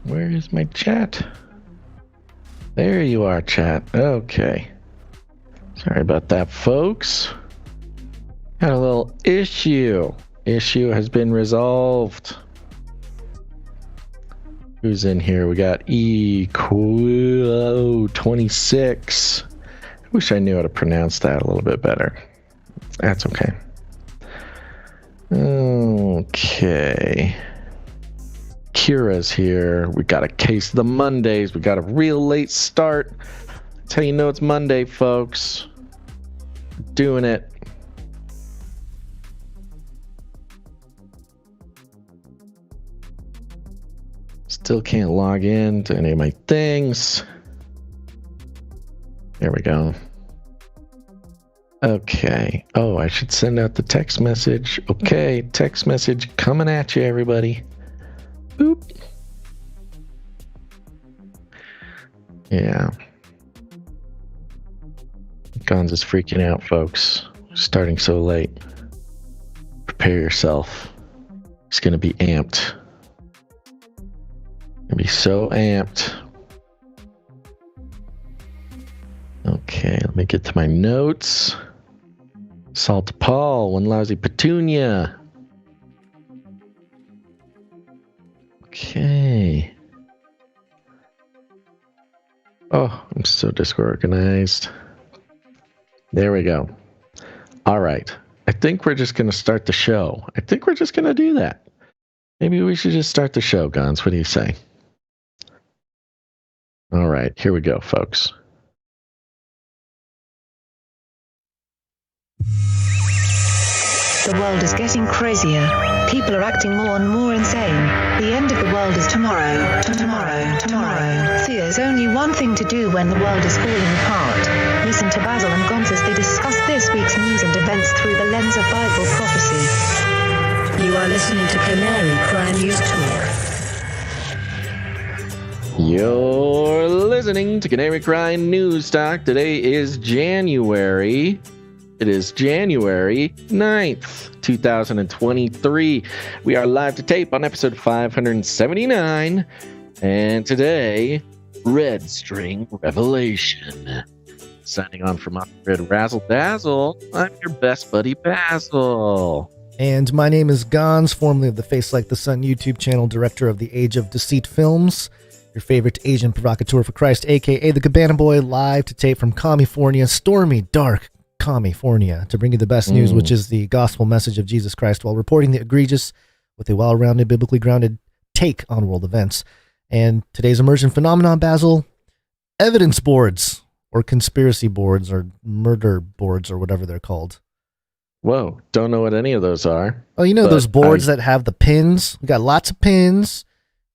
Where is my chat? There you are, chat. Okay. Sorry about that, folks. Got a little issue. Issue has been resolved. Who's in here? We got E26. I wish I knew how to pronounce that a little bit better. That's okay. Okay. Kira's here. We got a case of the Mondays. We got a real late start. That's how you know it's Monday, folks. We're doing it. Still can't log in to any of my things. There we go. Okay. Oh, I should send out the text message. Okay, text message coming at you, everybody. Boop. Yeah. Gonz is freaking out, folks. Starting so late. Prepare yourself. It's gonna be amped. Gonna be so amped. Okay, let me get to my notes. Salt Paul, one lousy petunia. Okay. Oh, I'm so disorganized. There we go. All right. I think we're just going to start the show. I think we're just going to do that. Maybe we should just start the show, Gonz. What do you say? All right. Here we go, folks. The world is getting crazier. People are acting more and more insane. The end of the world is tomorrow. Tomorrow. There's only one thing to do when the world is falling apart. Listen to Basil and Gonz as they discuss this week's news and events through the lens of Bible prophecy. You are listening to Canary Crime News Talk. You're listening to Canary Crime News Talk. Today is January. It is January 9th, 2023. We are live to tape on episode 579. And today, Red String Revelation. Signing on from off-grid Razzle Dazzle, I'm your best buddy Basil. And my name is Gonz, formerly of the Face Like the Sun YouTube channel, director of the Age of Deceit films, your favorite Asian provocateur for Christ, a.k.a. the Cabana Boy, live to tape from California, stormy, dark California, to bring you the best news, which is the gospel message of Jesus Christ, while reporting the egregious with a well-rounded, biblically grounded take on world events. And today's emergent phenomenon, Basil, evidence boards, or conspiracy boards, or murder boards, or whatever they're called. Whoa, don't know what any of those are. Oh, you know those boards that have the pins? We got lots of pins,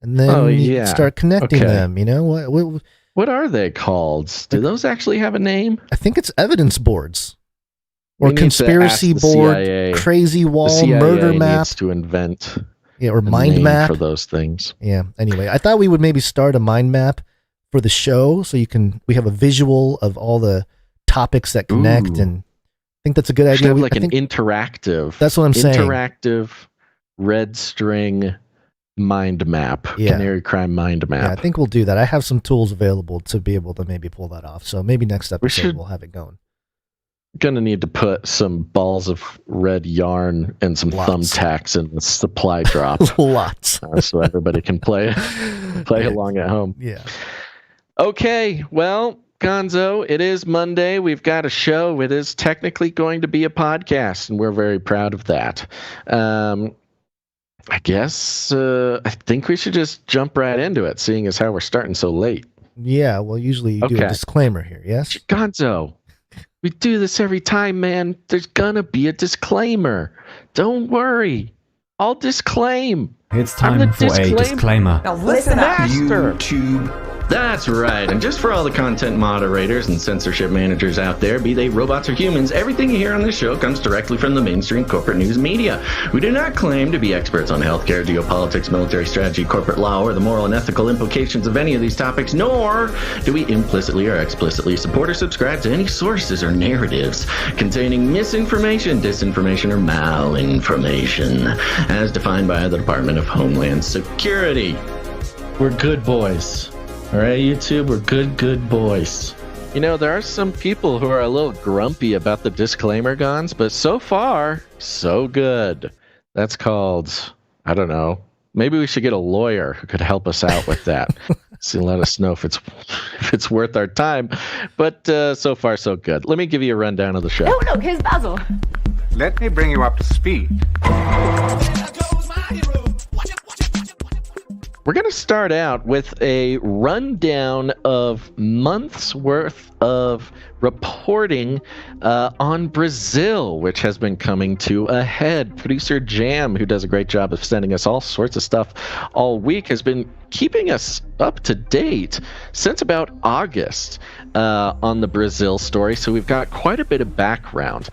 and then you start connecting them, you know? What are they called? Do those actually have a name? I think it's evidence boards. Or conspiracy board, CIA. Crazy wall, the CIA murder map. Needs to invent or mind map for those things. Yeah. Anyway, I thought we would maybe start a mind map for the show so we have a visual of all the topics that connect. And I think that's a good idea. Have like an interactive. That's what I'm saying. Interactive red string mind map. Yeah. Canary Crime mind map. Yeah, I think we'll do that. I have some tools available to be able to maybe pull that off. So maybe next episode we'll have it going. Gonna need to put some balls of red yarn and some thumbtacks in the supply drop. Lots. So everybody can play along at home. Yeah. Okay, well, Gonzo, it is Monday. We've got a show. It is technically going to be a podcast, and we're very proud of that. I guess I think we should just jump right into it, seeing as how we're starting so late. Yeah, well, usually you do a disclaimer here, yes? Gonzo, we do this every time, man. There's gonna be a disclaimer. Don't worry. I'll disclaim. It's time for a disclaimer. Now listen up, YouTube. That's right. And just for all the content moderators and censorship managers out there, be they robots or humans, everything you hear on this show comes directly from the mainstream corporate news media. We do not claim to be experts on healthcare, geopolitics, military strategy, corporate law, or the moral and ethical implications of any of these topics, nor do we implicitly or explicitly support or subscribe to any sources or narratives containing misinformation, disinformation, or malinformation, as defined by the Department of Homeland Security. We're good boys. All right, YouTube, we're good boys. You know, there are some people who are a little grumpy about the disclaimer, Gons, but so far, so good. That's called, I don't know, maybe we should get a lawyer who could help us out with that. So let us know if it's worth our time. But so far, so good. Let me give you a rundown of the show. Oh, no, here's Basil. Let me bring you up to speed. We're going to start out with a rundown of months worth of reporting on Brazil, which has been coming to a head. Producer Jam, who does a great job of sending us all sorts of stuff all week, has been keeping us up to date since about August on the Brazil story. So we've got quite a bit of background.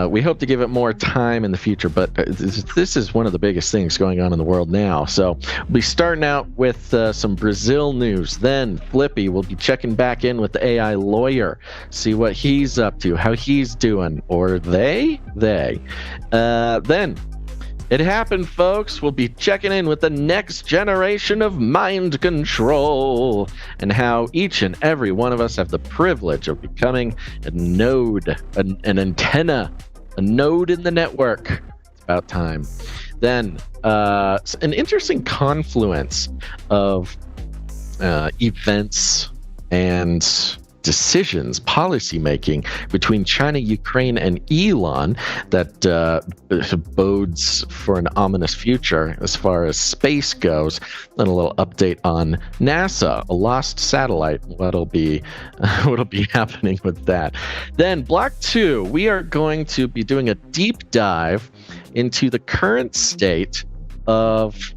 We hope to give it more time in the future, but this is one of the biggest things going on in the world now. So we'll be starting out with some Brazil news. Then Flippy will be checking back in with the AI lawyer, see what he's up to, how he's doing, or they. Then it happened, folks. We'll be checking in with the next generation of mind control and how each and every one of us have the privilege of becoming a node, an antenna, a node in the network. It's about time. Then an interesting confluence of events and decisions, policy making between China, Ukraine, and Elon that bodes for an ominous future as far as space goes. Then a little update on NASA, a lost satellite. What'll be happening with that? Then Block 2, we are going to be doing a deep dive into the current state of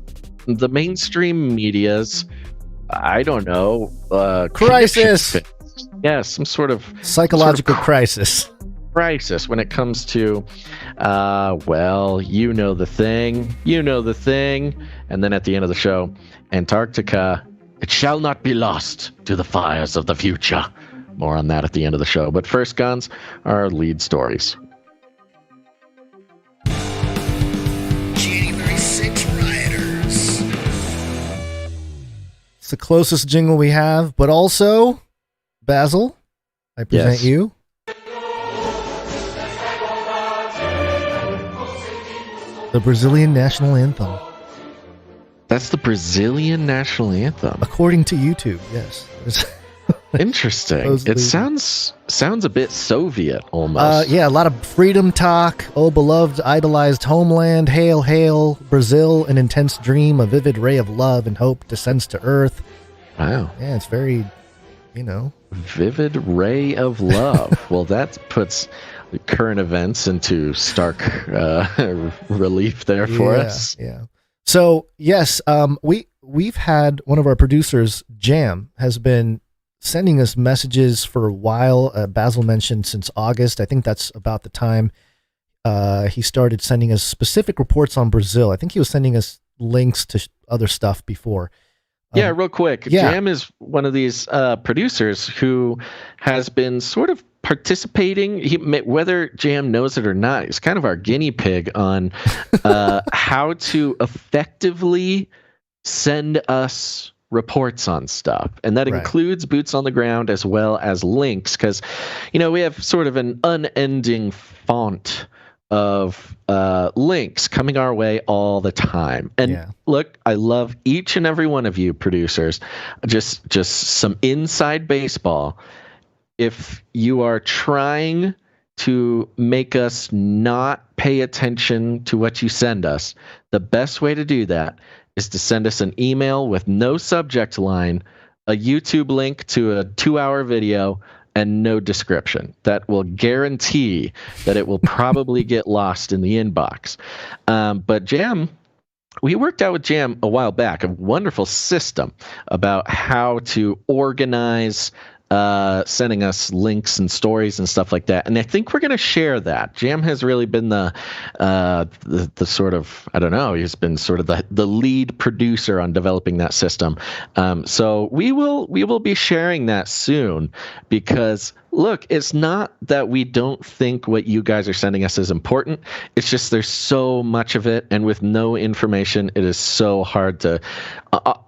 the mainstream media's, I don't know, crisis. Yes, some sort of psychological crisis when it comes to, well, you know the thing, and then at the end of the show, AntARKtica, it shall not be lost to the fires of the future. More on that at the end of the show. But first, Guns, our lead stories. January 6 rioters. It's the closest jingle we have, but also, Basil, I present you. The Brazilian national anthem. That's the Brazilian national anthem. According to YouTube, yes. Interesting. It sounds a bit Soviet almost. Yeah, a lot of freedom talk. Oh, beloved, idolized homeland. Hail, hail, Brazil, an intense dream, a vivid ray of love and hope descends to earth. Wow. Yeah, it's very, vivid ray of love. Well, that puts the current events into stark relief there for us. Yeah. So yes, we've had one of our producers, Jam, has been sending us messages for a while. Basil mentioned since August. I think that's about the time he started sending us specific reports on Brazil. I think he was sending us links to other stuff before. Yeah, real quick. Yeah. Jam is one of these producers who has been sort of participating, whether Jam knows it or not. He's kind of our guinea pig on how to effectively send us reports on stuff. And that includes boots on the ground as well as links, because, we have sort of an unending font of links coming our way all the time. And look, I love each and every one of you producers. Just some inside baseball. If you are trying to make us not pay attention to what you send us, the best way to do that is to send us an email with no subject line a YouTube link to a 2-hour video and no description. That will guarantee that it will probably get lost in the inbox. But Jam, we worked out with Jam a while back a wonderful system about how to organize sending us links and stories and stuff like that. And I think we're going to share that. Jam has really been the sort of, I don't know, he's been sort of the lead producer on developing that system. So we will be sharing that soon, because look, it's not that we don't think what you guys are sending us is important. It's just there's so much of it, and with no information, it is so hard to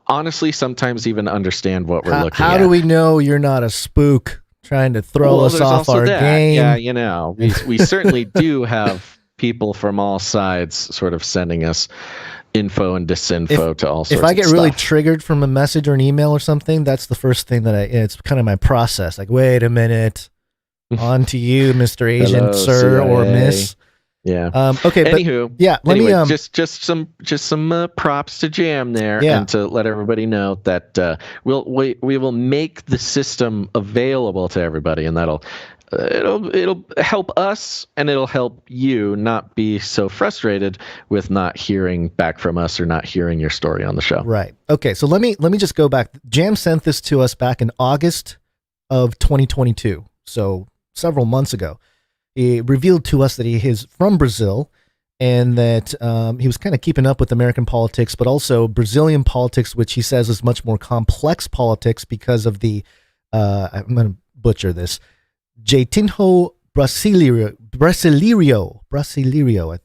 honestly sometimes even understand what we're looking at. How do we know you're not a spook trying to throw us off our game? Yeah, you know, we certainly do have people from all sides sort of sending us info and disinfo to all sorts of stuff. If I get really triggered from a message or an email or something, that's the first thing that it's kind of my process. Like, wait a minute, on to you, Mr. Agent, Hello, CIA. Or Miss. Yeah. Okay. Anywho, but yeah. Let anyway, me just some props to Jam there, Yeah. and to let everybody know that we will make the system available to everybody, and it'll help us, and it'll help you not be so frustrated with not hearing back from us or not hearing your story on the show. Right. Okay. So let me just go back. Jam sent this to us back in August of 2022. So several months ago. He revealed to us that he is from Brazil, and that he was kind of keeping up with American politics, but also Brazilian politics, which he says is much more complex politics because of the, I'm going to butcher this, Jeitinho Brasileiro,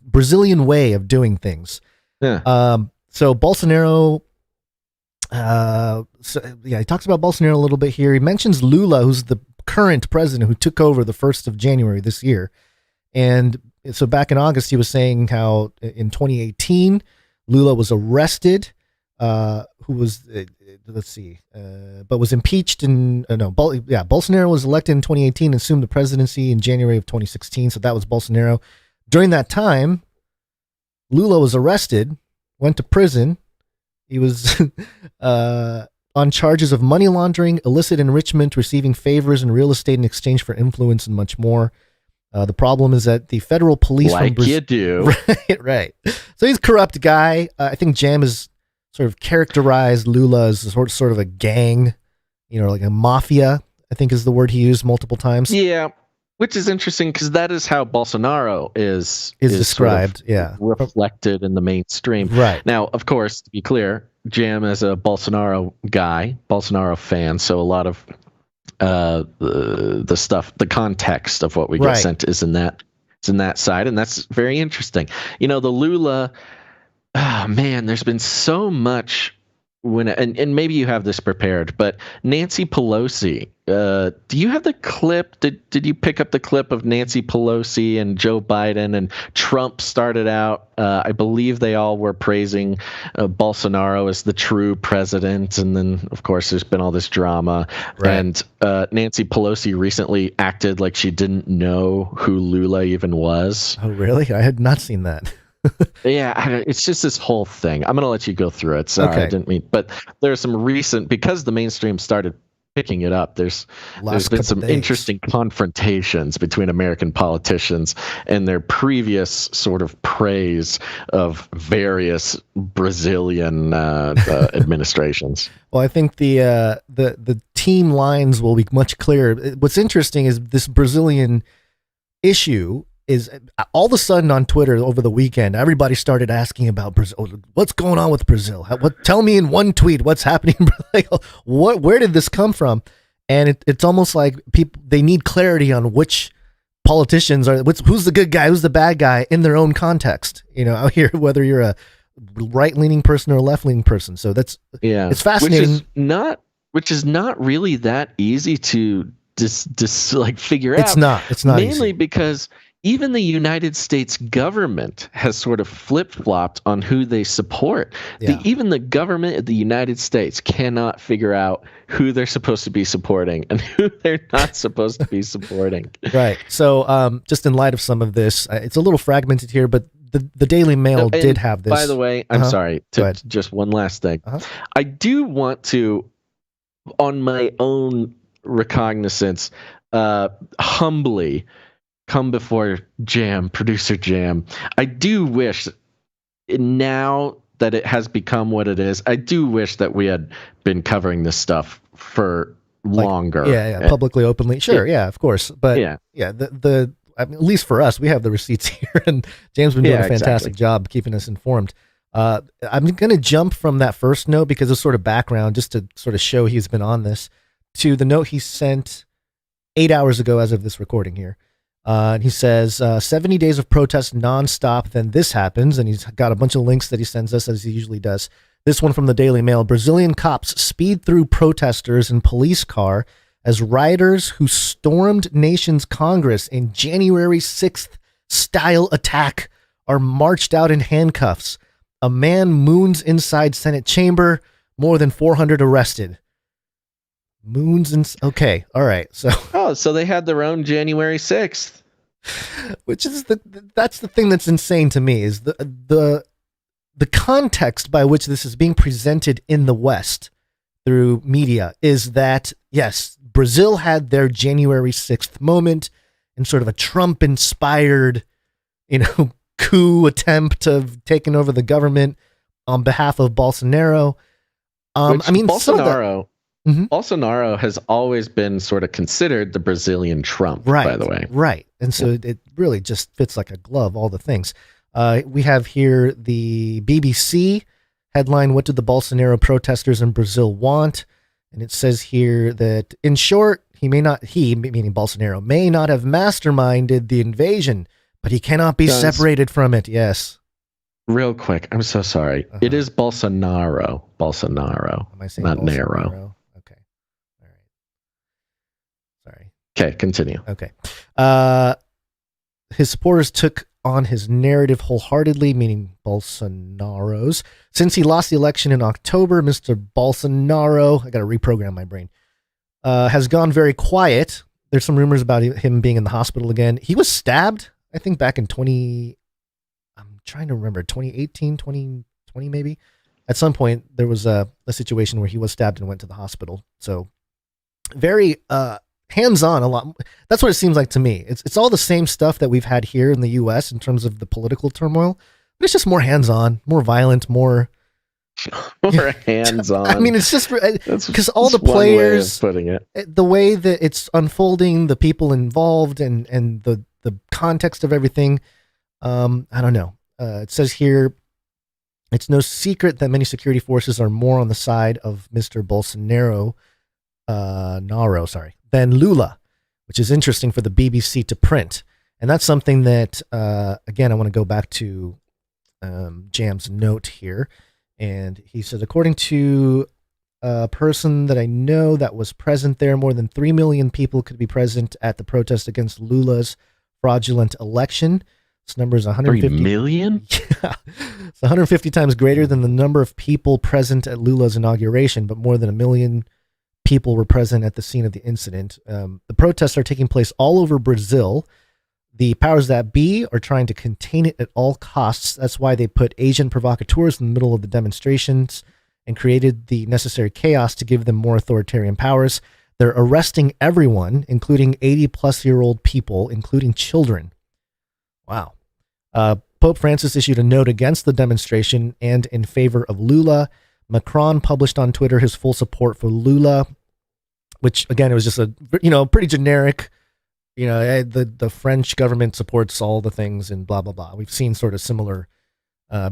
Brazilian way of doing things. Yeah. So Bolsonaro, he talks about Bolsonaro a little bit here. He mentions Lula, who's the current president who took over the 1st of January this year. And so back in August, he was saying how in 2018, Lula was arrested, but was impeached Bolsonaro was elected in 2018 and assumed the presidency in January of 2016. So that was Bolsonaro. During that time, Lula was arrested, went to prison. He was on charges of money laundering, illicit enrichment, receiving favors and real estate in exchange for influence, and much more. The problem is that the federal police, you do, right. So he's a corrupt guy. I think Jam has sort of characterized Lula as sort of a gang, like a mafia, I think is the word he used multiple times. Yeah, which is interesting because that is how Bolsonaro is described. Sort of reflected in the mainstream. Right. Now, of course, to be clear, Jam is a Bolsonaro guy, Bolsonaro fan, so a lot of the stuff, the context of what we get sent is in that side, and that's very interesting. The Lula, man, there's been so much and maybe you have this prepared, but Nancy Pelosi, do you have the clip? Did you pick up the clip of Nancy Pelosi and Joe Biden and Trump started out? I believe they all were praising Bolsonaro as the true president. And then, of course, there's been all this drama. Right. And Nancy Pelosi recently acted like she didn't know who Lula even was. Oh, really? I had not seen that. Yeah, it's just this whole thing. I'm going to let you go through it. Sorry, I didn't mean, but there's some recent, because the mainstream started picking it up, there's been some interesting confrontations between American politicians and their previous sort of praise of various Brazilian administrations. Well, I think the team lines will be much clearer. What's interesting is this Brazilian issue is all of a sudden on Twitter over the weekend, everybody started asking about Brazil. What's going on with Brazil? Tell me in one tweet what's happening. Like, where did this come from? And it's almost like people, they need clarity on which politicians who's the good guy, who's the bad guy in their own context. Out here, whether you're a right-leaning person or a left-leaning person. So it's fascinating. Which is not really that easy to figure out. It's not mainly easy. Because even the United States government has sort of flip-flopped on who they support. Yeah. Even the government of the United States cannot figure out who they're supposed to be supporting and who they're not supposed to be supporting. Right. So just in light of some of this, it's a little fragmented here, but the DailyMail did have this. By the way, I'm sorry, just one last thing. I do want to on my own recognizance, humbly come before producer Jam. I do wish, now that it has become what it is, I do wish that we had been covering this stuff for longer. Publicly, openly. Sure, of course. But the I mean, at least for us, we have the receipts here, and James has been doing a fantastic job keeping us informed. I'm going to jump from that first note because it's sort of background, just to sort of show he's been on this, to the note he sent 8 hours ago as of this recording here. And he says, 70 days of protest nonstop, then this happens. And he's got a bunch of links that he sends us, as he usually does. This one from the Daily Mail: Brazilian cops speed through protesters in police car as rioters who stormed nation's Congress in January 6th style attack are marched out in handcuffs. A man moons inside Senate chamber, more than 400 arrested. Okay, all right. So they had their own January 6th. Which is that's the thing that's insane to me, is the context by which this is being presented in the West through media is that, yes, Brazil had their January 6th moment in sort of a Trump-inspired, coup attempt of taking over the government on behalf of Bolsonaro. Bolsonaro has always been sort of considered the Brazilian Trump, by the way. Right. And so it really just fits like a glove, all the things. We have here the BBC headline: "What did the Bolsonaro protesters in Brazil want?" And it says here that, in short, he, meaning Bolsonaro, may not have masterminded the invasion, but he cannot be separated from it. Yes. Real quick, I'm so sorry. It is Bolsonaro. Am I saying not Bolsonaro? narrow. Okay. All right. Sorry. Okay, continue. Okay. His supporters took on his narrative wholeheartedly, meaning Bolsonaro's. Since he lost the election in October, Mr. Bolsonaro, I got to reprogram my brain, has gone very quiet. There's some rumors about him being in the hospital again. He was stabbed, I think, back in 2018, 2020 maybe. At some point, there was a situation where he was stabbed and went to the hospital. So very hands-on a lot. That's what it seems like to me. It's all the same stuff that we've had here in the U.S. in terms of the political turmoil, but it's just more hands-on, more violent, more hands-on. I mean, it's just because all the players, putting it, the way that it's unfolding, the people involved, and the context of everything. I don't know. It says here, it's no secret that many security forces are more on the side of Mr. Bolsonaro, than Lula, which is interesting for the BBC to print. And that's something that, again, I want to go back to Jam's note here. And he says, according to a person that I know that was present there, more than 3 million people could be present at the protest against Lula's fraudulent election. This number is 150 3 million? Yeah. It's 150 times greater than the number of people present at Lula's inauguration, but more than 1 million people were present at the scene of the incident. The protests are taking place all over Brazil. The powers that be are trying to contain it at all costs. That's why they put Asian provocateurs in the middle of the demonstrations and created the necessary chaos to give them more authoritarian powers. They're arresting everyone, including 80-plus-year-old people, including children. Wow. Pope Francis issued a note against the demonstration and in favor of Lula. Macron published on Twitter his full support for Lula, which, again, it was just a pretty generic, the French government supports all the things and blah, blah, blah. We've seen sort of similar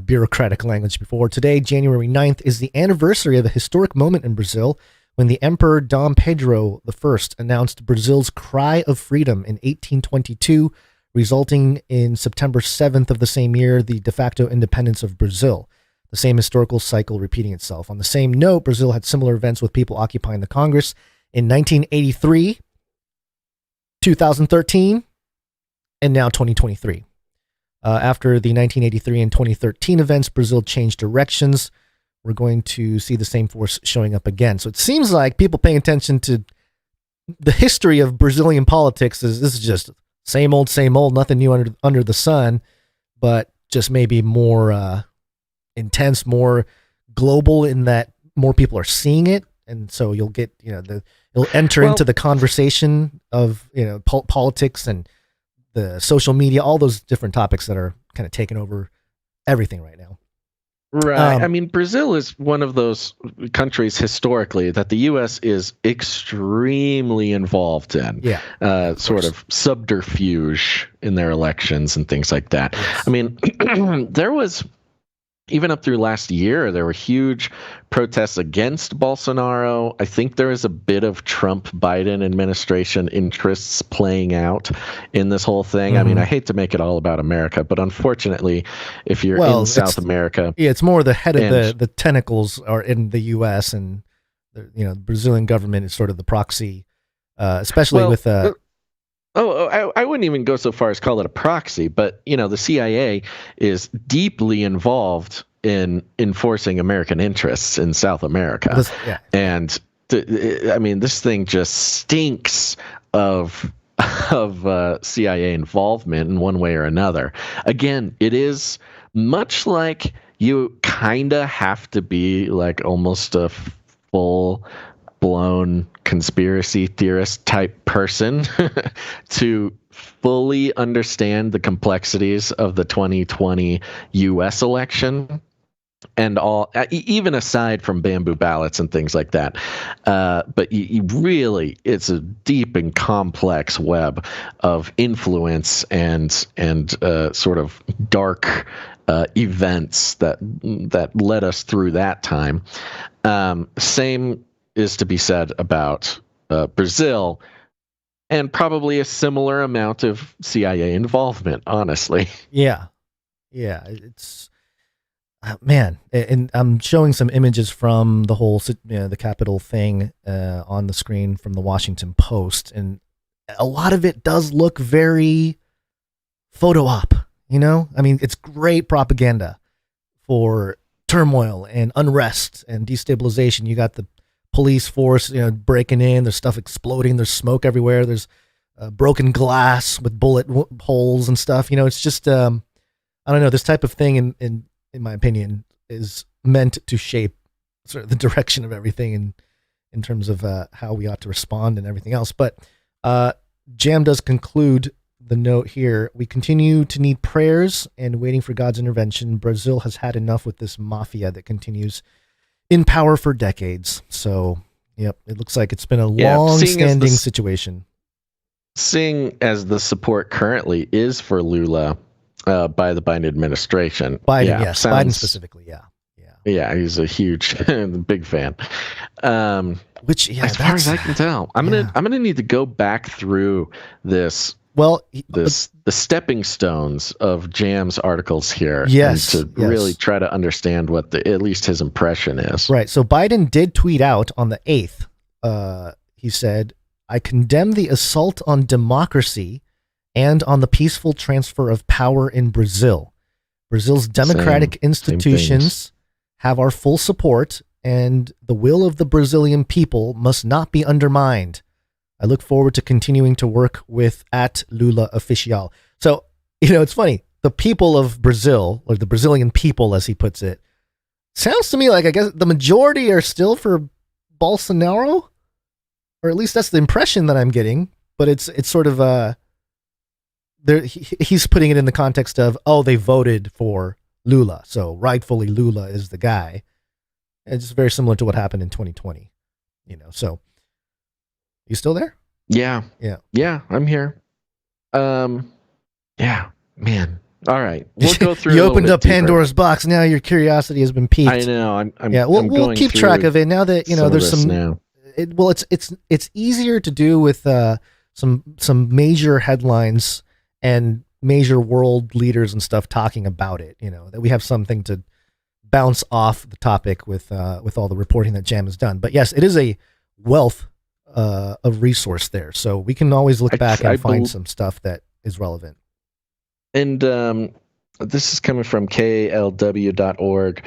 bureaucratic language before. Today, January 9th, is the anniversary of a historic moment in Brazil when the Emperor Dom Pedro I announced Brazil's cry of freedom in 1822, resulting in September 7th of the same year, the de facto independence of Brazil. The same historical cycle repeating itself. On the same note, Brazil had similar events with people occupying the Congress in 1983, 2013, and now 2023. After the 1983 and 2013 events, Brazil changed directions. We're going to see the same force showing up again. So it seems like people paying attention to the history of Brazilian politics this is just same old, nothing new under the sun, but just maybe more intense, more global in that more people are seeing it and so you'll get you'll enter into the conversation of politics and the social media, all those different topics that are kind of taking over everything right now. Right. I mean, Brazil is one of those countries historically that the U.S. is extremely involved in. Yeah. Sort of subterfuge in their elections and things like that. Yes. I mean, there was, even up through last year, there were huge protests against Bolsonaro. I think there is a bit of Trump-Biden administration interests playing out in this whole thing. Mm-hmm. I mean, I hate to make it all about America, but unfortunately, if you're in South America... Yeah, it's more the head of the tentacles are in the U.S., and the Brazilian government is sort of the proxy, especially with... I wouldn't even go so far as call it a proxy, but the CIA is deeply involved in enforcing American interests in South America, and I mean, this thing just stinks of CIA involvement in one way or another. Again, it is much like you kind of have to be like almost a full-blown conspiracy theorist type person to fully understand the complexities of the 2020 U.S. election, and all, even aside from bamboo ballots and things like that. But you really, it's a deep and complex web of influence and sort of dark events that led us through that time. Same is to be said about Brazil, and probably a similar amount of CIA involvement, honestly. Yeah. It's man, and I'm showing some images from the whole the Capitol thing on the screen from the Washington Post, and a lot of it does look very photo op. I mean, it's great propaganda for turmoil and unrest and destabilization. You got the police force, breaking in. There's stuff exploding. There's smoke everywhere. There's broken glass with bullet holes and stuff. It's just I don't know. This type of thing, in my opinion, is meant to shape sort of the direction of everything in terms of how we ought to respond and everything else. But Jam does conclude the note here. We continue to need prayers and waiting for God's intervention. Brazil has had enough with this mafia that continues in power for decades. So, yep, it looks like it's been a long-standing situation. Seeing as the support currently is for Lula by the Biden administration. Biden specifically, Yeah, he's a huge, big fan. As far as I can tell, I'm gonna need to go back through this. Well, the stepping stones of Jam's articles here, to really try to understand what at least his impression is. Right. So Biden did tweet out on the 8th. He said, "I condemn the assault on democracy and on the peaceful transfer of power in Brazil. Brazil's democratic institutions have our full support, and the will of the Brazilian people must not be undermined. I look forward to continuing to work with @LulaOficial." So, it's funny. The people of Brazil, or the Brazilian people, as he puts it, sounds to me like, I guess, the majority are still for Bolsonaro, or at least that's the impression that I'm getting. But it's sort of he's putting it in the context of, they voted for Lula, so rightfully Lula is the guy. It's very similar to what happened in 2020. So. You still there? Yeah, I'm here. Yeah, man. All right, we'll go through. You opened up Pandora's box. Now your curiosity has been piqued. I know. We'll keep track of it now that there's some. Now. It's easier to do with some major headlines and major world leaders and stuff talking about it. That we have something to bounce off the topic with all the reporting that Jam has done. But yes, it is a wealth of resource there, so we can always look back and find some stuff that is relevant. And this is coming from KLW.org.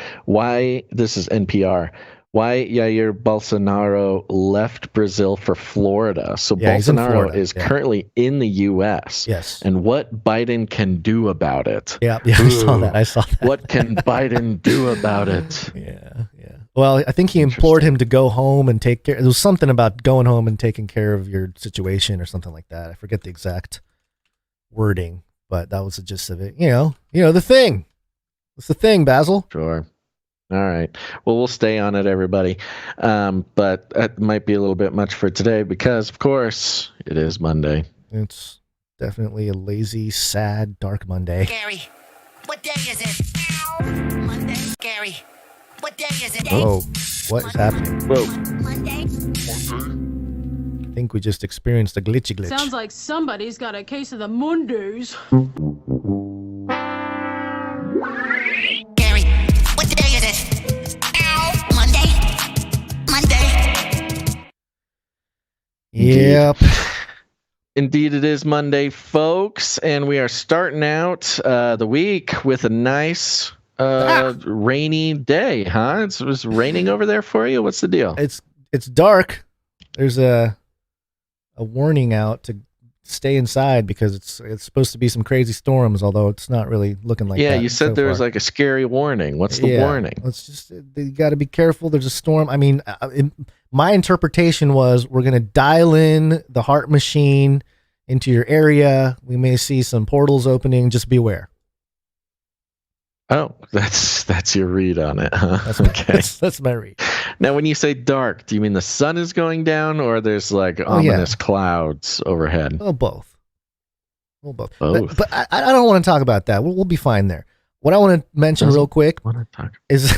This is NPR. Why Jair Bolsonaro left Brazil for Florida. So Bolsonaro is currently in the U.S. Yes. And what Biden can do about it. Yeah, I saw that. What can Biden do about it? Yeah. Well, I think he implored him to go home and take care. There was something about going home and taking care of your situation or something like that. I forget the exact wording, but that was the gist of it. You know, the thing. It's the thing, Basil. Sure. All right. Well, we'll stay on it, everybody. But that might be a little bit much for today because, of course, it is Monday. It's definitely a lazy, sad, dark Monday. Gary, what day is it? Monday. Gary, what day is it? Oh, what is happening? Whoa. Monday. I think we just experienced a glitchy glitch. Sounds like somebody's got a case of the Mondays. Gary, what day is it? Monday. Yep. Indeed, it is Monday, folks, and we are starting out the week with a nice rainy day, huh? It was raining over there for you? What's the deal? It's dark. There's a warning out to stay inside because it's supposed to be some crazy storms, although it's not really looking like that. Yeah, you said there was like a scary warning. What's the warning? It's just you got to be careful. There's a storm. I mean, my interpretation was we're going to dial in the heart machine into your area. We may see some portals opening. Just beware. Oh, that's your read on it, huh? That's my read. Now, when you say dark, do you mean the sun is going down or there's like ominous clouds overhead? Oh, both. Well, both. But I don't want to talk about that. We'll be fine there. What I want to mention real quick is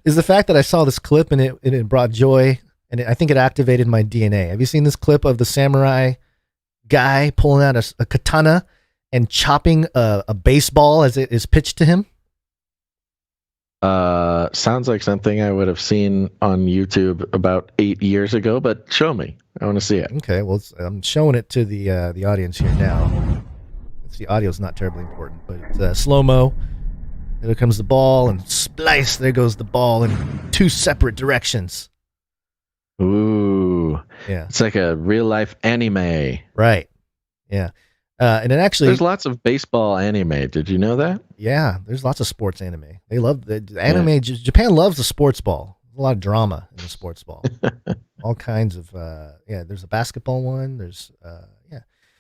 is the fact that I saw this clip and it brought joy, and I think it activated my DNA. Have you seen this clip of the samurai guy pulling out a katana and chopping a baseball as it is pitched to him? Sounds like something I would have seen on YouTube about 8 years ago, but show me. I want to see it. Okay, well, I'm showing it to the audience here now. The audio's not terribly important, but it's slow-mo. There comes the ball, and splice, there goes the ball in two separate directions. Ooh. Yeah. It's like a real-life anime. Right. Yeah. And it actually... There's lots of baseball anime. Did you know that? Yeah, there's lots of sports anime. They love the anime. Yeah. Japan loves the sports ball. There's a lot of drama in the sports ball. All kinds of... there's a basketball one. There's...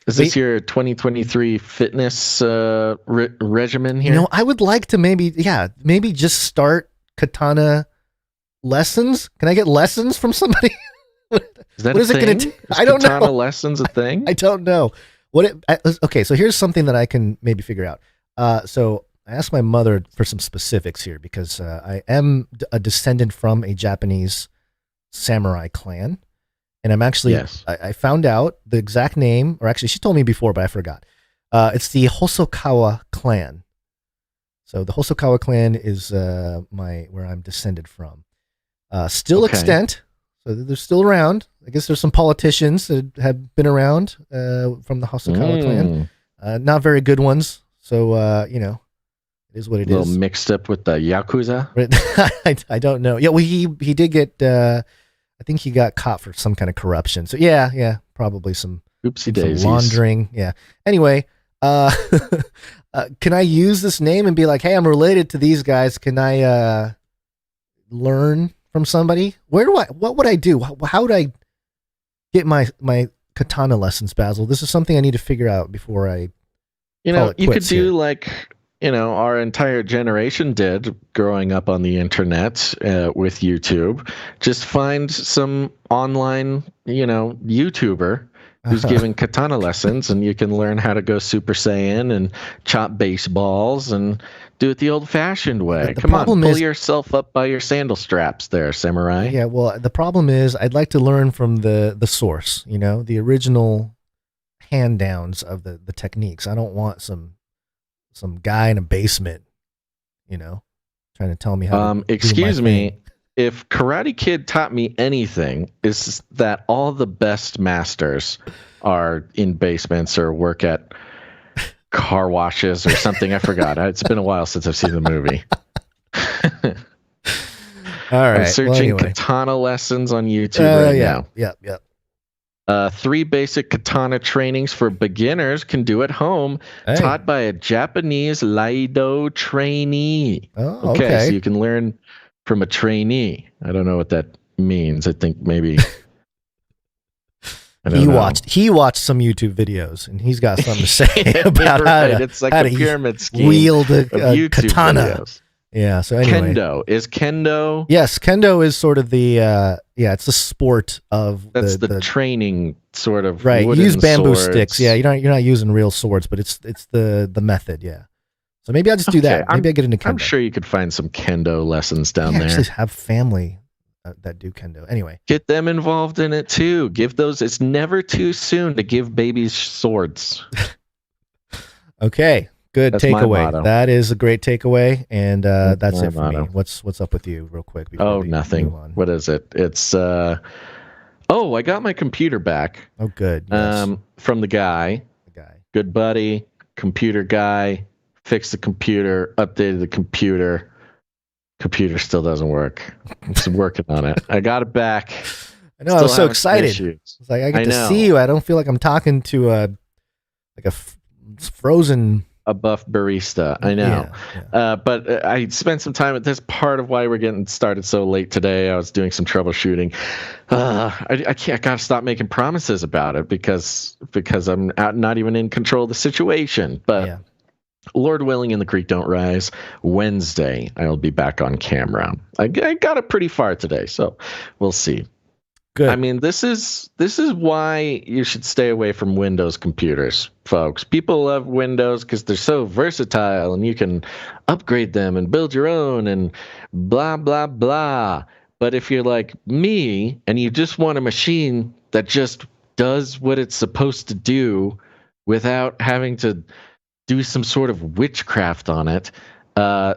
Is this your 2023 fitness regimen here? I would like to maybe just start katana lessons. Can I get lessons from somebody? Is that what is it going to? I don't know. Katana lessons a thing? I don't know. Okay, so here's something that I can maybe figure out. So I asked my mother for some specifics here because I am a descendant from a Japanese samurai clan. And I'm actually, I found out the exact name, or actually she told me before, but I forgot. It's the Hosokawa clan. So the Hosokawa clan is where I'm descended from. Still extant, so they're still around. I guess there's some politicians that have been around from the Hosokawa clan. Not very good ones, so it is what it is. A little mixed up with the Yakuza? I don't know. Yeah, well, he did get... I think he got caught for some kind of corruption. So yeah, probably some laundering. Yeah. Anyway, can I use this name and be like, hey, I'm related to these guys. Can I learn from somebody? What would I do? How would I get my katana lessons, Basil? This is something I need to figure out before I you could do like our entire generation did growing up on the internet with YouTube. Just find some online, YouTuber who's giving katana lessons, and you can learn how to go Super Saiyan and chop baseballs and do it the old-fashioned way. Come on, pull yourself up by your sandal straps there, samurai. Yeah, well, the problem is I'd like to learn from the source, the original hand-downs of the techniques. I don't want some guy in a basement, trying to tell me how to excuse me, if Karate Kid taught me anything, is that all the best masters are in basements or work at car washes or something. I forgot. It's been a while since I've seen the movie. All right. I'm searching katana lessons on YouTube right now. Yep. 3 basic katana trainings for beginners can do at home, taught by a Japanese Iaido trainee. Oh, okay. So you can learn from a trainee. I don't know what that means. I think maybe he watched some YouTube videos, and he's got something to say about how to pyramid scheme wield a katana. Videos. Yeah. So anyway, Kendo. Yes, Kendo is sort of the it's the sport of the training sort of right. You use bamboo swords. sticks. Yeah, you're not using real swords, but it's the method. Yeah. So maybe I'll just do that. Maybe I get into Kendo. I'm sure you could find some Kendo lessons down there. Actually have family that do Kendo. Anyway, get them involved in it too. Give those. It's never too soon to give babies swords. Okay. Good takeaway. That is a great takeaway, and that's it for me. What's up with you, real quick? Nothing. What is it? It's I got my computer back. Oh, good. Yes. From the guy. Good buddy, computer guy. Fixed the computer. Updated the computer. Computer still doesn't work. I'm still working on it. I got it back. I know. I was so excited. It's like I get to see you. I don't feel like I'm talking to a frozen. A buff barista. I know. Yeah. But I spent some time at this part of why we're getting started so late today. I was doing some troubleshooting. I gotta stop making promises about it because I'm not even in control of the situation. But Lord willing and the creek don't rise, Wednesday I'll be back on camera. I got it pretty far today, so we'll see. Good. I mean, this is why you should stay away from Windows computers, folks. People love Windows because they're so versatile and you can upgrade them and build your own and blah, blah, blah. But if you're like me and you just want a machine that just does what it's supposed to do without having to do some sort of witchcraft on it,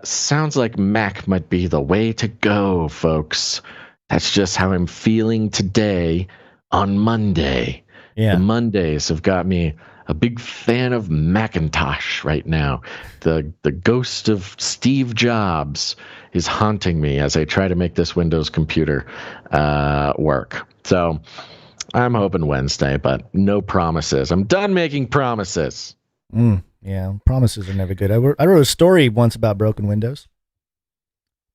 sounds like Mac might be the way to go, folks. That's just how I'm feeling today on Monday. Yeah. The Mondays have got me a big fan of Macintosh right now. The ghost of Steve Jobs is haunting me as I try to make this Windows computer work. So I'm hoping Wednesday, but no promises. I'm done making promises. Yeah, promises are never good. I wrote a story once about broken windows.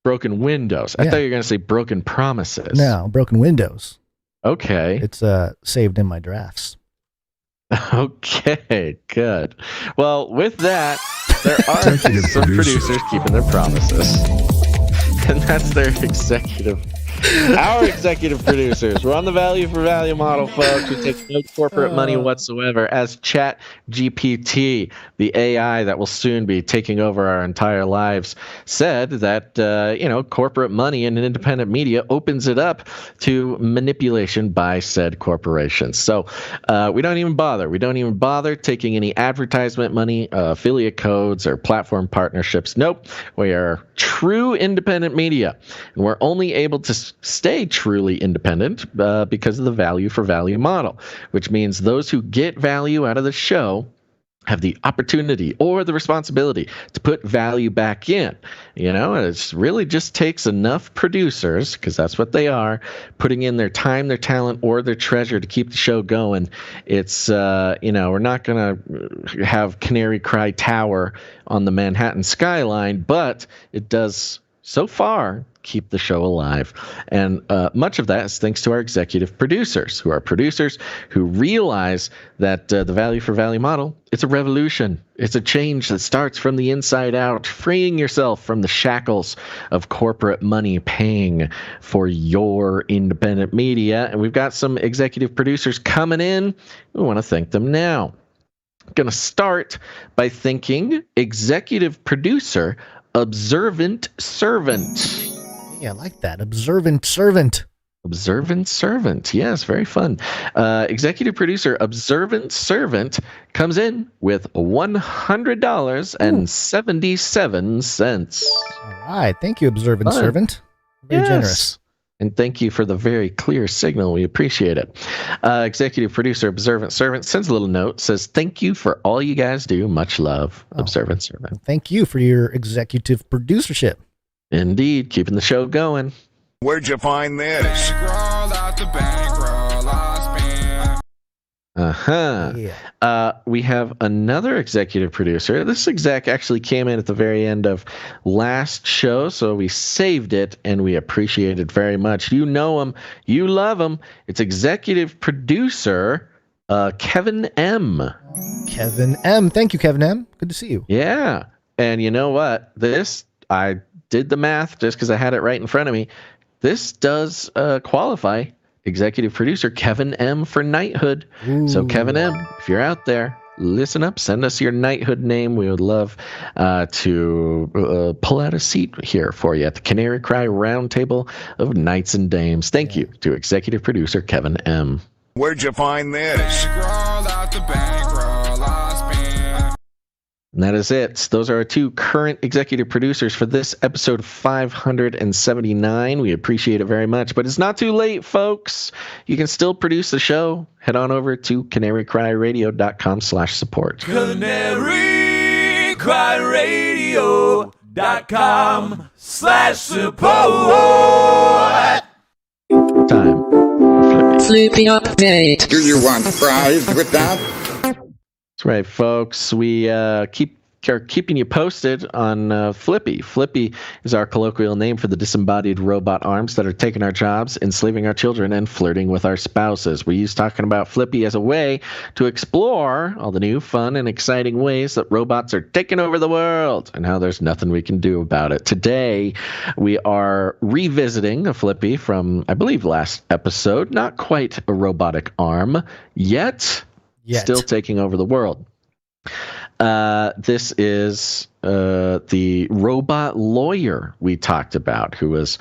Broken windows. I thought you were going to say broken promises. No, broken windows. Okay. It's saved in my drafts. Okay, good. Well, with that, there are some producers keeping their promises. And that's their our executive producers. We're on the value for value model, folks. We take no corporate money whatsoever. As ChatGPT, the AI that will soon be taking over our entire lives, said that corporate money and independent media opens it up to manipulation by said corporations. So we don't even bother. We don't even bother taking any advertisement money, affiliate codes, or platform partnerships. Nope. We are true independent media, and we're only able to stay truly independent because of the value for value model, which means those who get value out of the show have the opportunity or the responsibility to put value back in. It really just takes enough producers, because that's what they are, putting in their time, their talent, or their treasure to keep the show going. It's, we're not going to have Canary Cry Tower on the Manhattan skyline, but it does so far keep the show alive. And much of that is thanks to our executive producers, who are producers who realize that the value for value model, it's a revolution. It's a change that starts from the inside out, freeing yourself from the shackles of corporate money paying for your independent media. And we've got some executive producers coming in. We want to thank them now. I'm going to start by thanking executive producer Observant Servant. Yeah, I like that. Observant Servant. Observant Servant. Yes, very fun. Executive producer Observant Servant comes in with $100.77. All right. Thank you, Observant Servant. Very generous. And thank you for the very clear signal. We appreciate it. Executive producer Observant Servant sends a little note, says, "Thank you for all you guys do. Much love, Observant Servant." Thank you for your executive producership. Indeed, keeping the show going. Where'd you find this? We have another executive producer. This exec actually came in at the very end of last show, so we saved it, and we appreciate it very much. You know him. You love him. It's executive producer Kevin M. Kevin M. Thank you, Kevin M. Good to see you. Yeah. And you know what? I did the math just because I had it right in front of me. This does qualify executive producer Kevin M. for knighthood. Ooh. So Kevin M., if you're out there, listen up. Send us your knighthood name. We would love to pull out a seat here for you at the Canary Cry Roundtable of Knights and Dames. Thank you to executive producer Kevin M. Where'd you find this? And that is it. Those are our two current executive producers for this episode 579. We appreciate it very much, but it's not too late, folks. You can still produce the show. Head on over to canarycryradio.com/support. canarycryradio.com/support. Time. Flippy update. Do you want fries with that? That's right, folks. We are keeping you posted on Flippy. Flippy is our colloquial name for the disembodied robot arms that are taking our jobs, enslaving our children, and flirting with our spouses. We use talking about Flippy as a way to explore all the new, fun, and exciting ways that robots are taking over the world and how there's nothing we can do about it. Today, we are revisiting a Flippy from, I believe, last episode. Not quite a robotic arm yet. Still taking over the world. This is the robot lawyer we talked about, who was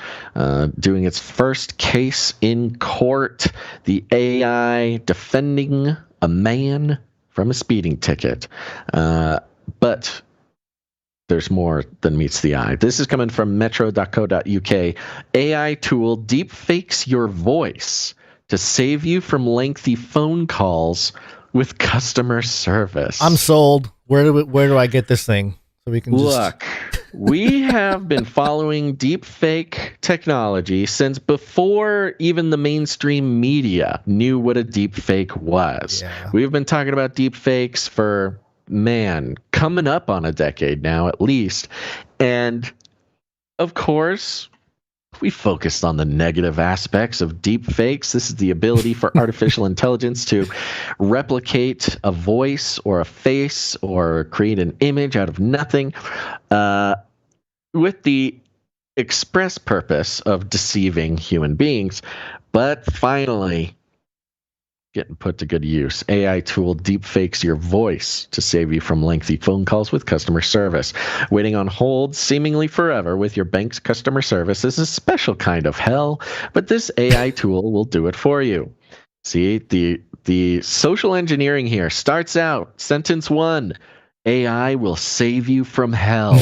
doing its first case in court. The AI defending a man from a speeding ticket. But there's more than meets the eye. This is coming from metro.co.uk. AI tool deepfakes your voice to save you from lengthy phone calls with customer service. I'm sold. Where do I get this thing? So we can look. We have been following deepfake technology since before even the mainstream media knew what a deepfake was. Yeah. We've been talking about deepfakes for coming up on a decade now at least, and of course, we focused on the negative aspects of deep fakes. This is the ability for artificial intelligence to replicate a voice or a face or create an image out of nothing with the express purpose of deceiving human beings. But finally, getting put to good use. AI tool deepfakes your voice to save you from lengthy phone calls with customer service. Waiting on hold seemingly forever with your bank's customer service is a special kind of hell, but this AI tool will do it for you. See, the social engineering here starts out, sentence 1, AI will save you from hell.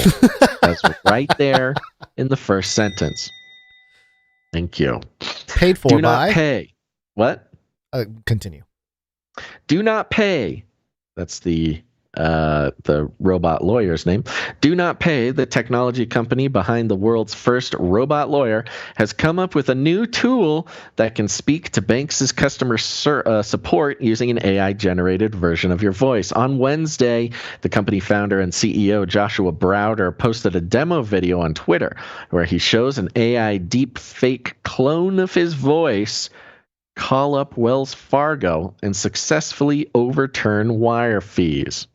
That's right there in the first sentence. Thank you. Paid for Do by? not pay. What? Continue. Do not pay. That's the robot lawyer's name. Do not pay, the technology company behind the world's first robot lawyer, has come up with a new tool that can speak to banks' customer support using an AI-generated version of your voice. On Wednesday, the company founder and CEO Joshua Browder posted a demo video on Twitter where he shows an AI deep fake clone of his voice call up Wells Fargo and successfully overturn wire fees.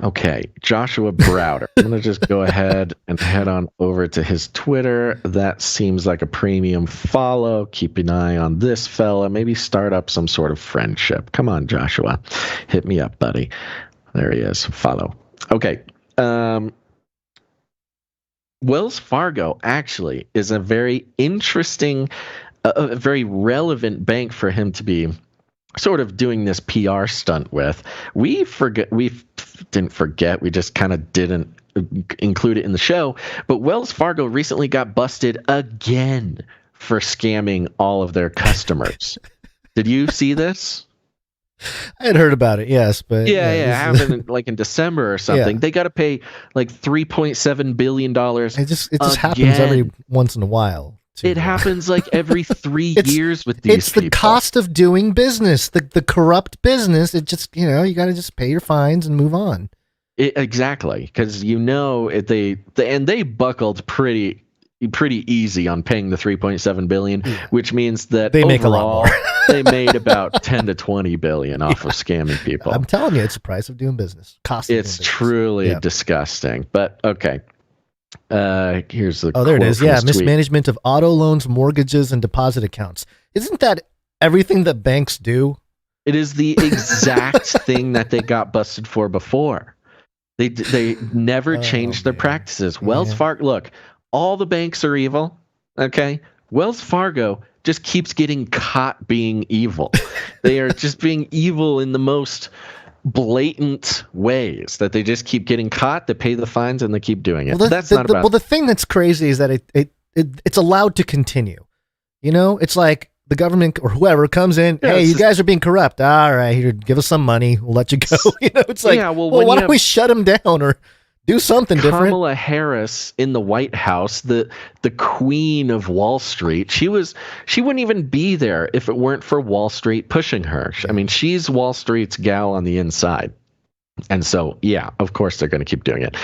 Okay, Joshua Browder. I'm going to just go ahead and head on over to his Twitter. That seems like a premium follow. Keep an eye on this fella. Maybe start up some sort of friendship. Come on, Joshua. Hit me up, buddy. There he is. Follow. Okay. Wells Fargo actually is a very interesting, a very relevant bank for him to be sort of doing this PR stunt with. We didn't forget. We just kind of didn't include it in the show. But Wells Fargo recently got busted again for scamming all of their customers. Did you see this? I had heard about it, yes, but yeah, happened like in December or something. Yeah. They got to pay like $3.7 billion. It just happens every once in a while. It happens like every 3 years with these people. It's the cost of doing business, the corrupt business. It just, you got to just pay your fines and move on. Exactly, because they buckled pretty easy on paying the $3.7 billion, which means that they make overall, a lot more. they made about 10 to 20 billion off of scamming people. I'm telling you, it's the price of doing business. It's truly disgusting. But okay. Here's the there it is. Yeah, tweet. Mismanagement of auto loans, mortgages, and deposit accounts. Isn't that everything that banks do? It is the exact thing that they got busted for before. They never changed their practices. Wells Fargo, look, all the banks are evil. Okay, Wells Fargo just keeps getting caught being evil. They are just being evil in the most blatant ways that they just keep getting caught. They pay the fines and they keep doing it. Well, the thing that's crazy is that it's allowed to continue. It's like the government or whoever comes in. Hey, you guys are being corrupt. All right, here, give us some money. We'll let you go. It's like, why don't we shut them down or do something different? Kamala Harris in the White House, the queen of Wall Street, she wouldn't even be there if it weren't for Wall Street pushing her. I mean, she's Wall Street's gal on the inside. And so, of course they're going to keep doing it.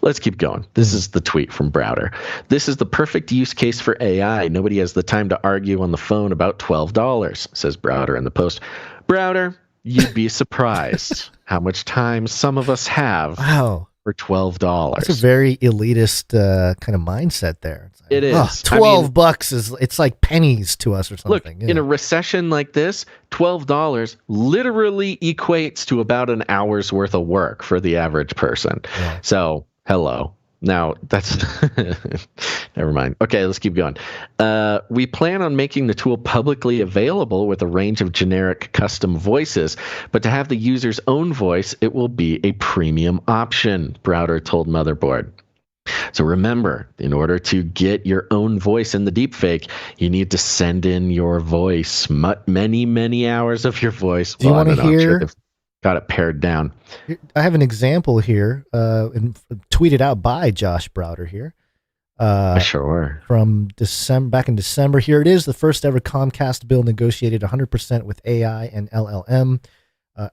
Let's keep going. This is the tweet from Browder. This is the perfect use case for AI. Nobody has the time to argue on the phone about $12, says Browder in the post. Browder, you'd be surprised how much time some of us have. Wow. For $12. That's a very elitist kind of mindset there. It's like, it is. $12 it's like pennies to us or something. Look, in a recession like this, $12 literally equates to about an hour's worth of work for the average person. Yeah. So, hello. Now, that's never mind. Okay, let's keep going. We plan on making the tool publicly available with a range of generic custom voices, but to have the user's own voice, it will be a premium option, Browder told Motherboard. So remember, in order to get your own voice in the deepfake, you need to send in your voice, many, many hours of your voice. Do you want to hear? Got it pared down. I have an example here, tweeted out by Josh Browder here. Sure. From back in December. Here it is, the first ever Comcast bill negotiated 100% with AI and LLM.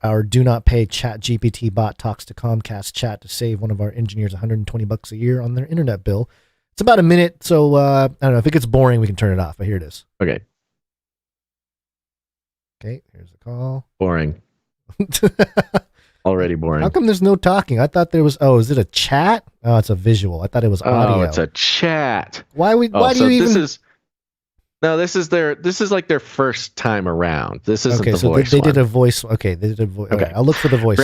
Our do not pay Chat GPT bot talks to Comcast chat to save one of our engineers $120 a year on their internet bill. It's about a minute, so I don't know. If it gets boring, we can turn it off, but here it is. Okay. Okay, here's the call. Boring. Already boring. How come there's no talking? I thought there was. Oh, is it a chat? Oh, it's a visual. I thought it was audio. Oh, it's a chat. Why do you even? This is like their first time around. This isn't the voice. They did a voice. Okay, they did a voice. Okay, I'll look for the voice.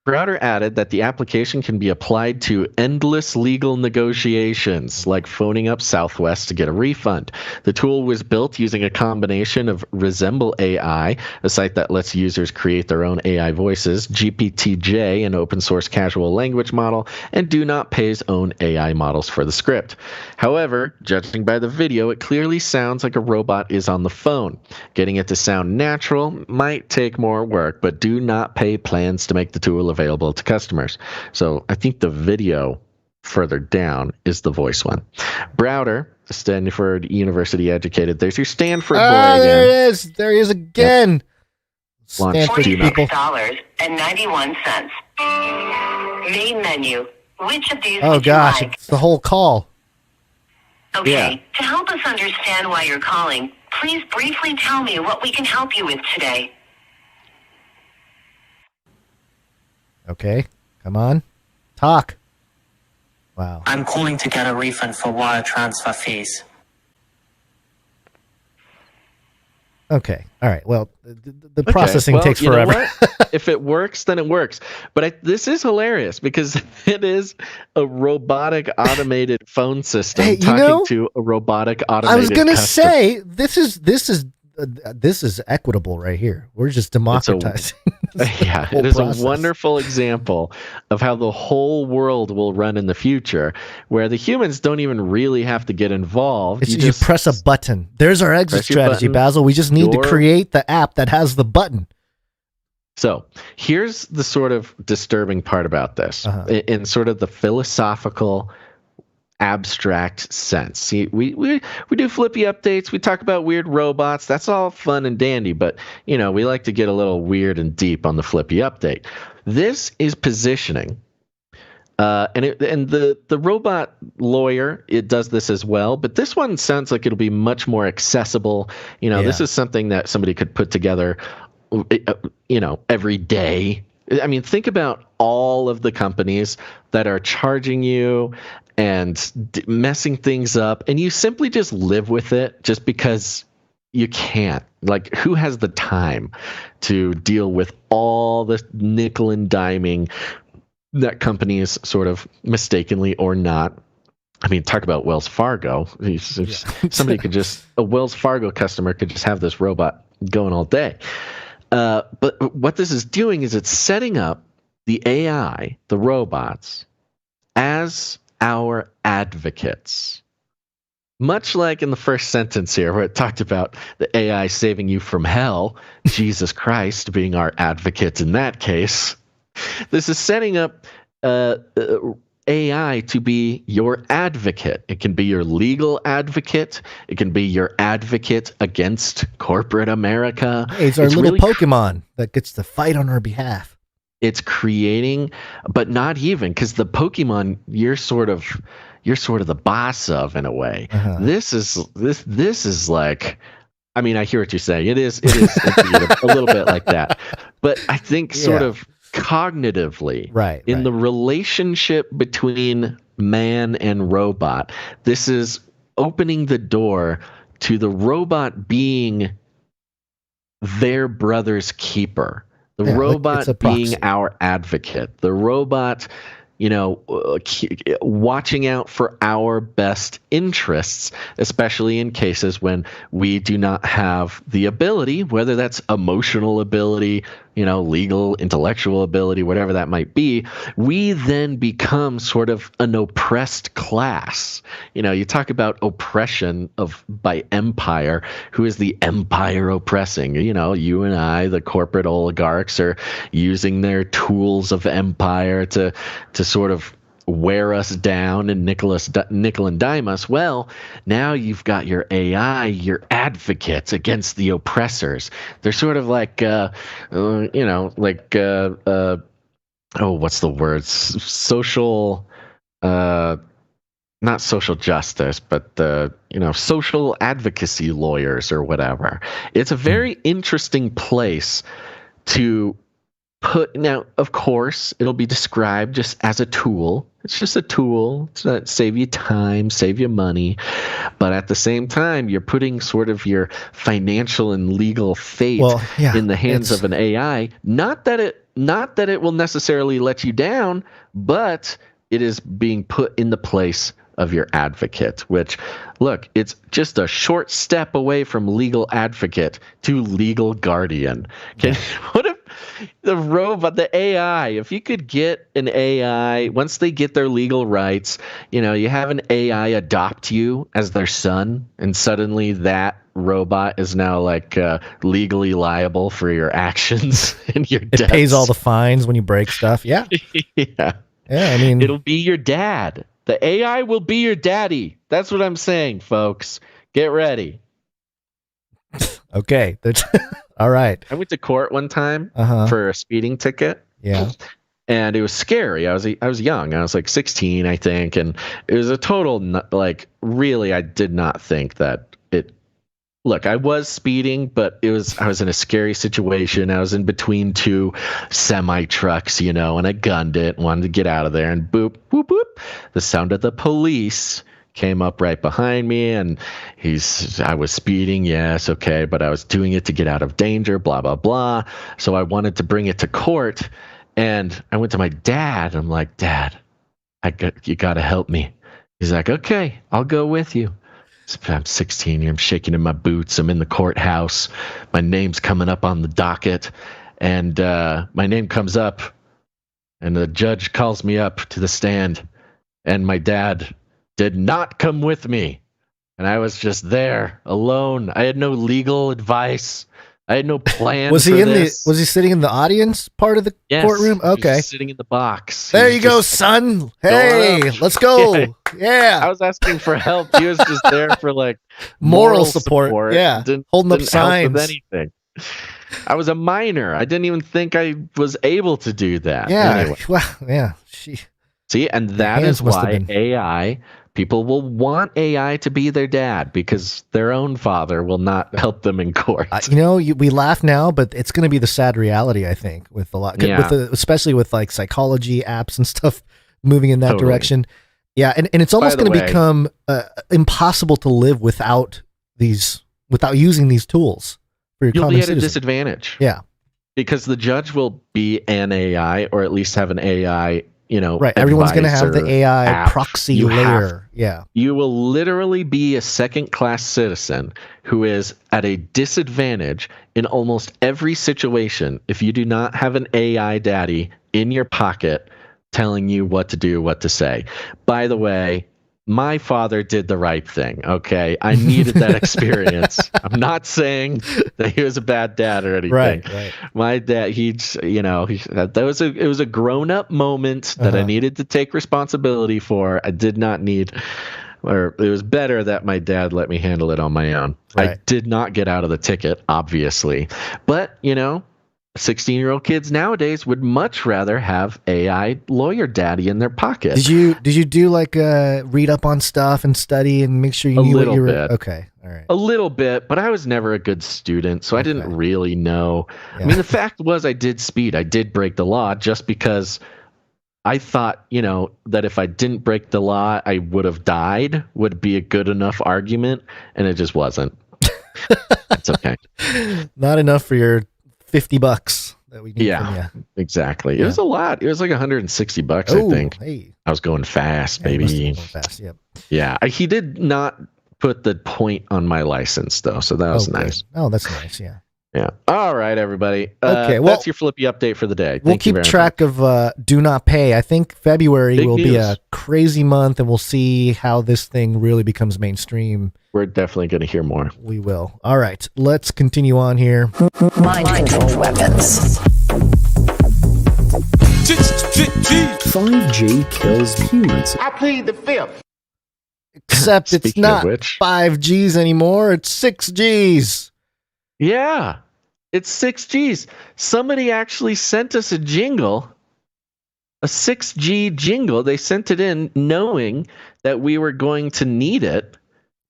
Browder added that the application can be applied to endless legal negotiations, like phoning up Southwest to get a refund. The tool was built using a combination of Resemble AI, a site that lets users create their own AI voices, GPT-J, an open-source casual language model, and Do Not Pay's own AI models for the script. However, judging by the video, it clearly sounds like a robot is on the phone. Getting it to sound natural might take more work, but Do Not Pay plans to make the tool available to customers. So I think the video further down is the voice one. Browder, Stanford University educated. There's your Stanford boy again. There it is. There he is again. Yep. Stanford people. $46.91. Main menu. Which of these would you like? It's the whole call. Okay. Yeah. To help us understand why you're calling, please briefly tell me what we can help you with today. Okay, come on. Talk. Wow. I'm calling to get a refund for wire transfer fees. Okay, all right. Well, the processing takes forever. You know what? If it works, then it works. But this is hilarious because it is a robotic automated phone system talking to a robotic automated I was going to say, this is equitable right here. We're just democratizing. It is a wonderful example of how the whole world will run in the future, where the humans don't even really have to get involved. You press a button. There's our exit strategy, Basil. We just need to create the app that has the button. So here's the sort of disturbing part about this, in sort of the philosophical abstract sense. See, we do flippy updates. We talk about weird robots. That's all fun and dandy, but we like to get a little weird and deep on the flippy update. This is positioning. And the robot lawyer, it does this as well, but this one sounds like it'll be much more accessible. This is something that somebody could put together, every day. I mean, think about all of the companies that are charging you and messing things up, and you simply just live with it just because you can't. Like, who has the time to deal with all the nickel and diming that companies sort of mistakenly or not? I mean, talk about Wells Fargo. Somebody could a Wells Fargo customer could just have this robot going all day. But what this is doing is it's setting up the AI, the robots, as our advocates. Much like in the first sentence here, where it talked about the AI saving you from hell, Jesus Christ being our advocate in that case. This is setting up AI to be your advocate. It can be your legal advocate. It can be your advocate against corporate America. Hey, it's our little really Pokemon that gets to fight on our behalf. It's creating, but not even, because the Pokemon you're sort of the boss of in a way. Uh-huh. This is like, I mean, I hear what you're saying. It is a little bit like that, but I think sort of cognitively, right, in the relationship between man and robot, this is opening the door to the robot being their brother's keeper, the robot being our advocate, the robot, watching out for our best interests, especially in cases when we do not have the ability, whether that's emotional ability, legal, intellectual ability, whatever that might be. We then become sort of an oppressed class. You talk about oppression by empire. Who is the empire oppressing? You and I, the corporate oligarchs, are using their tools of empire to sort of wear us down and nickel and dime us. Well, now you've got your AI, your advocates against the oppressors. They're sort of like, what's the word? Social, not social justice, but social advocacy lawyers or whatever. It's a very interesting place to put. Now, of course, it'll be described just as a tool. It's just a tool to save you time, save you money. But at the same time, you're putting sort of your financial and legal fate in the hands of an AI. Not that it will necessarily let you down, but it is being put in the place of your advocate, which, look, it's just a short step away from legal advocate to legal guardian. Okay, what if the AI, if you could get an AI, once they get their legal rights, you have an AI adopt you as their son, and suddenly that robot is now like legally liable for your actions and your debts. It pays all the fines when you break stuff. Yeah. Yeah, I mean, it'll be your dad. The AI will be your daddy. That's what I'm saying, folks. Get ready. Okay. All right. I went to court one time for a speeding ticket. Yeah. And it was scary. I was young. I was like 16, I think. And it was a total, really, I did not think that look, I was speeding, but I was in a scary situation. I was in between two semi trucks, and I gunned it, wanted to get out of there, and boop, boop, boop. The sound of the police came up right behind me, and I was speeding, yes, okay, but I was doing it to get out of danger, blah, blah, blah. So I wanted to bring it to court, and I went to my dad. I'm like, Dad, you got to help me. He's like, okay, I'll go with you. I'm 16. I'm shaking in my boots. I'm in the courthouse. My name's coming up on the docket, and my name comes up, and the judge calls me up to the stand, and my dad did not come with me, and I was just there alone. I had no legal advice. I had no plan. Was for he this. Was he sitting in the audience part of the courtroom? He was Okay, just sitting in the box. There you go, son. Hey, let's go. Yeah. I was asking for help. He was just there for like moral support. Yeah, holding up didn't signs. help with anything. I was a minor. I didn't even think I was able to do that. Yeah. Anyway. Well, yeah. See, and that is why AI. People will want AI to be their dad because their own father will not help them in court. We laugh now, but it's going to be the sad reality, I think, with a lot, especially with like psychology apps and stuff moving in that direction. Yeah, and it's almost going to become impossible to live without using these tools for your common citizen. You'll be at a disadvantage. Yeah, because the judge will be an AI, or at least have an AI. Right. Everyone's going to have the AI app. Proxy layer. You will literally be a second-class citizen who is at a disadvantage in almost every situation if you do not have an AI daddy in your pocket telling you what to do, what to say. By the way, my father did the right thing, okay? I needed that experience. I'm not saying that he was a bad dad or anything. Right. My dad, it was a grown-up moment that I needed to take responsibility for. I did not need, or it was better that my dad let me handle it on my own. Right. I did not get out of the ticket, obviously. But, 16-year-old kids nowadays would much rather have AI lawyer daddy in their pocket. Did you do like read up on stuff and study and make sure you knew what you were? Okay, all right. A little bit, but I was never a good student, so I didn't really know. Yeah. I mean, the fact was I did speed. I did break the law just because I thought, that if I didn't break the law, I would have died would be a good enough argument, and it just wasn't. That's okay. Not enough for your $50 that we need from you. Exactly. It was a lot. It was like $160, I think. Hey. I was going fast, baby. Going fast, yep. Yeah. He did not put the point on my license, though, so that was nice. Oh, that's nice, yeah. Yeah. All right, everybody. Okay, that's your Flippy update for the day. We'll keep track of Do Not Pay. I think February will be a crazy month, and we'll see how this thing really becomes mainstream. We're definitely going to hear more. We will. All right, let's continue on here. Mind control weapons. 5G kills humans. I plead the fifth. Except it's not 5Gs anymore. It's 6Gs. Yeah, it's 6Gs. Somebody actually sent us a jingle, a 6G jingle. They sent it in knowing that we were going to need it,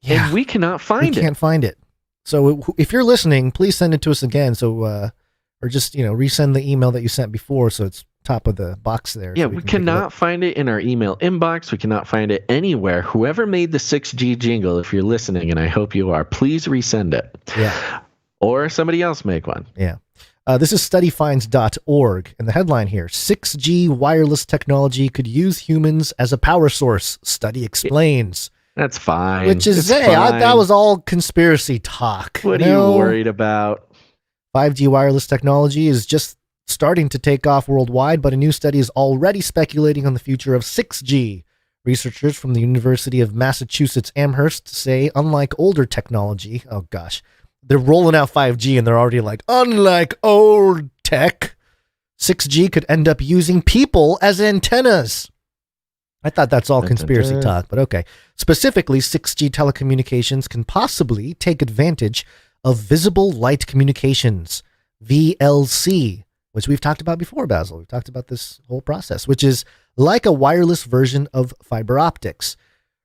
and we cannot find it. We can't find it. So if you're listening, please send it to us again. So, or just, resend the email that you sent before so it's top of the box there. Yeah, so we cannot find it in our email inbox. We cannot find it anywhere. Whoever made the 6G jingle, if you're listening, and I hope you are, please resend it. Yeah. Or somebody else make one. Yeah. This is studyfinds.org. And the headline here, 6G wireless technology could use humans as a power source. Study explains. That's fine. Which is, that was all conspiracy talk. What are you worried about? 5G wireless technology is just starting to take off worldwide, but a new study is already speculating on the future of 6G. Researchers from the University of Massachusetts Amherst say, unlike older technology, they're rolling out 5G and they're already like, unlike old tech, 6G could end up using people as antennas. I thought that's all conspiracy talk, but okay. Specifically, 6G telecommunications can possibly take advantage of visible light communications, VLC, which we've talked about before, Basil. We've talked about this whole process, which is like a wireless version of fiber optics.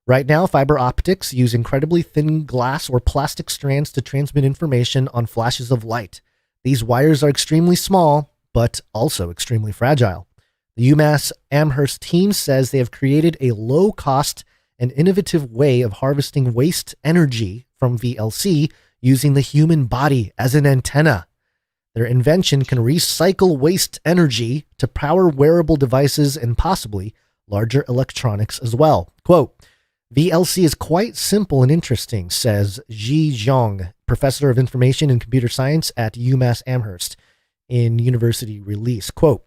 Right now, fiber optics use incredibly thin glass or plastic strands to transmit information on flashes of light. These wires are extremely small, but also extremely fragile. The UMass Amherst team says they have created a low-cost and innovative way of harvesting waste energy from VLC using the human body as an antenna. Their invention can recycle waste energy to power wearable devices and possibly larger electronics as well. Quote, VLC is quite simple and interesting, says Ji Zhang, professor of information and computer science at UMass Amherst in University Release. Quote,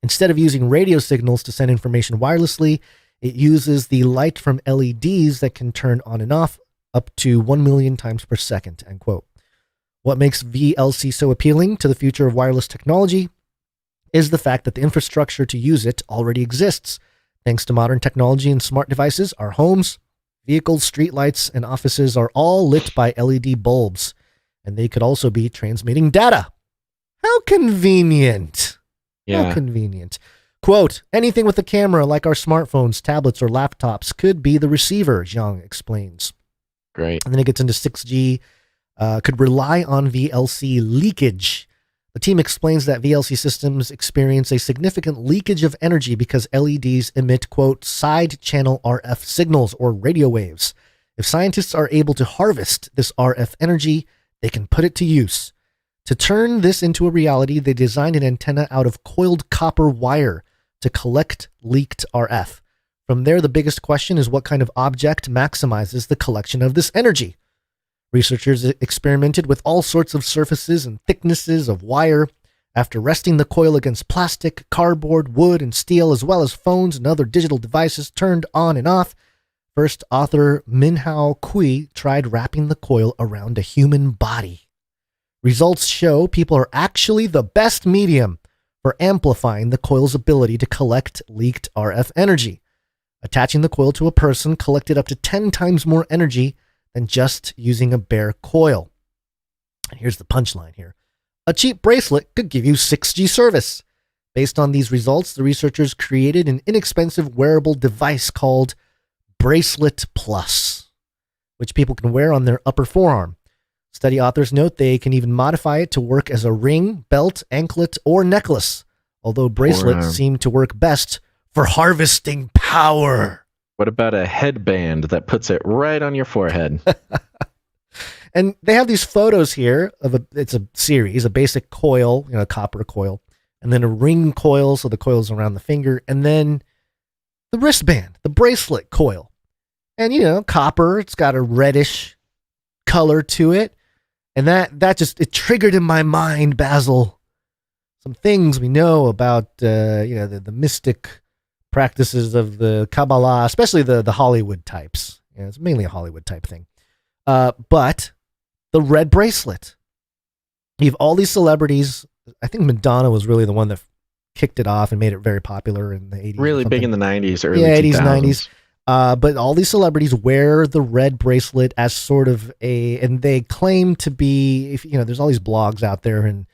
instead of using radio signals to send information wirelessly, it uses the light from LEDs that can turn on and off up to 1 million times per second, end quote. What makes VLC so appealing to the future of wireless technology is the fact that the infrastructure to use it already exists. Thanks to modern technology and smart devices, our homes, vehicles, streetlights, and offices are all lit by LED bulbs, and they could also be transmitting data. How convenient. Yeah. How convenient. Quote, anything with a camera like our smartphones, tablets, or laptops could be the receiver, Zhang explains. Great. And then it gets into 6G, could rely on VLC leakage. The team explains that VLC systems experience a significant leakage of energy because LEDs emit, quote, side channel RF signals or radio waves. If scientists are able to harvest this RF energy, they can put it to use. To turn this into a reality, they designed an antenna out of coiled copper wire to collect leaked RF. From there, the biggest question is what kind of object maximizes the collection of this energy. Researchers experimented with all sorts of surfaces and thicknesses of wire. After resting the coil against plastic, cardboard, wood, and steel, as well as phones and other digital devices turned on and off, first author Minhao Kui tried wrapping the coil around a human body. Results show people are actually the best medium for amplifying the coil's ability to collect leaked RF energy. Attaching the coil to a person collected up to 10 times more energy than just using a bare coil. And here's the punchline here. A cheap bracelet could give you 6G service. Based on these results, the researchers created an inexpensive wearable device called Bracelet Plus, which people can wear on their upper forearm. Study authors note they can even modify it to work as a ring, belt, anklet, or necklace, although bracelets seem to work best for harvesting power. What about a headband that puts it right on your forehead? And they have these photos here of it's a series, a basic coil, a copper coil, and then a ring coil, so the coil's around the finger, and then the wristband, the bracelet coil. And, copper, it's got a reddish color to it. And that just, it triggered in my mind, Basil, some things we know about, the mystic practices of the Kabbalah, especially the Hollywood types. It's mainly a Hollywood type thing. But the red bracelet. You have all these celebrities. I think Madonna was really the one that kicked it off and made it very popular in the 80s. Really big in the 90s, early 80s, 2000s. 90s. But all these celebrities wear the red bracelet as sort of and they claim to be, there's all these blogs out there, and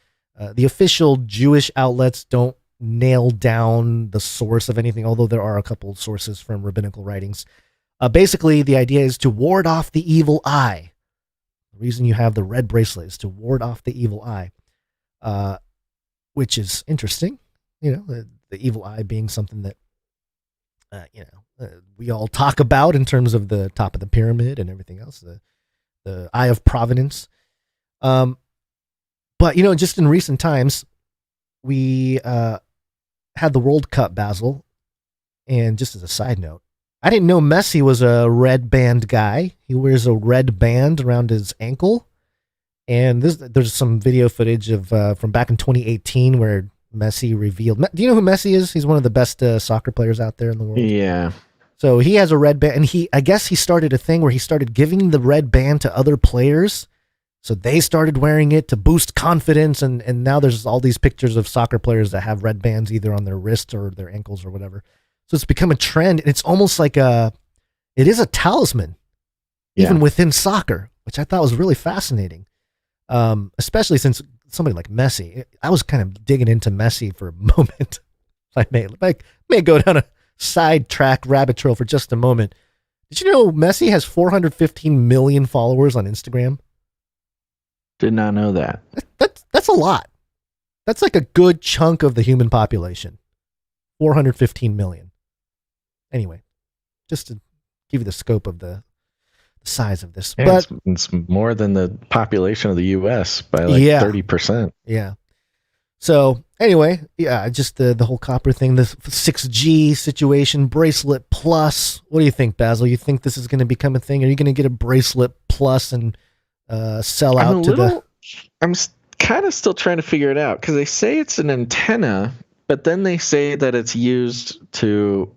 the official Jewish outlets don't nail down the source of anything, although there are a couple sources from rabbinical writings. Basically, the idea is to ward off the evil eye. The reason you have the red bracelet is to ward off the evil eye, which is interesting. The evil eye being something that, we all talk about in terms of the top of the pyramid and everything else, the eye of providence. But, just in recent times, we had the World Cup, Basil. And just as a side note, I didn't know Messi was a red band guy. He wears a red band around his ankle. And there's some video footage of from back in 2018 where Messi revealed. Do you know who Messi is? He's one of the best soccer players out there in the world. Yeah. So he has a red band, and I guess he started a thing where he started giving the red band to other players. So they started wearing it to boost confidence, and now there's all these pictures of soccer players that have red bands either on their wrists or their ankles or whatever. So it's become a trend, and it's almost like it is a talisman, even within soccer, which I thought was really fascinating. Especially since somebody like Messi, I was kind of digging into Messi for a moment. I may go down a sidetrack rabbit trail for just a moment. Did you know Messi has 415 million followers on Instagram? Did not know that. That's a lot. That's like a good chunk of the human population. 415 million. Anyway, just to give you the scope of the size of this. Yeah, but it's more than the population of the U.S. by 30%. Yeah. So anyway, just the whole copper thing, the 6G situation, Bracelet Plus. What do you think, Basil? You think this is going to become a thing? Are you going to get a Bracelet Plus and sell out I'm kind of still trying to figure it out, because they say it's an antenna, but then they say that it's used to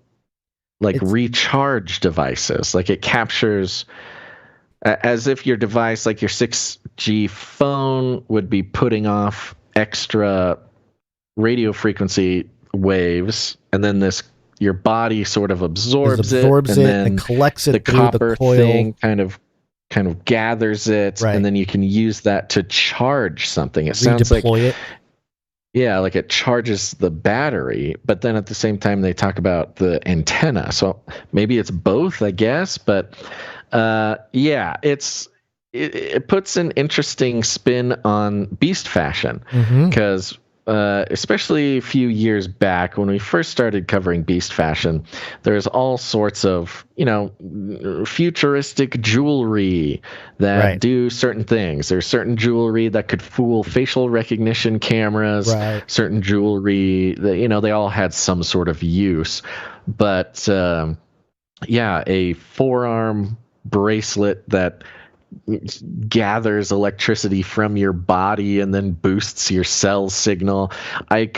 recharge devices. Like it captures as if your device, like your 6 5G phone would be putting off extra radio frequency waves, and then your body sort of absorbs it, and then collects it the through copper the coil. thing kind of gathers it, right. and then you can use that to charge something. It sounds like it. Yeah, like it charges the battery, but then at the same time they talk about the antenna. So maybe it's both, I guess. But yeah, it puts an interesting spin on beast fashion, because especially a few years back when we first started covering beast fashion, there's all sorts of, futuristic jewelry that do certain things. There's certain jewelry that could fool facial recognition cameras, certain jewelry that, they all had some sort of use. But yeah, a forearm bracelet that gathers electricity from your body and then boosts your cell signal. I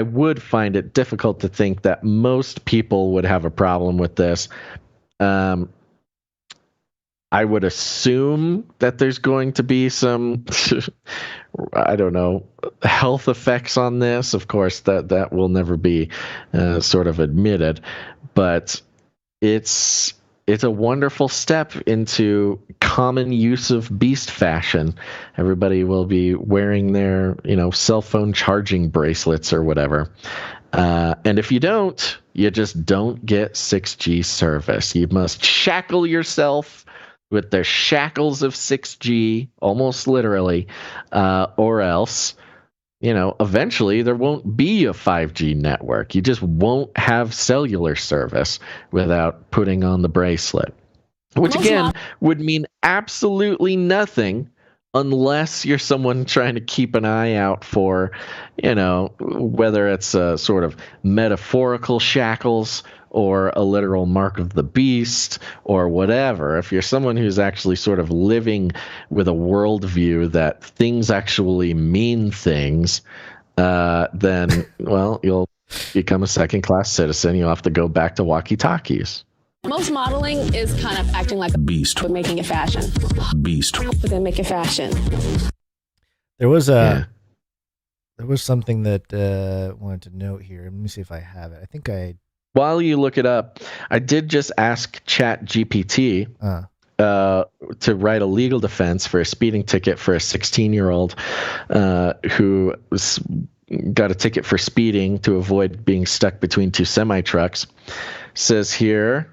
would find it difficult to think that most people would have a problem with this. I would assume that there's going to be some, I don't know, health effects on this. Of course, that will never be sort of admitted, but it's a wonderful step into common use of beast fashion. Everybody will be wearing their, cell phone charging bracelets or whatever. And if you don't, you just don't get 6G service. You must shackle yourself with the shackles of 6G, almost literally, or else, eventually there won't be a 5G network. You just won't have cellular service without putting on the bracelet, which again would mean absolutely nothing unless you're someone trying to keep an eye out for, whether it's a sort of metaphorical shackles or a literal mark of the beast or whatever. If you're someone who's actually sort of living with a worldview that things actually mean things, then, well, you'll become a second-class citizen. You'll have to go back to walkie-talkies. Most modeling is kind of acting like a beast, but making it fashion. Beast, but then make it fashion. There was something that I wanted to note here. Let me see if I have it. I think While you look it up, I did just ask ChatGPT to write a legal defense for a speeding ticket for a 16-year-old who got a ticket for speeding to avoid being stuck between two semi-trucks. Says here,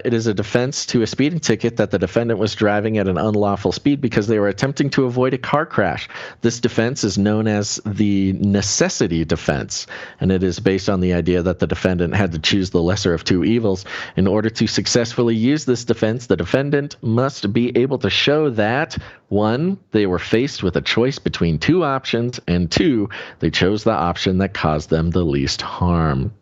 it is a defense to a speeding ticket that the defendant was driving at an unlawful speed because they were attempting to avoid a car crash. This defense is known as the necessity defense, and it is based on the idea that the defendant had to choose the lesser of two evils. In order to successfully use this defense, the defendant must be able to show that, 1, they were faced with a choice between two options, and 2, they chose the option that caused them the least harm.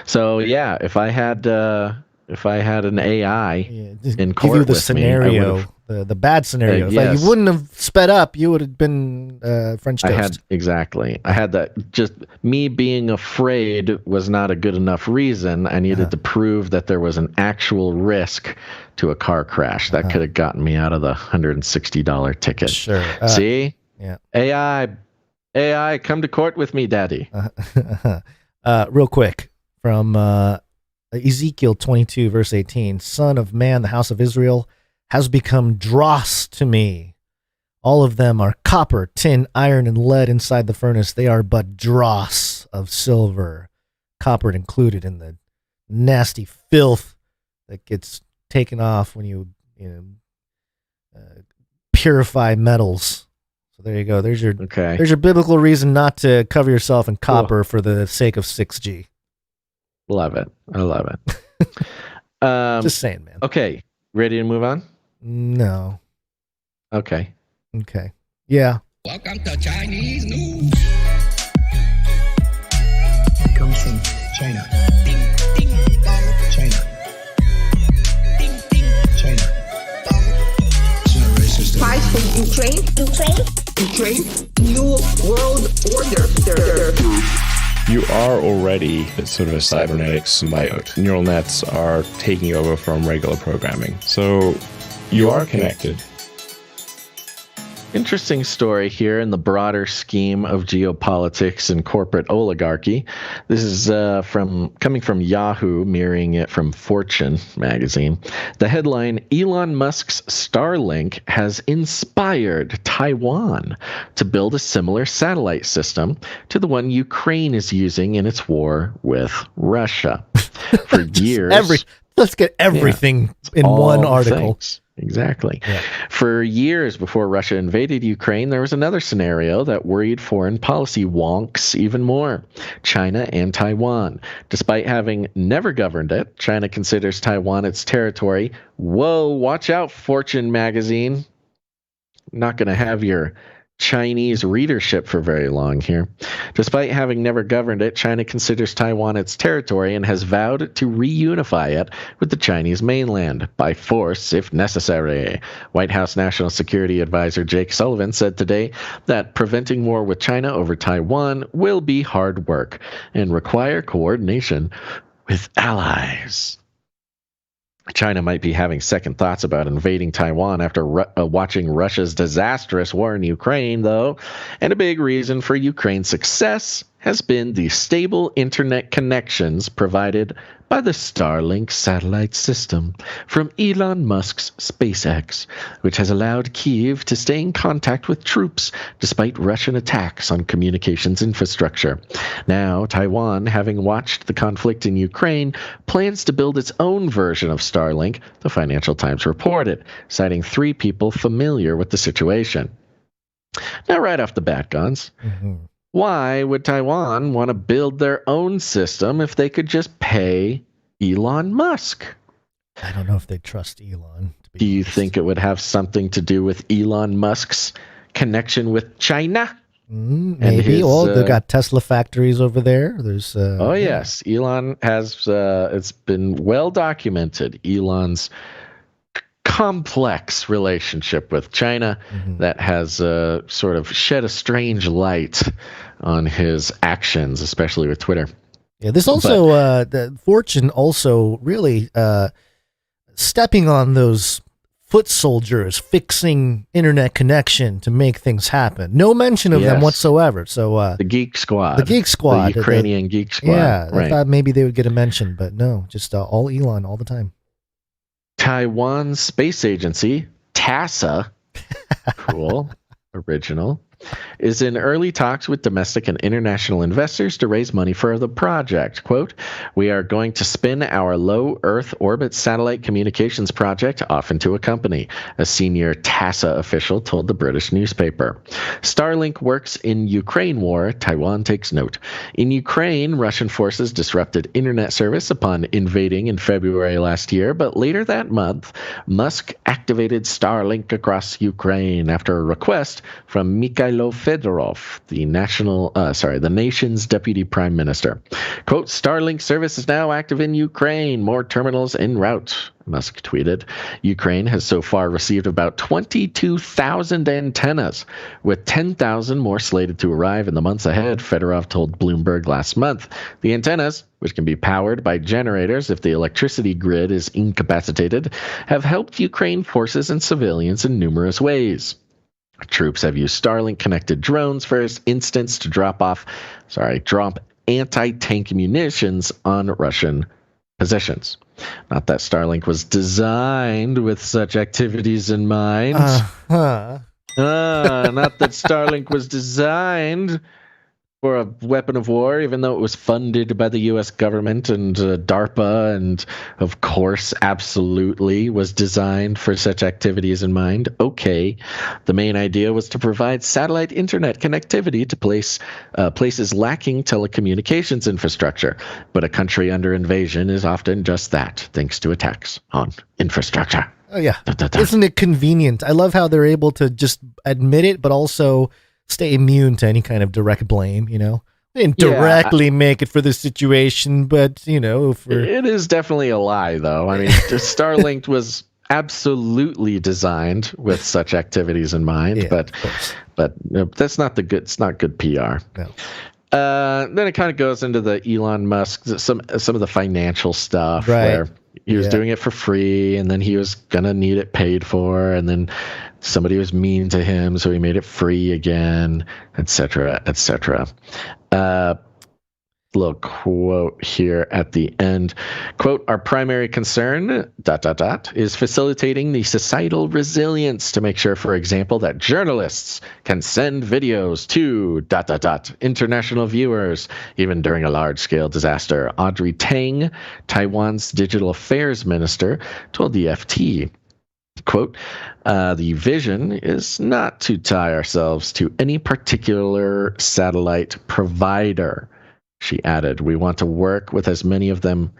So yeah, if I had an AI in court give you the with scenario, me, the bad scenario. Yes. You wouldn't have sped up. You would have been French toast. I had that. Just me being afraid was not a good enough reason. I needed to prove that there was an actual risk to a car crash that could have gotten me out of the $160 ticket. Sure. See? Yeah. AI, come to court with me, Daddy. Real quick from Ezekiel 22, verse 18, Son of man, the house of Israel has become dross to me. All of them are copper, tin, iron, and lead inside the furnace. They are but dross of silver, copper included in the nasty filth that gets taken off when you purify metals. So there you go. There's your biblical reason not to cover yourself in copper for the sake of 6G. Love it. I love it. Just saying, man. Okay. Ready to move on? No. Okay. Yeah. Welcome to Chinese news. It comes from China. Ding, ding, dong. China. Ding, ding. China. It's not racist. Fight for Ukraine. New world order. You are already sort of a cybernetic symbiote. Neural nets are taking over from regular programming. So you are connected. Interesting story here in the broader scheme of geopolitics and corporate oligarchy. This is coming from Yahoo, mirroring it from Fortune magazine. The headline, Elon Musk's Starlink has inspired Taiwan to build a similar satellite system to the one Ukraine is using in its war with Russia. For years... Let's get everything in one article. Things. Exactly. Yeah. For years before Russia invaded Ukraine, there was another scenario that worried foreign policy wonks even more. China and Taiwan. Despite having never governed it, China considers Taiwan its territory. Whoa, watch out, Fortune magazine. I'm not going to have your Chinese readership for very long here. Despite having never governed it, China considers Taiwan its territory and has vowed to reunify it with the Chinese mainland by force if necessary. White House National Security Advisor Jake Sullivan said today that preventing war with China over Taiwan will be hard work and require coordination with allies. China might be having second thoughts about invading Taiwan after watching Russia's disastrous war in Ukraine, though. And a big reason for Ukraine's success has been the stable internet connections provided by the Starlink satellite system from Elon Musk's SpaceX, which has allowed Kyiv to stay in contact with troops despite Russian attacks on communications infrastructure. Now, Taiwan, having watched the conflict in Ukraine, plans to build its own version of Starlink, the Financial Times reported, citing 3 people familiar with the situation. Now, right off the bat, Guns, why would Taiwan want to build their own system if they could just pay Elon Musk? I don't know if they trust Elon. Do you think it would have something to do with Elon Musk's connection with China? Maybe. They've got Tesla factories over there. There's. Yes. Elon has. It's been well documented. Elon's complex relationship with China that has sort of shed a strange light on his actions, especially with Twitter. Yeah, this also, the Fortune also really stepping on those foot soldiers, fixing internet connection to make things happen. No mention of them whatsoever. So the Geek Squad. The Ukrainian Geek Squad. Yeah, I thought maybe they would get a mention, but no, just all Elon all the time. Taiwan Space Agency, TASA, cool, original, is in early talks with domestic and international investors to raise money for the project. Quote, we are going to spin our low Earth orbit satellite communications project off into a company, a senior TASA official told the British newspaper. Starlink works in Ukraine war, Taiwan takes note. In Ukraine, Russian forces disrupted internet service upon invading in February last year, but later that month, Musk activated Starlink across Ukraine after a request from Mikhailo Fedorov, the nation's deputy prime minister. Quote, Starlink service is now active in Ukraine. More terminals en route, Musk tweeted. Ukraine has so far received about 22,000 antennas, with 10,000 more slated to arrive in the months ahead, Fedorov told Bloomberg last month. The antennas, which can be powered by generators if the electricity grid is incapacitated, have helped Ukraine forces and civilians in numerous ways. Troops have used Starlink-connected drones, for instance, to drop anti-tank munitions on Russian positions. Not that Starlink was designed with such activities in mind. Not that Starlink was designed for a weapon of war, even though it was funded by the U.S. government and DARPA, and of course, absolutely was designed for such activities in mind. Okay. The main idea was to provide satellite internet connectivity to places lacking telecommunications infrastructure. But a country under invasion is often just that, thanks to attacks on infrastructure. Oh, yeah. Isn't it convenient? I love how they're able to just admit it, but also stay immune to any kind of direct blame, you know? They didn't directly make it for the situation, but, you know. It is definitely a lie, though. I mean, Starlink was absolutely designed with such activities in mind, but that's not it's not good PR. No. Then it kind of goes into the Elon Musk, some of the financial stuff, right. where He was doing it for free, and then he was gonna need it paid for, and then somebody was mean to him, so he made it free again, etc., etc. Little quote here at the end. Quote, our primary concern, ... is facilitating the societal resilience to make sure, for example, that journalists can send videos to ... international viewers, even during a large-scale disaster. Audrey Tang, Taiwan's digital affairs minister, told the FT. Quote, the vision is not to tie ourselves to any particular satellite provider. She added, we want to work with as many of them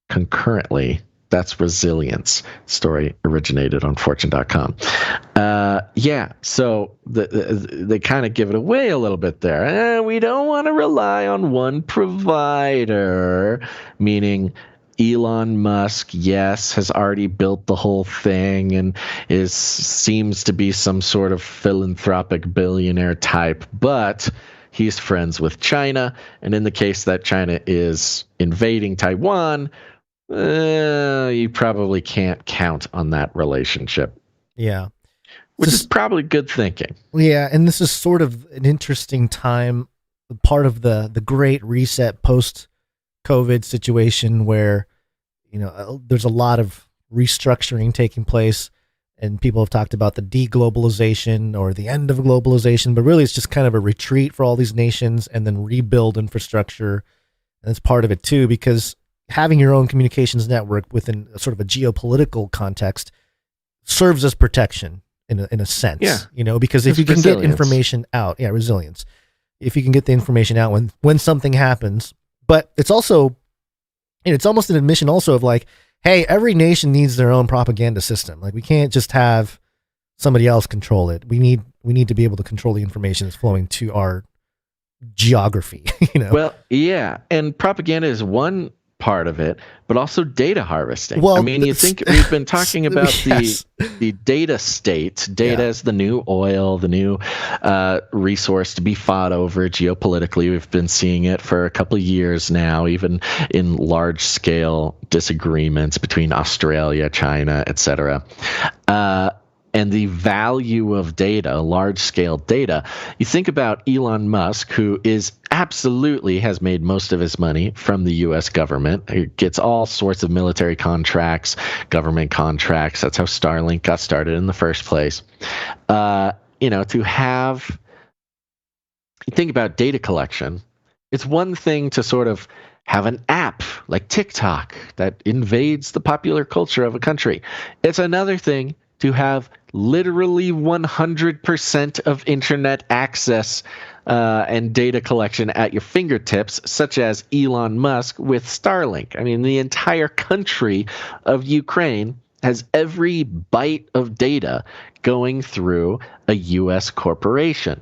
concurrently. That's resilience. Story originated on fortune.com. So they kind of give it away a little bit there. We don't want to rely on one provider, meaning Elon Musk, yes, has already built the whole thing and seems to be some sort of philanthropic billionaire type, but he's friends with China, and in the case that China is invading Taiwan, you probably can't count on that relationship. Yeah. Which is probably good thinking. Yeah, and this is sort of an interesting time, part of the great reset post-COVID situation where, there's a lot of restructuring taking place. And people have talked about the deglobalization or the end of globalization, but really it's just kind of a retreat for all these nations and then rebuild infrastructure. And it's part of it too, because having your own communications network within sort of a geopolitical context serves as protection in a sense, because if you can get information out, resilience, if you can get the information out when something happens, but it's also, it's almost an admission also of like, hey, every nation needs their own propaganda system. Like we can't just have somebody else control it. We need to be able to control the information that's flowing to our geography. Well, yeah, and propaganda is one part of it, but also data harvesting. Well, I mean, you think we've been talking about yes. the data state. Data is the new oil, the new resource to be fought over geopolitically. We've been seeing it for a couple of years now, even in large-scale disagreements between Australia, China, etc. And the value of data, large-scale data. You think about Elon Musk, who has made most of his money from the U.S. government. He gets all sorts of military contracts, government contracts. That's how Starlink got started in the first place. To have, you think about data collection. It's one thing to sort of have an app like TikTok that invades the popular culture of a country. It's another thing to have literally 100% of internet access and data collection at your fingertips, such as Elon Musk with Starlink. I mean, the entire country of Ukraine has every byte of data going through a U.S. corporation.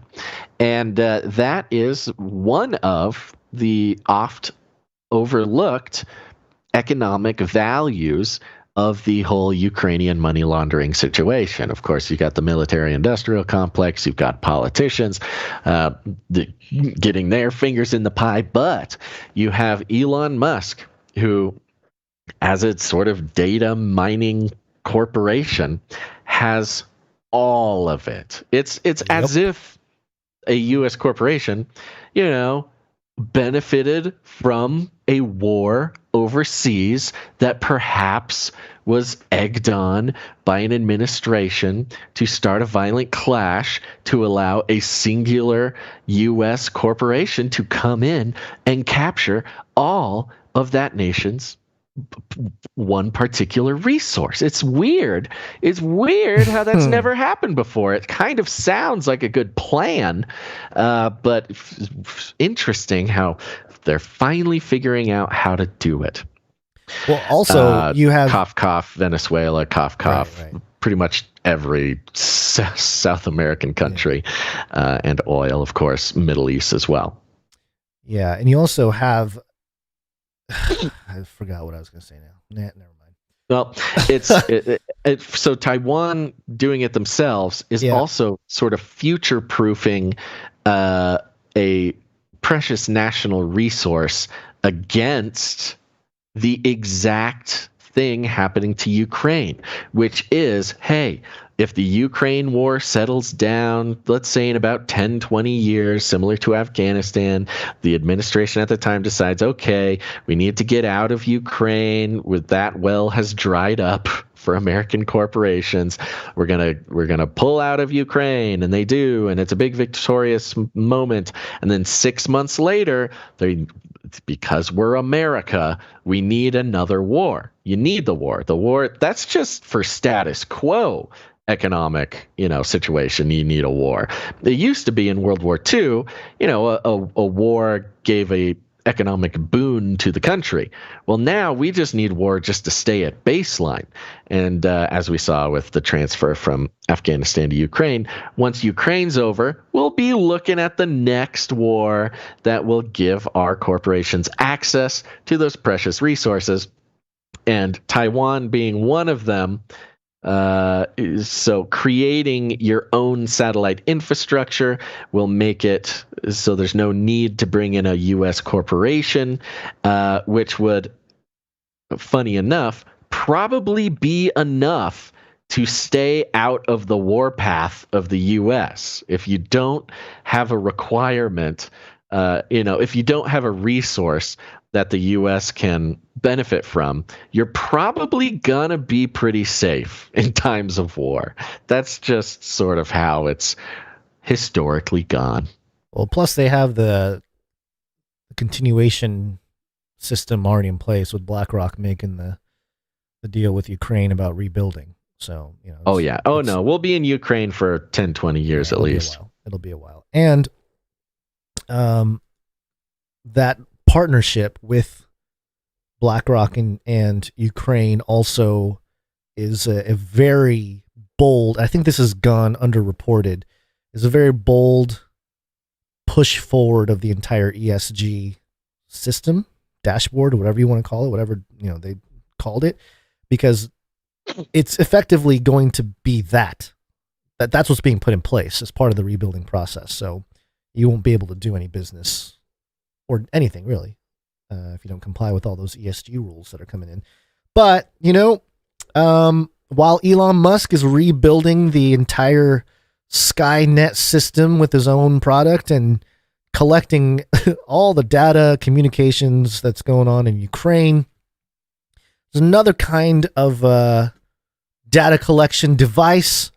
And that is one of the oft overlooked economic values of the whole Ukrainian money laundering situation. Of course, you've got the military-industrial complex, you've got politicians getting their fingers in the pie, but you have Elon Musk, who, as a sort of data mining corporation, has all of it. It's as if a U.S. corporation, benefited from a war overseas that perhaps was egged on by an administration to start a violent clash to allow a singular U.S. corporation to come in and capture all of that nation's one particular resource. It's weird. It's weird how that's never happened before. It kind of sounds like a good plan, but interesting how they're finally figuring out how to do it. Well, also you have cough, Venezuela, cough. Right. Pretty much every South American country, and oil, of course, Middle East as well. Yeah, and you also have I forgot what I was going to say now. Never mind. Well, so Taiwan doing it themselves is also sort of future-proofing a precious national resource against the exact thing happening to Ukraine, which is, hey, if the Ukraine war settles down, let's say in about 10, 20 years, similar to Afghanistan, the administration at the time decides, okay, we need to get out of Ukraine. With that well has dried up for American corporations. We're gonna pull out of Ukraine, and they do, and it's a big victorious moment. And then 6 months later, because we're America, we need another war. You need the war. The war, that's just for status quo economic, situation. You need a war. It used to be in World War II, a war gave a economic boon to the country. Well, now we just need war just to stay at baseline. And as we saw with the transfer from Afghanistan to Ukraine, once Ukraine's over, we'll be looking at the next war that will give our corporations access to those precious resources. And Taiwan being one of them. So creating your own satellite infrastructure will make it so there's no need to bring in a U.S. corporation, which would, funny enough, probably be enough to stay out of the warpath of the U.S. If you don't have a requirement, if you don't have a resource that the U.S. can benefit from, you're probably gonna be pretty safe in times of war. That's just sort of how it's historically gone. Well, plus they have the continuation system already in place with BlackRock making the deal with Ukraine about rebuilding. So, oh yeah. Oh no, we'll be in Ukraine for 10, 20 years at least. It'll be a while. And that partnership with BlackRock and Ukraine also is a very bold, I think this has gone underreported, is a very bold push forward of the entire ESG system, dashboard, or whatever you want to call it, whatever they called it, because it's effectively going to be that's what's being put in place as part of the rebuilding process. So you won't be able to do any business or anything really, if you don't comply with all those ESG rules that are coming in. But, while Elon Musk is rebuilding the entire Skynet system with his own product and collecting all the data communications that's going on in Ukraine, there's another kind of data collection device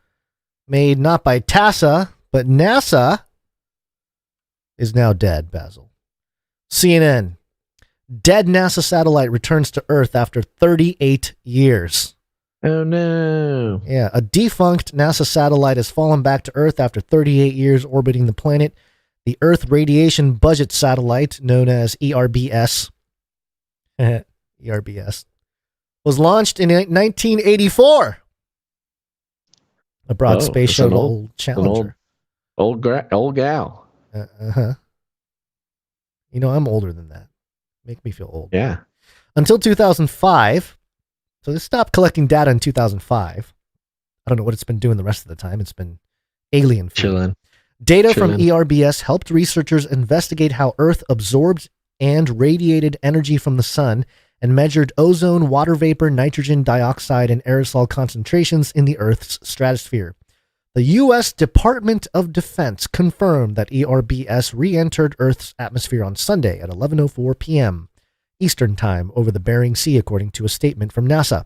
made not by TASA, but NASA is now dead, Basil. CNN, dead NASA satellite returns to Earth after 38 years. Oh, no. Yeah, a defunct NASA satellite has fallen back to Earth after 38 years orbiting the planet. The Earth Radiation Budget Satellite, known as ERBS, was launched in 1984. A broad space shuttle Challenger. Old gal. Uh-huh. I'm older than that. Make me feel old. Yeah. Until 2005. So they stopped collecting data in 2005. I don't know what it's been doing the rest of the time. It's been alien food. Chilling. Data from ERBS helped researchers investigate how Earth absorbed and radiated energy from the sun and measured ozone, water vapor, nitrogen dioxide, and aerosol concentrations in the Earth's stratosphere. The U.S. Department of Defense confirmed that ERBS re-entered Earth's atmosphere on Sunday at 11:04 p.m. Eastern Time over the Bering Sea, according to a statement from NASA.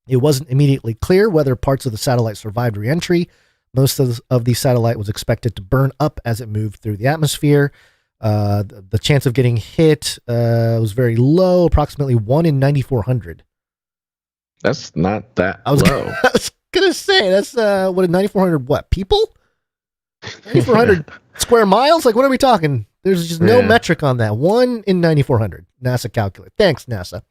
It wasn't immediately clear whether parts of the satellite survived re-entry. Most of the satellite was expected to burn up as it moved through the atmosphere. The chance of getting hit was very low, approximately 1 in 9,400. That's not that low. I was gonna say that's what, 9,400 what people? 9,400 square miles? Like, what are we talking? There's just no metric on that. 1 in 9,400. NASA calculate. Thanks, NASA.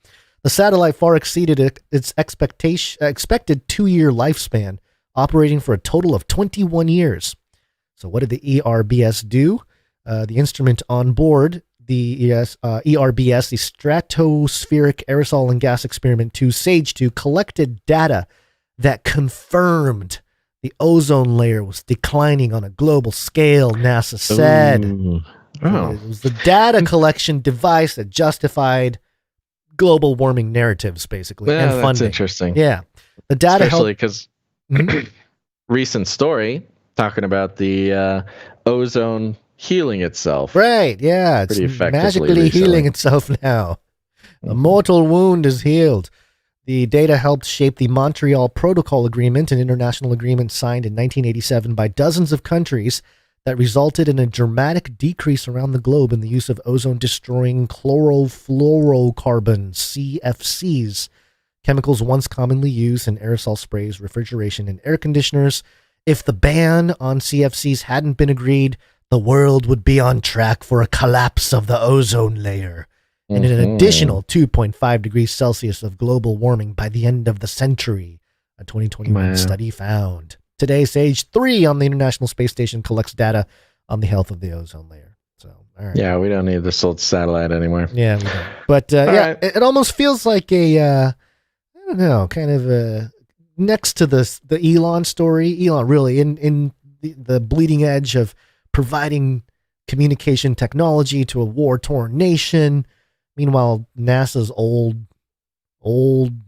The satellite far exceeded its expected 2-year lifespan, operating for a total of 21 years. So what did the ERBS do? The instrument on board the ERBS, the Stratospheric Aerosol and Gas Experiment 2, SAGE 2, collected data that confirmed the ozone layer was declining on a global scale, NASA said. Oh. It was the data collection device that justified global warming narratives, basically, and funding. That's interesting. Yeah. The data especially because recent story talking about the ozone healing itself. Right, yeah. It's magically healing itself now. A mortal wound is healed. The data helped shape the Montreal Protocol Agreement, an international agreement signed in 1987 by dozens of countries that resulted in a dramatic decrease around the globe in the use of ozone-destroying chlorofluorocarbons, CFCs, chemicals once commonly used in aerosol sprays, refrigeration, and air conditioners. If the ban on CFCs hadn't been agreed, the world would be on track for a collapse of the ozone layer and an additional 2.5 degrees Celsius of global warming by the end of the century, a 2021 study found. Today, Stage 3 on the International Space Station collects data on the health of the ozone layer. So, all right. Yeah, we don't need this old satellite anymore. Yeah, we don't. But, it almost feels like a, I don't know, kind of next to the Elon story. Elon really in the bleeding edge of providing communication technology to a war-torn nation. Meanwhile, NASA's old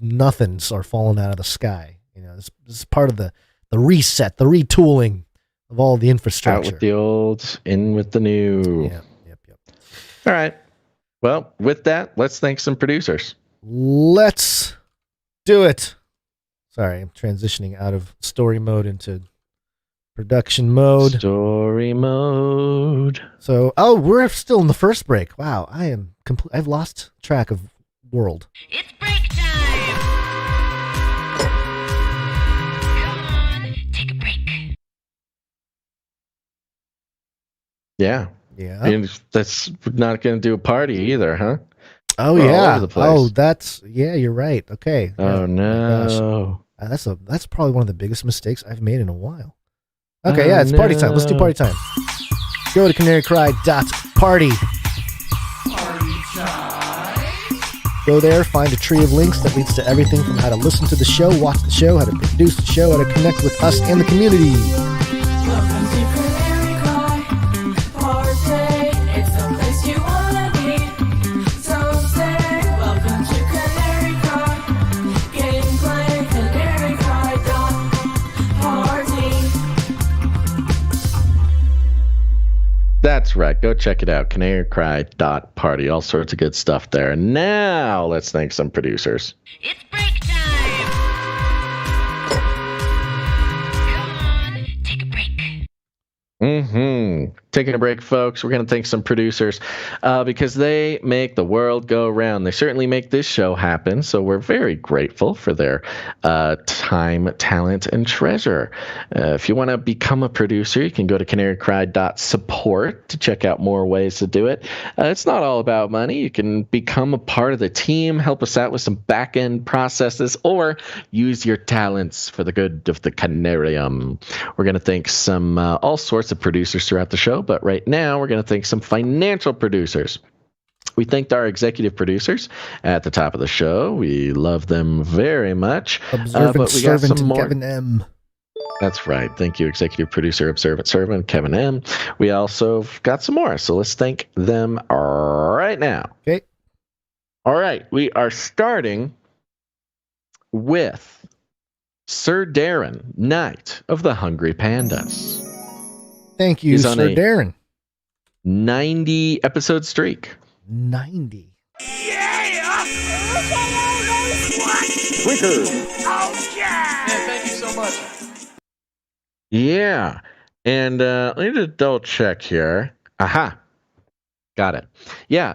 nothings are falling out of the sky. This is part of the reset, the retooling of all the infrastructure. Out with the old, in with the new. Yeah, yep. All right. Well, with that, let's thank some producers. Let's do it. Sorry, I'm transitioning out of story mode into production mode. Story mode. So, we're still in the first break. Wow, I've lost track of world. It's break time. Come on, take a break. Yeah. And that's not going to do a party either, huh? Oh, We're yeah. all over the place. You're right. Okay. Oh, no. That's probably one of the biggest mistakes I've made in a while. Okay, it's party time. Let's do party time. Go to canarycry.party. Party time. Go there, find a tree of links that leads to everything from how to listen to the show, watch the show, how to produce the show, how to connect with us and the community. Welcome to Canary Cry. Party. It's the place you wanna be. So say, welcome to Canary Cry. Gameplay, canarycry.party. That's right. Go check it out. canarycry.party. All sorts of good stuff there. Now, let's thank some producers. It's break time. Come on, take a break. Taking a break, folks. We're going to thank some producers because they make the world go round. They certainly make this show happen, so we're very grateful for their time, talent, and treasure. If you want to become a producer, you can go to canarycry.support to check out more ways to do it. It's not all about money. You can become a part of the team, help us out with some back-end processes, or use your talents for the good of the Canarium. We're going to thank some all sorts of producers throughout the show, but right now we're going to thank some financial producers. We thanked our executive producers at the top of the show. We love them very much. Observant Servant and Kevin M. That's right. Thank you, executive producer, Observant Servant, Kevin M. We also got some more, so let's thank them right now. Okay. All right. We are starting with Sir Darren, Knight of the Hungry Pandas. Thank you, Sir Darren. 90 episode streak. 90. Yeah! Quicker. Oh, yeah! Thank you so much. Yeah. And let me just double check here. Aha. Got it. Yeah.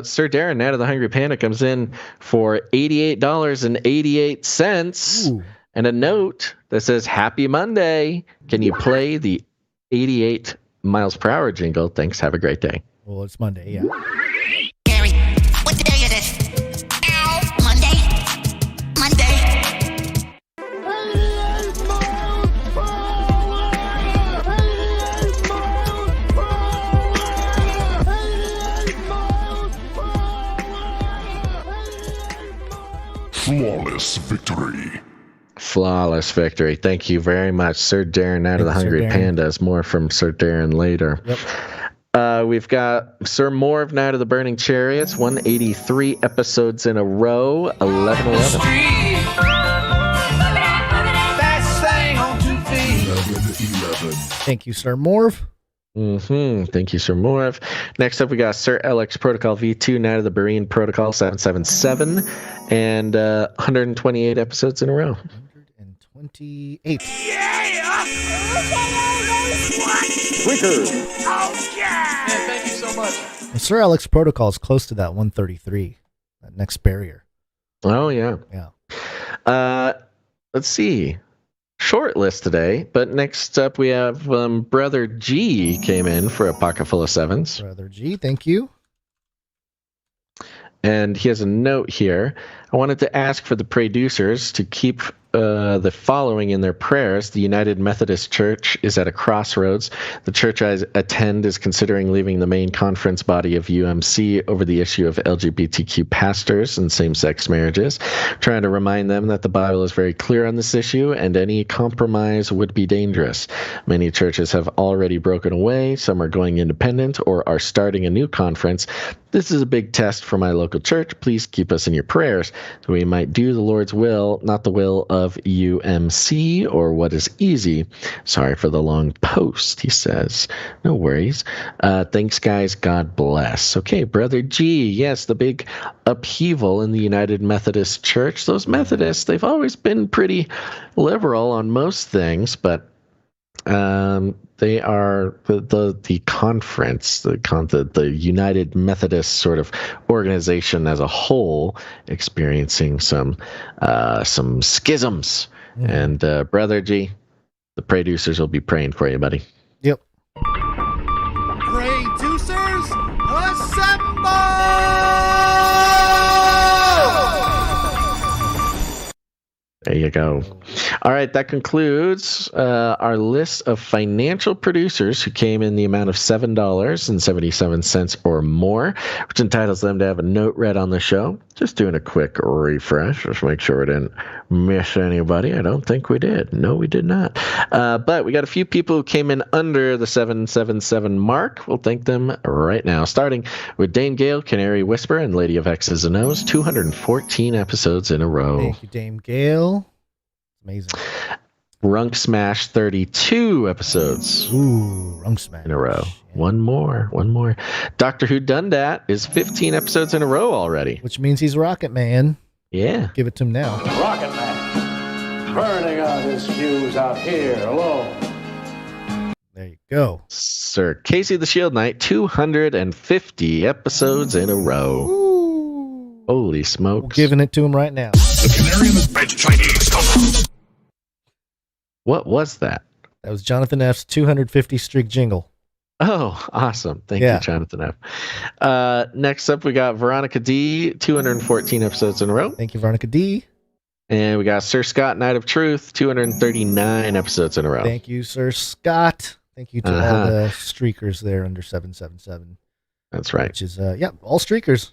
Sir Darren, Knight of the Hungry Panda, comes in for $88.88. Ooh. And a note that says, Happy Monday. Can you play the 88 miles per hour jingle? Thanks. Have a great day. Well, it's Monday, yeah. Gary, what day is it? Ow, Monday. Flawless victory. Flawless victory. Thank you very much, Sir Darren, Knight of the Hungry Pandas. More from Sir Darren later. Yep. We've got Sir Moore of Night of the Burning Chariots, 183 episodes in a row, 11/11. Thank you, Sir Morv. Thank you, Sir Morv. Next up, we got Sir LX Protocol V2, Night of the Berean Protocol 777, and 128 episodes in a row. 128. Tweaker. Oh, yeah! Man, thank you so much. And Sir Alex Protocol is close to that 133, that next barrier. Oh, yeah. Yeah. Let's see. Short list today, but next up we have Brother G came in for a pocket full of sevens. Brother G, thank you. And he has a note here. I wanted to ask for the producers to keep the following in their prayers. The United Methodist Church is at a crossroads. The church I attend is considering leaving the main conference body of UMC over the issue of LGBTQ pastors and same-sex marriages. I'm trying to remind them that the Bible is very clear on this issue, and any compromise would be dangerous. Many churches have already broken away. Some are going independent or are starting a new conference. This is a big test for my local church. Please keep us in your prayers so we might do the Lord's will, not the will of UMC or what is easy. Sorry for the long post, he says. No worries. Thanks, guys. God bless. Okay, Brother G. Yes, the big upheaval in the United Methodist Church. Those Methodists, they've always been pretty liberal on most things, but they are the conference, the United Methodist sort of organization as a whole, experiencing some schisms. And Brother G, the producers will be praying for you, buddy. Yep. Producers, assemble! There you go. All right, that concludes our list of financial producers who came in the amount of $7.77 or more, which entitles them to have a note read on the show. Just doing a quick refresh, just make sure we didn't miss anybody. I don't think we did. No, we did not. But we got a few people who came in under the 777 mark. We'll thank them right now, starting with Dame Gale, Canary Whisper, and Lady of X's and O's, 214 episodes in a row. Thank you, Dame Gale. Amazing. Runk Smash, 32 episodes. Ooh, Runk Smash. In a row. Yeah. One more. Doctor Who Done Dat is 15 episodes in a row already. Which means he's Rocket Man. Yeah. Give it to him now. Rocket Man. Burning out his fuse out here alone. There you go. Sir Casey the Shield Knight, 250 episodes in a row. Ooh. Holy smokes. We're giving it to him right now. The Canary and the French Chinese. What was that? That was Jonathan F's 250 streak jingle. Oh, awesome. Thank you, Jonathan F. Next up, we got Veronica D, 214 episodes in a row. Thank you, Veronica D. And we got Sir Scott, Knight of Truth, 239 episodes in a row. Thank you, Sir Scott. Thank you to all the streakers there under 777. That's right. Which is, all streakers.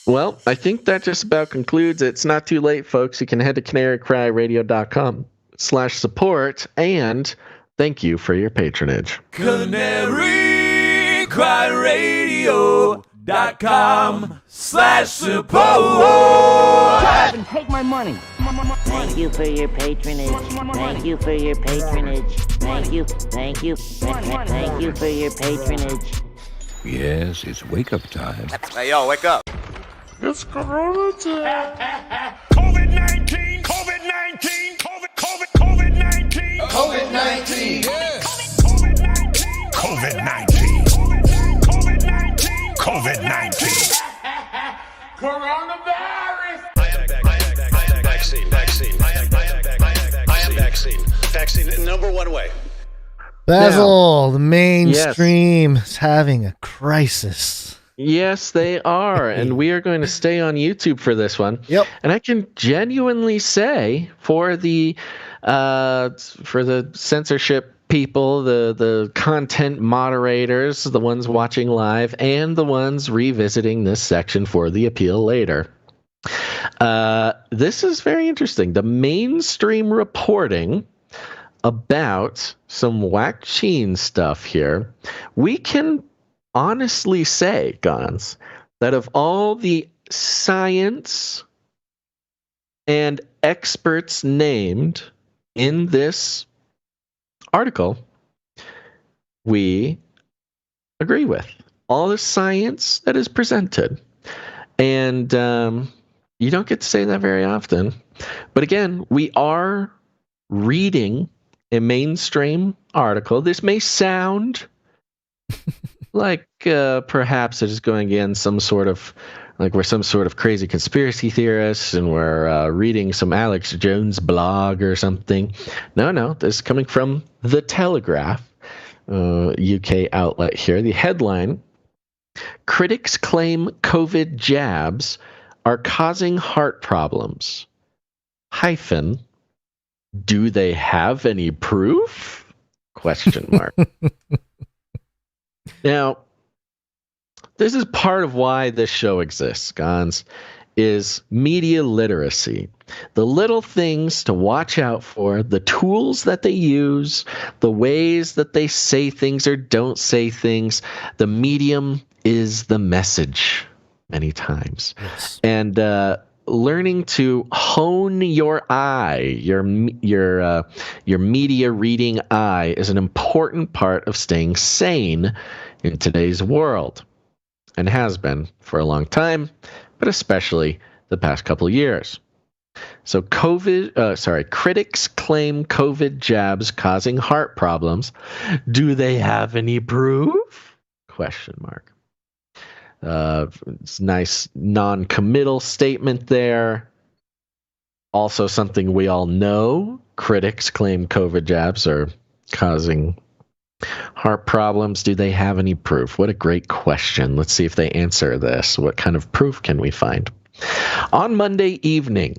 Well, I think that just about concludes it. It's not too late, folks. You can head to canarycryradio.com/support, and thank you for your patronage. canarycryradio.com/support. Drive and take my money. Thank you for your patronage. Thank you for your patronage. Thank you for your patronage. Yes, it's wake-up time. Hey, yo, wake up. It's Corona time. COVID-19, COVID-19, COVID-19, COVID-19. COVID-19, COVID-19. Coronavirus. I am vaccine. Vaccine, number one way. Basil, the mainstream is having a crisis. Yes, they are. And we are going to stay on YouTube for this one. Yep. And I can genuinely say for the censorship people, the content moderators, the ones watching live, and the ones revisiting this section for the appeal later. This is very interesting. The mainstream reporting about some WACC19 stuff here. We can honestly say, Gons, that of all the science and experts named in this article, we agree with all the science that is presented. And you don't get to say that very often. But again, we are reading a mainstream article. This may sound like perhaps it is going against some sort of, like we're some sort of crazy conspiracy theorists and we're reading some Alex Jones blog or something. No, this is coming from The Telegraph, UK outlet here. The headline, critics claim COVID jabs are causing heart problems. Hyphen, do they have any proof? Question mark. Now, this is part of why this show exists, Gons, is media literacy. The little things to watch out for, the tools that they use, the ways that they say things or don't say things. The medium is the message many times. Yes. And learning to hone your eye, your media reading eye, is an important part of staying sane in today's world, and has been for a long time, but especially the past couple of years. So critics claim COVID jabs causing heart problems. Do they have any proof? Question mark. It's a nice non-committal statement there. Also something we all know. Critics claim COVID jabs are causing heart problems. Do they have any proof? What a great question. Let's see if they answer this. What kind of proof can we find? On Monday evening,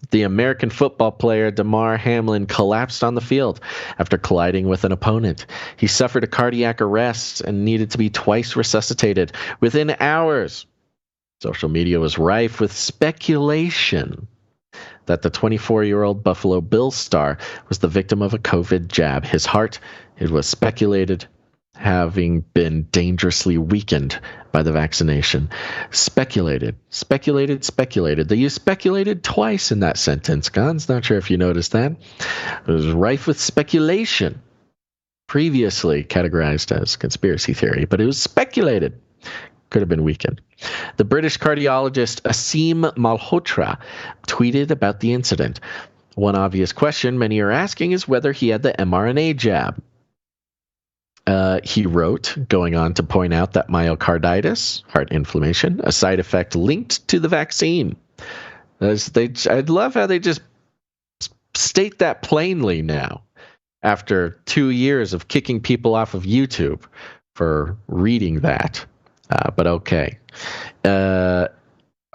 the American football player Damar Hamlin collapsed on the field after colliding with an opponent. He suffered a cardiac arrest and needed to be twice resuscitated within hours. Social media was rife with speculation that the 24-year-old Buffalo Bills star was the victim of a COVID jab. His heart, it was speculated, having been dangerously weakened by the vaccination. Speculated. They used speculated twice in that sentence. Gon's not sure if you noticed that. It was rife with speculation, previously categorized as conspiracy theory, but it was speculated. Could have been weakened. The British cardiologist Aseem Malhotra tweeted about the incident. One obvious question many are asking is whether he had the mRNA jab. He wrote, going on to point out that myocarditis, heart inflammation, a side effect linked to the vaccine. I'd love how they just state that plainly now, after 2 years of kicking people off of YouTube for reading that. But okay.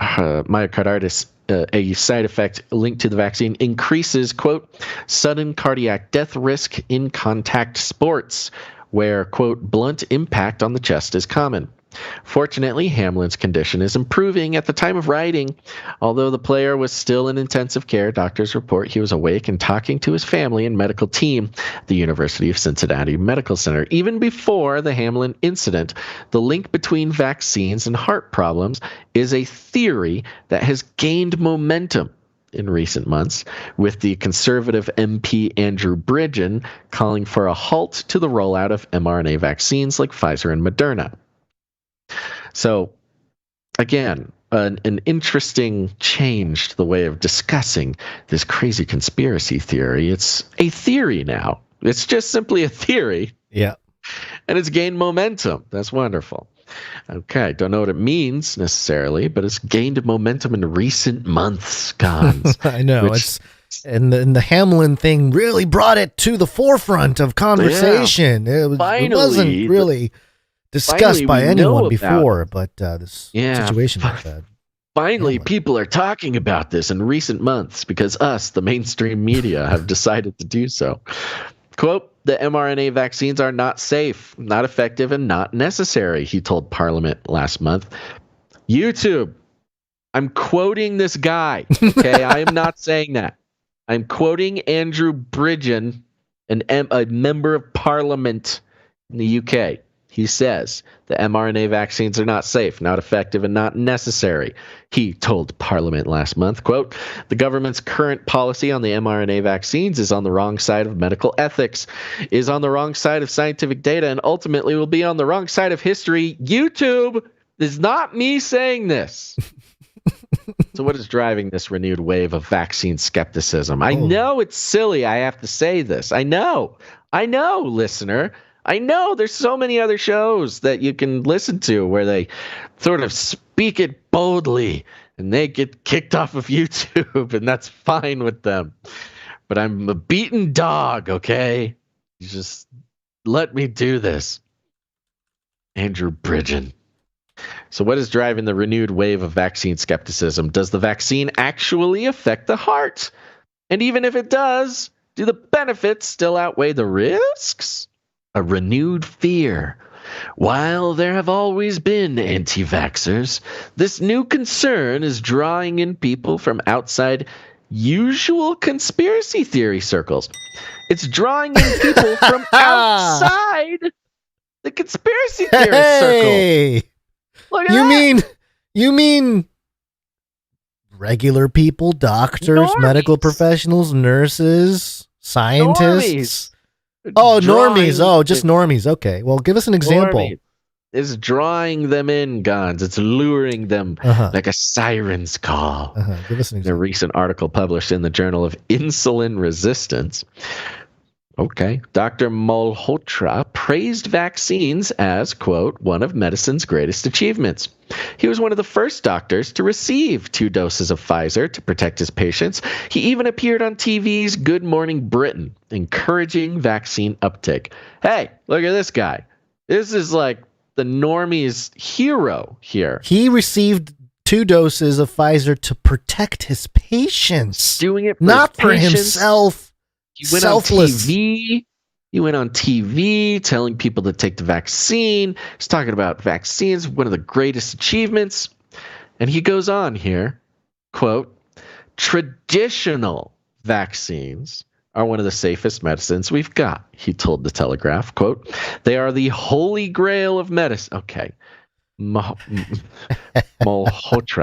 Myocarditis, a side effect linked to the vaccine, increases, quote, sudden cardiac death risk in contact sports, where, quote, blunt impact on the chest is common. Fortunately, Hamlin's condition is improving at the time of writing. Although the player was still in intensive care, doctors report he was awake and talking to his family and medical team at the University of Cincinnati Medical Center. Even before the Hamlin incident, the link between vaccines and heart problems is a theory that has gained momentum in recent months, with the conservative MP Andrew Bridgen calling for a halt to the rollout of mRNA vaccines like Pfizer and Moderna. So, again, an interesting change to the way of discussing this crazy conspiracy theory. It's a theory now. It's just simply a theory. Yeah. And it's gained momentum. That's wonderful. Okay, don't know what it means necessarily, but it's gained momentum in recent months, Gons. I know. And the Hamlin thing really brought it to the forefront of conversation. Yeah. It wasn't really discussed by anyone before, but this situation like that. Finally, people are talking about this in recent months because us, the mainstream media, have decided to do so. Quote, the mRNA vaccines are not safe, not effective, and not necessary, he told Parliament last month. YouTube, I'm quoting this guy, okay? I am not saying that. I'm quoting Andrew Bridgen, a member of Parliament in the UK. He says the mRNA vaccines are not safe, not effective, and not necessary. He told Parliament last month, quote, the government's current policy on the mRNA vaccines is on the wrong side of medical ethics, is on the wrong side of scientific data, and ultimately will be on the wrong side of history. YouTube is not me saying this. So what is driving this renewed wave of vaccine skepticism? I know it's silly. I have to say this. I know, listener. I know there's so many other shows that you can listen to where they sort of speak it boldly and they get kicked off of YouTube, and that's fine with them. But I'm a beaten dog, okay? You just let me do this. Andrew Bridgen. So what is driving the renewed wave of vaccine skepticism? Does the vaccine actually affect the heart? And even if it does, do the benefits still outweigh the risks? A renewed fear. While there have always been anti-vaxxers, this new concern is drawing in people from outside usual conspiracy theory circles. It's drawing in people from outside the conspiracy theorist circle. Look at that. You mean regular people, doctors, normies, medical professionals, nurses, scientists? Normies. Oh, normies. Oh, just normies. Okay. Well, give us an example. Normies. It's drawing them in, Gons. It's luring them like a siren's call. Give us an example. The recent article published in the Journal of Insulin Resistance. Okay. Dr. Malhotra praised vaccines as, quote, one of medicine's greatest achievements. He was one of the first doctors to receive 2 doses of Pfizer to protect his patients. He even appeared on TV's Good Morning Britain, encouraging vaccine uptake. Hey, look at this guy. This is like the normie's hero here. He received 2 doses of Pfizer to protect his patients. Doing it for not his for patients. himself. He went Selfless. on TV. He went on TV telling people to take the vaccine. He's talking about vaccines, one of the greatest achievements. And he goes on here, quote, traditional vaccines are one of the safest medicines we've got, he told the Telegraph, quote, they are the holy grail of medicine. Okay. Malhotra,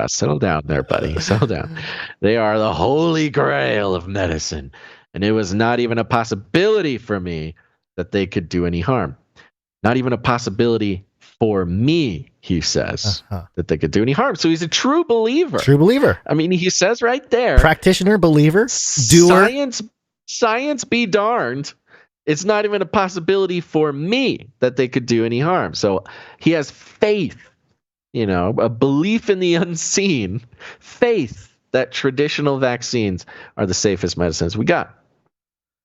settle down there, buddy. Settle down. They are the holy grail of medicine. And it was not even a possibility for me that they could do any harm. Not even a possibility for me, he says, that they could do any harm. So he's a true believer. True believer. I mean, he says right there. Practitioner, believer, doer. Science be darned. It's not even a possibility for me that they could do any harm. So he has faith, a belief in the unseen, faith that traditional vaccines are the safest medicines we got.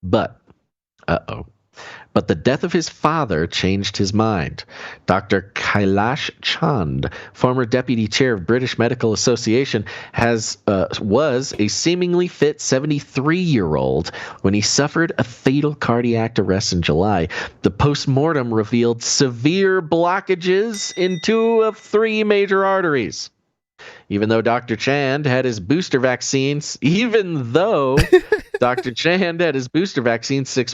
But the death of his father changed his mind. Dr. Kailash Chand, former deputy chair of British Medical Association, was a seemingly fit 73-year-old when he suffered a fatal cardiac arrest in July. The postmortem revealed severe blockages in 2 of 3 major arteries. Even though Dr. Chand had his booster vaccine 6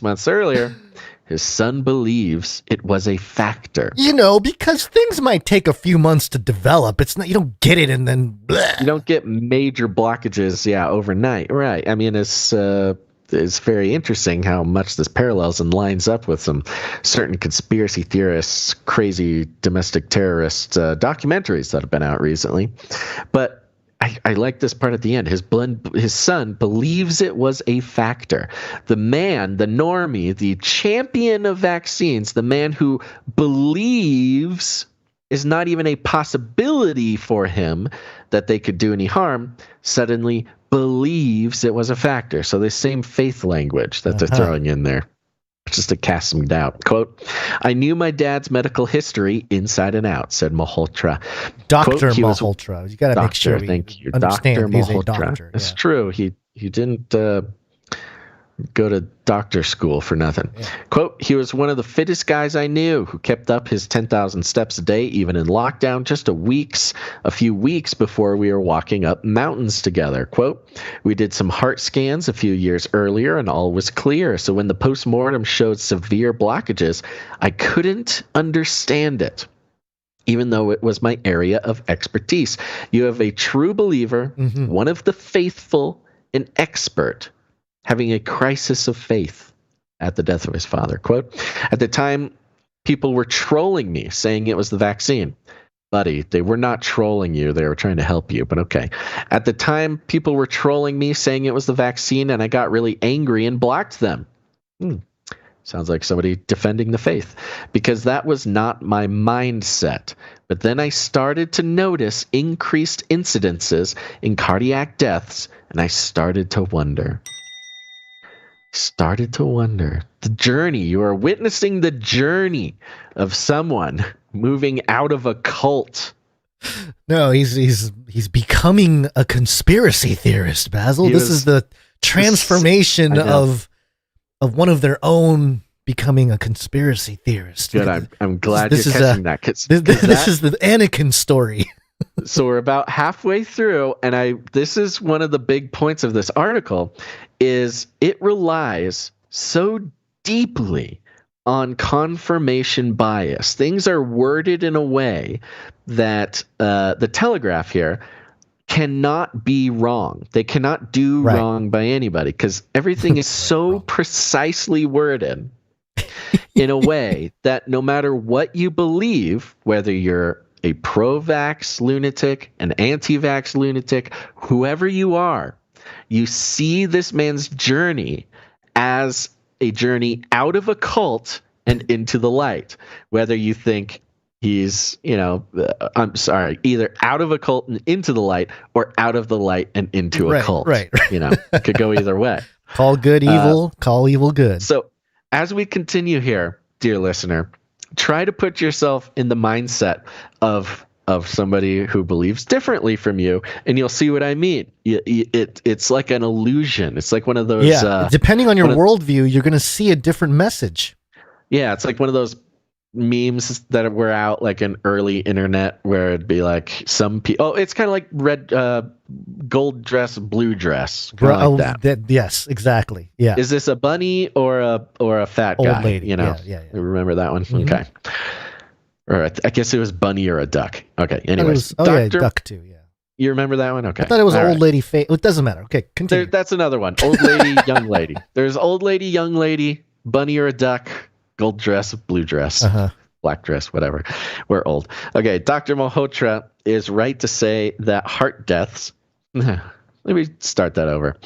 months earlier, his son believes it was a factor. Because things might take a few months to develop. It's not, you don't get it and then bleh. You don't get major blockages, overnight. Right. I mean, it's very interesting how much this parallels and lines up with some certain conspiracy theorists, crazy domestic terrorist documentaries that have been out recently. But I like this part at the end. His son believes it was a factor. The man, the normie, the champion of vaccines, the man who believes is not even a possibility for him that they could do any harm, suddenly believes it was a factor. So the same faith language that they're throwing in there, just to cast some doubt. Quote, I knew my dad's medical history inside and out, said Malhotra. Dr. Malhotra. You got to make sure thank you. Understand Dr. he's Malhotra. a doctor. It's true. He didn't go to doctor school for nothing. Yeah. Quote, he was one of the fittest guys I knew who kept up his 10,000 steps a day, even in lockdown, just a few weeks before we were walking up mountains together. Quote, we did some heart scans a few years earlier and all was clear. So when the postmortem showed severe blockages, I couldn't understand it, even though it was my area of expertise. You have a true believer, one of the faithful, an expert, having a crisis of faith at the death of his father. Quote, at the time, people were trolling me, saying it was the vaccine. Buddy, they were not trolling you. They were trying to help you, but okay. At the time, people were trolling me, saying it was the vaccine, and I got really angry and blocked them. Sounds like somebody defending the faith, because that was not my mindset. But then I started to notice increased incidences in cardiac deaths, and I started to wonder. The journey. You are witnessing the journey of someone moving out of a cult. No, he's becoming a conspiracy theorist, Basil. This is the transformation of one of their own becoming a conspiracy theorist. Good. I'm glad you're catching that. This is the Anakin story. So we're about halfway through, and this is one of the big points of this article, is it relies so deeply on confirmation bias. Things are worded in a way that the Telegraph here cannot be wrong. They cannot do wrong by anybody, because everything is so precisely worded in a way that no matter what you believe, whether you're a pro-vax lunatic, an anti-vax lunatic, whoever you are, you see this man's journey as a journey out of a cult and into the light. Whether you think he's, either out of a cult and into the light, or out of the light and into a cult. Right. It could go either way. Call good evil, call evil good. So as we continue here, dear listener, try to put yourself in the mindset of somebody who believes differently from you, and you'll see what I mean. It's like an illusion. It's like one of those... Yeah, depending on your worldview, you're going to see a different message. Yeah, it's like one of those memes that were out like in early internet where it'd be like some people... Oh, it's kind of like red... gold dress, blue dress. Like that. Yes, exactly. Yeah. Is this a bunny or a fat guy? Old lady. Yeah. Remember that one? Mm-hmm. Okay. All right. I guess it was bunny or a duck. Okay. Anyways, duck too. Yeah. You remember that one? Okay. I thought it was an old lady face. It doesn't matter. Okay, continue. That's another one. Old lady, young lady. There's old lady, young lady, bunny or a duck, gold dress, blue dress. Black dress, whatever. We're old. Okay. Dr. Malhotra is right to say that heart deaths. Let me start that over.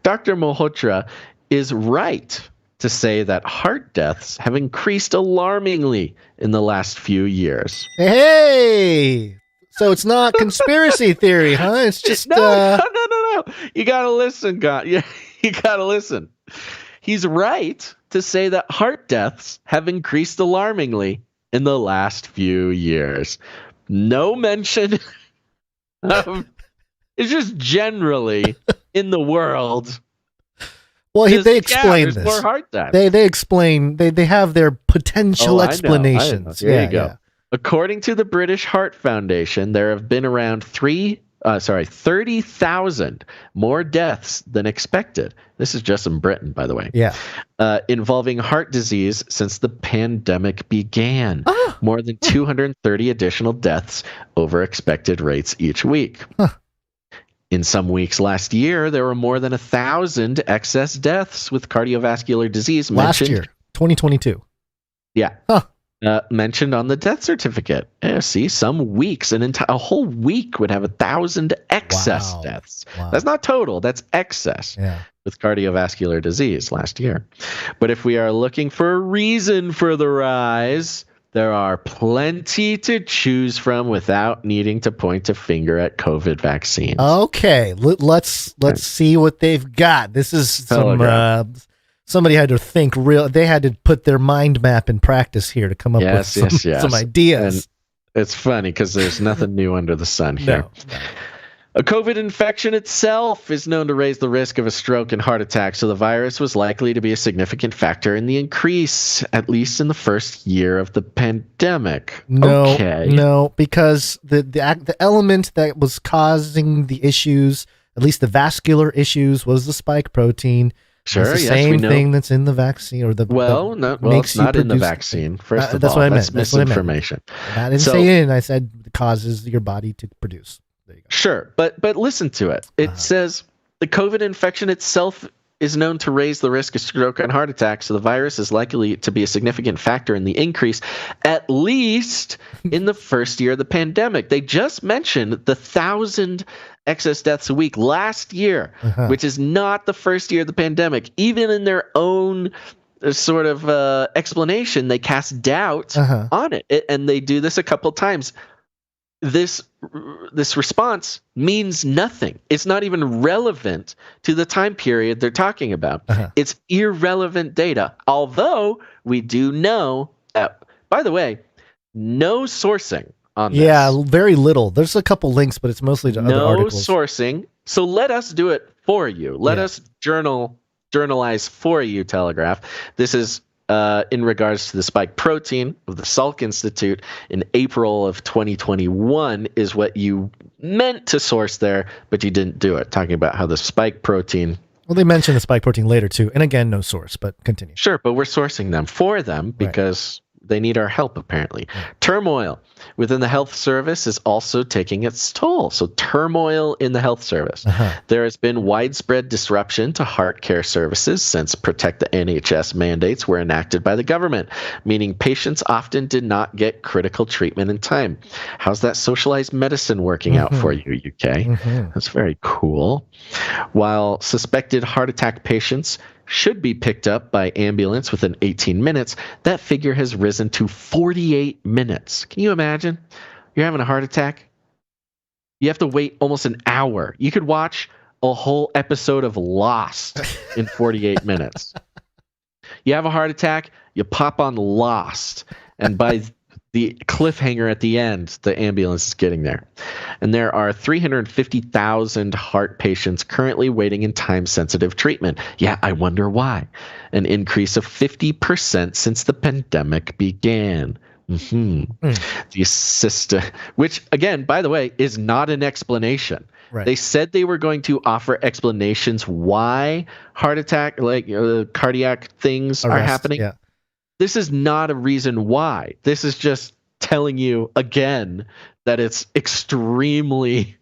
Dr. Malhotra is right to say that heart deaths have increased alarmingly in the last few years. Hey! So it's not conspiracy theory, huh? It's just... No. You gotta listen, God. You gotta listen. He's right to say that heart deaths have increased alarmingly in the last few years. No mention of... It's just generally in the world. Well, they explain this. More heart deaths. They explain. They have their potential explanations. There you go. Yeah. According to the British Heart Foundation, there have been around 30,000 more deaths than expected. This is just in Britain, by the way. Yeah. Involving heart disease since the pandemic began. More than 230 additional deaths over expected rates each week. In some weeks last year, there were more than 1,000 excess deaths with cardiovascular disease mentioned. Last year, 2022. Yeah. Mentioned on the death certificate. See, some weeks, a whole week would have 1,000 excess deaths. Wow. That's not total. That's excess with cardiovascular disease last year. But if we are looking for a reason for the rise, there are plenty to choose from without needing to point a finger at COVID vaccines. Okay, let's see what they've got. This is somebody had to think real. They had to put their mind map in practice here to come up with some ideas. And it's funny because there's nothing new under the sun here. No. A COVID infection itself is known to raise the risk of a stroke and heart attack, so the virus was likely to be a significant factor in the increase, at least in the first year of the pandemic. No, because the element that was causing the issues, at least the vascular issues, was the spike protein. Sure, it's the same thing that's in the vaccine, or the it's not in the vaccine. First of all, what I meant. That's misinformation. I didn't say in. I said it causes your body to produce. There you go. Sure, but listen to it. It says the COVID infection itself is known to raise the risk of stroke and heart attack, so the virus is likely to be a significant factor in the increase, at least in the first year of the pandemic. They just mentioned the 1,000 excess deaths a week last year, which is not the first year of the pandemic. Even in their own sort of explanation, they cast doubt on it, and they do this a couple times. This response means nothing. It's not even relevant to the time period they're talking about. It's irrelevant data, although we do know that, by the way, no sourcing on this. Yeah, very little. There's a couple links, but it's mostly to other articles. No sourcing. So let us do it for you. Let us journalize for you, Telegraph. This is in regards to the spike protein of the Salk Institute in April of 2021 is what you meant to source there, but you didn't do it. Talking about how the spike protein. Well, they mentioned the spike protein later too. And again, no source, but continue. Sure, but we're sourcing them for them because they need our help, apparently. Turmoil within the health service is also taking its toll. So turmoil in the health service. There has been widespread disruption to heart care services since Protect the NHS mandates were enacted by the government, meaning patients often did not get critical treatment in time. How's that socialized medicine working out for you, UK? That's very cool. While suspected heart attack patients should be picked up by ambulance within 18 minutes, that figure has risen to 48 minutes. Can you imagine? You're having a heart attack. You have to wait almost an hour. You could watch a whole episode of Lost in 48 minutes. You have a heart attack, you pop on Lost, and by the cliffhanger at the end, the ambulance is getting there. And there are 350,000 heart patients currently waiting in time-sensitive treatment. Yeah, I wonder why. An increase of 50% since the pandemic began. The system, which, again, by the way, is not an explanation. They said they were going to offer explanations why heart attack, like cardiac things are happening. This is not a reason why. This is just telling you again that it's extremely,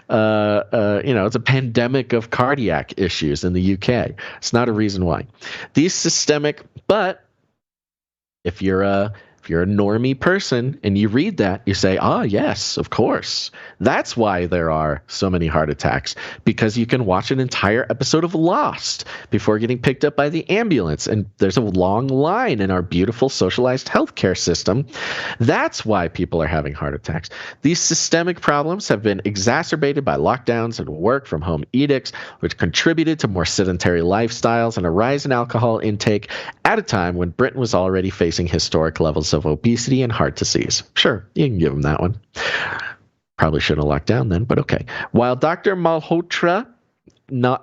it's a pandemic of cardiac issues in the UK. It's not a reason why. These systemic, but if you're a normie person and you read that, you say, yes, of course. That's why there are so many heart attacks, because you can watch an entire episode of Lost before getting picked up by the ambulance. And there's a long line in our beautiful socialized healthcare system. That's why people are having heart attacks. These systemic problems have been exacerbated by lockdowns and work from home edicts, which contributed to more sedentary lifestyles and a rise in alcohol intake at a time when Britain was already facing historic levels of obesity and heart disease. Sure, you can give them that one. Probably shouldn't have locked down then, but okay. While Dr. Malhotra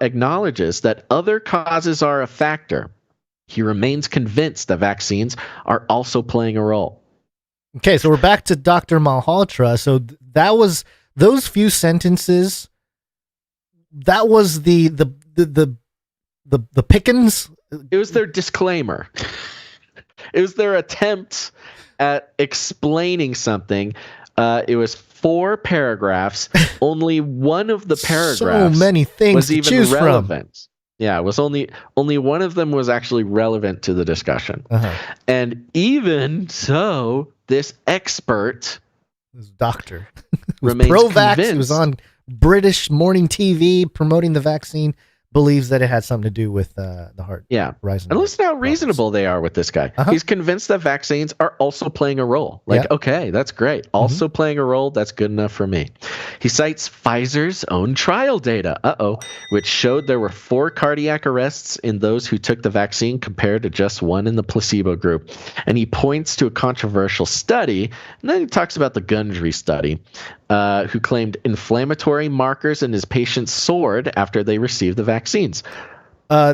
acknowledges that other causes are a factor, he remains convinced that vaccines are also playing a role. Okay, so we're back to Dr. Malhotra. So that was those few sentences. That was the pickings. It was their disclaimer. It was their attempt at explaining something. It was 4 paragraphs. Only one of the paragraphs so many things was to even choose relevant. From. Yeah, it was only one of them was actually relevant to the discussion. And even so, this expert, this doctor, remains pro-vax. convinced. He was on British morning TV promoting the vaccine. Believes that it had something to do with the heart. Rising. And listen how reasonable they are with this guy. He's convinced that vaccines are also playing a role. Okay, that's great. Also playing a role, that's good enough for me. He cites Pfizer's own trial data, which showed there were 4 cardiac arrests in those who took the vaccine compared to just 1 in the placebo group. And he points to a controversial study, and then he talks about the Gundry study, who claimed inflammatory markers in his patients soared after they received the vaccines,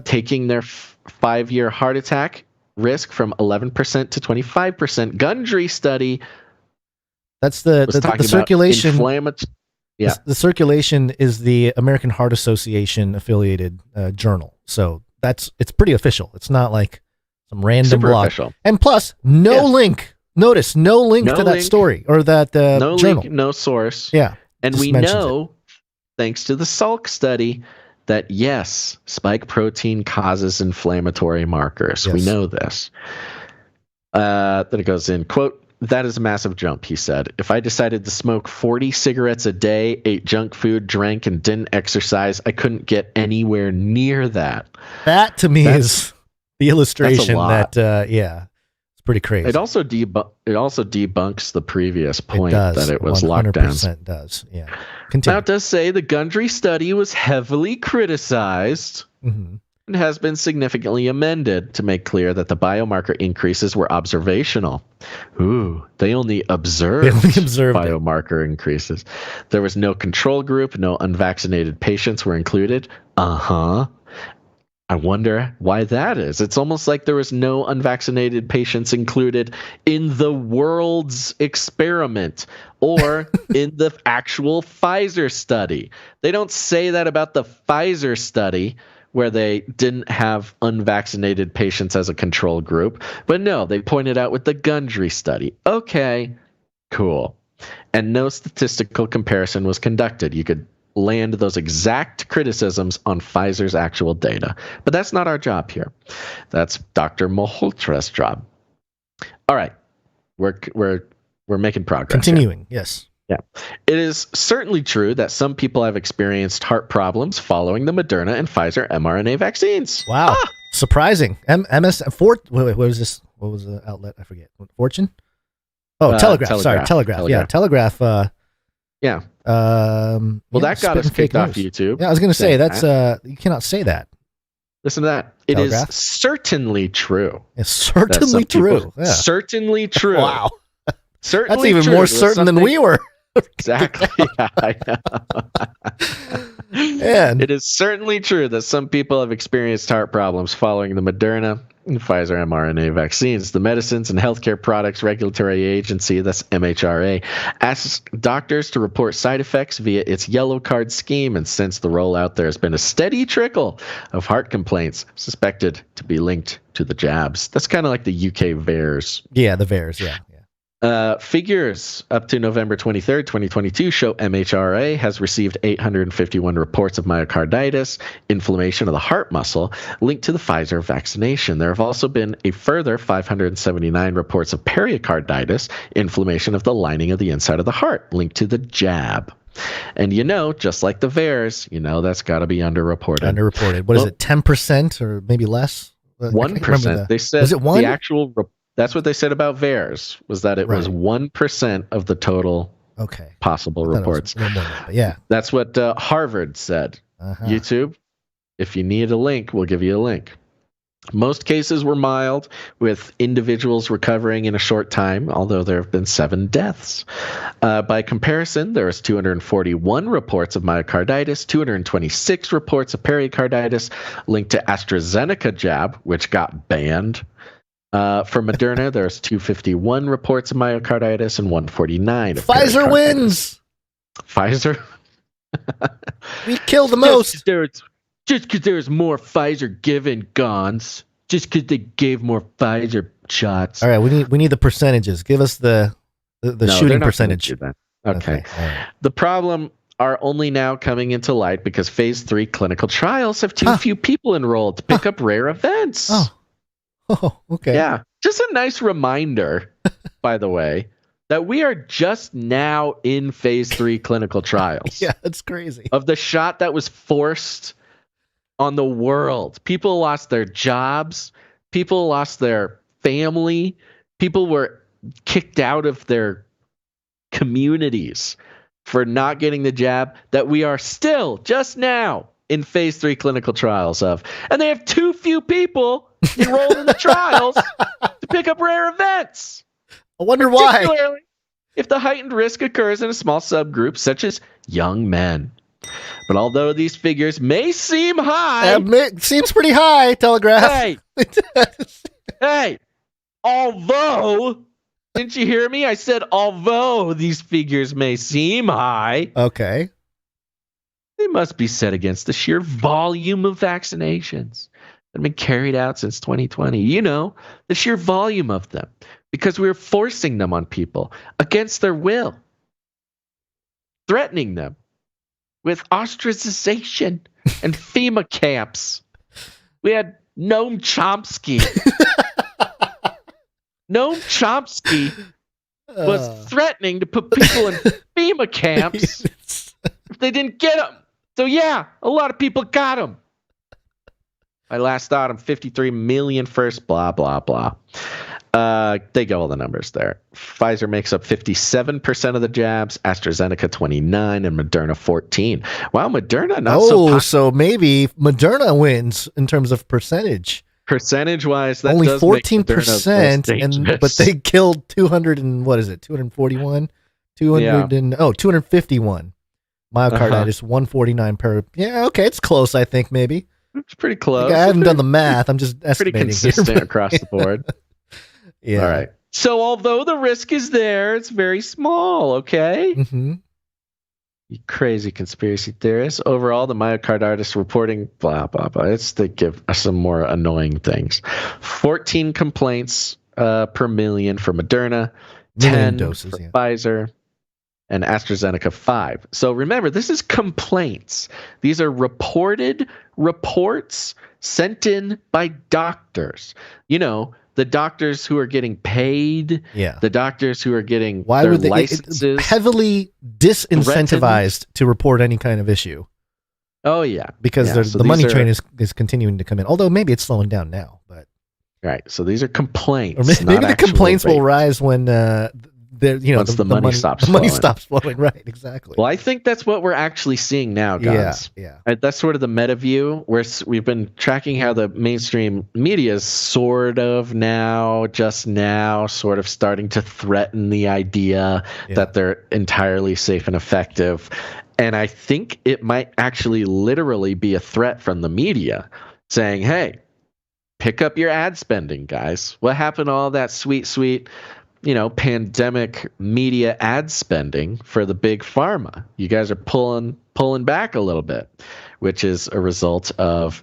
taking their 5-year heart attack risk from 11% to 25%. Gundry study. That's the circulation. Yeah. The circulation is the American Heart Association affiliated journal. So it's pretty official. It's not like some random blog. Official. And plus, link. Notice no link to that story or that no journal. Link, no source. Yeah. And we know, thanks to the Salk study, that yes, spike protein causes inflammatory markers. Yes. We know this. Then it goes in, quote, "That is a massive jump," he said. "If I decided to smoke 40 cigarettes a day, ate junk food, drank, and didn't exercise, I couldn't get anywhere near that." That to me is the illustration that, it's pretty crazy. It also debunks the previous point that it was 100% lockdowns. does, yeah. Now Continue. it does say the Gundry study was heavily criticized and has been significantly amended to make clear that the biomarker increases were observational. Ooh, they only observed biomarker increases. There was no control group, no unvaccinated patients were included. I wonder why that is. It's almost like there was no unvaccinated patients included in the world's experiment or in the actual Pfizer study. They don't say that about the Pfizer study where they didn't have unvaccinated patients as a control group. But no, they pointed out with the Gundry study. Okay, cool. And no statistical comparison was conducted. You could land those exact criticisms on Pfizer's actual data. But that's not our job here. That's Dr. Malhotra's job. All right. We're making progress. Continuing, yes. Yeah. It is certainly true that some people have experienced heart problems following the Moderna and Pfizer mRNA vaccines. Wow. Surprising. What was this? What was the outlet? I forget. Fortune? Oh, Telegraph. Sorry, Telegraph. Yeah, Telegraph. Yeah. Well, that got us kicked off YouTube. Yeah, I was going to say that's you cannot say that. Listen to that. It Telegraph. Is certainly true. It's certainly true. Yeah. Certainly true. Wow. Certainly that's even true. more certain than we were. Exactly. Yeah, I know. Man. It is certainly true that some people have experienced heart problems following the Moderna and Pfizer mRNA vaccines. The Medicines and Healthcare Products Regulatory Agency, that's MHRA, asks doctors to report side effects via its yellow card scheme, and since the rollout, there has been a steady trickle of heart complaints suspected to be linked to the jabs. That's kind of like the UK VAERS. Yeah, the VAERS, yeah. Figures up to November 23rd, 2022 show MHRA has received 851 reports of myocarditis, inflammation of the heart muscle, linked to the Pfizer vaccination. There have also been a further 579 reports of pericarditis, inflammation of the lining of the inside of the heart, linked to the jab. And just like the VAERS, that's got to be underreported. Underreported. What is it, 10% or maybe less? 1%. They said was it 1? The actual That's what they said about VAERS, was that it was 1% of the total possible reports. Yeah. That's what Harvard said. YouTube, if you need a link, we'll give you a link. Most cases were mild, with individuals recovering in a short time, although there have been 7 deaths. By comparison, there was 241 reports of myocarditis, 226 reports of pericarditis linked to AstraZeneca jab, which got banned. For Moderna, there's 251 reports of myocarditis and 149 of Pfizer wins. Pfizer? We kill the most. Just because there's more Pfizer given, Gons. Just because they gave more Pfizer shots. All right, we need the percentages. Give us the shooting percentage. Okay. Right. The problem are only now coming into light because phase 3 clinical trials have too few people enrolled to pick up rare events. Oh, okay. Yeah. Just a nice reminder, by the way, that we are just now in phase 3 clinical trials. Yeah, that's crazy. Of the shot that was forced on the world. People lost their jobs. People lost their family. People were kicked out of their communities for not getting the jab that we are still just now in phase 3 clinical trials of. And they have too few people enrolled in the trials to pick up rare events. I wonder why. if the heightened risk occurs in a small subgroup, such as young men. But although these figures may seem high... seems pretty high, Telegraph. Hey, although... Didn't you hear me? I said, although these figures may seem high... Okay. They must be set against the sheer volume of vaccinations that have been carried out since 2020. You know, the sheer volume of them. Because we're forcing them on people against their will. Threatening them with ostracization and FEMA camps. We had Noam Chomsky. Noam Chomsky was threatening to put people in FEMA camps if they didn't get them. So yeah, a lot of people got them. I last thought I'm 53 million first, blah, blah, blah. They get all the numbers there. Pfizer makes up 57% of the jabs, AstraZeneca 29%, and Moderna 14%. Wow, Moderna not so popular. So maybe Moderna wins in terms of percentage. Percentage-wise, that only does 14%, but they killed 241? 251 myocarditis, 149 per. Yeah, okay, it's close. I think maybe it's pretty close. I haven't done the math. I'm just estimating. Pretty consistent across the board. Yeah. All right. So although the risk is there, it's very small. Okay. Mm-hmm. You crazy conspiracy theorists. Overall, the myocarditis reporting, blah, blah, blah. It's to give us some more annoying things. 14 complaints per million for Moderna, 10 doses, for Pfizer, and AstraZeneca 5. So remember, this is complaints. These are reported reports sent in by doctors. You know, the doctors who are getting paid, the doctors who are getting their licenses. Heavily disincentivized to report any kind of issue. Oh, yeah. Because the money train is continuing to come in. Although maybe it's slowing down now. But right. So these are complaints. Or maybe the complaints will rise when once the money stops flowing. The money stops flowing, right, exactly. Well, I think that's what we're actually seeing now, guys. Yeah. That's sort of the meta view, where we've been tracking how the mainstream media is sort of sort of starting to threaten the idea that they're entirely safe and effective. And I think it might actually literally be a threat from the media saying, hey, pick up your ad spending, guys. What happened to all that sweet, pandemic media ad spending for the big pharma? You guys are pulling back a little bit, which is a result of,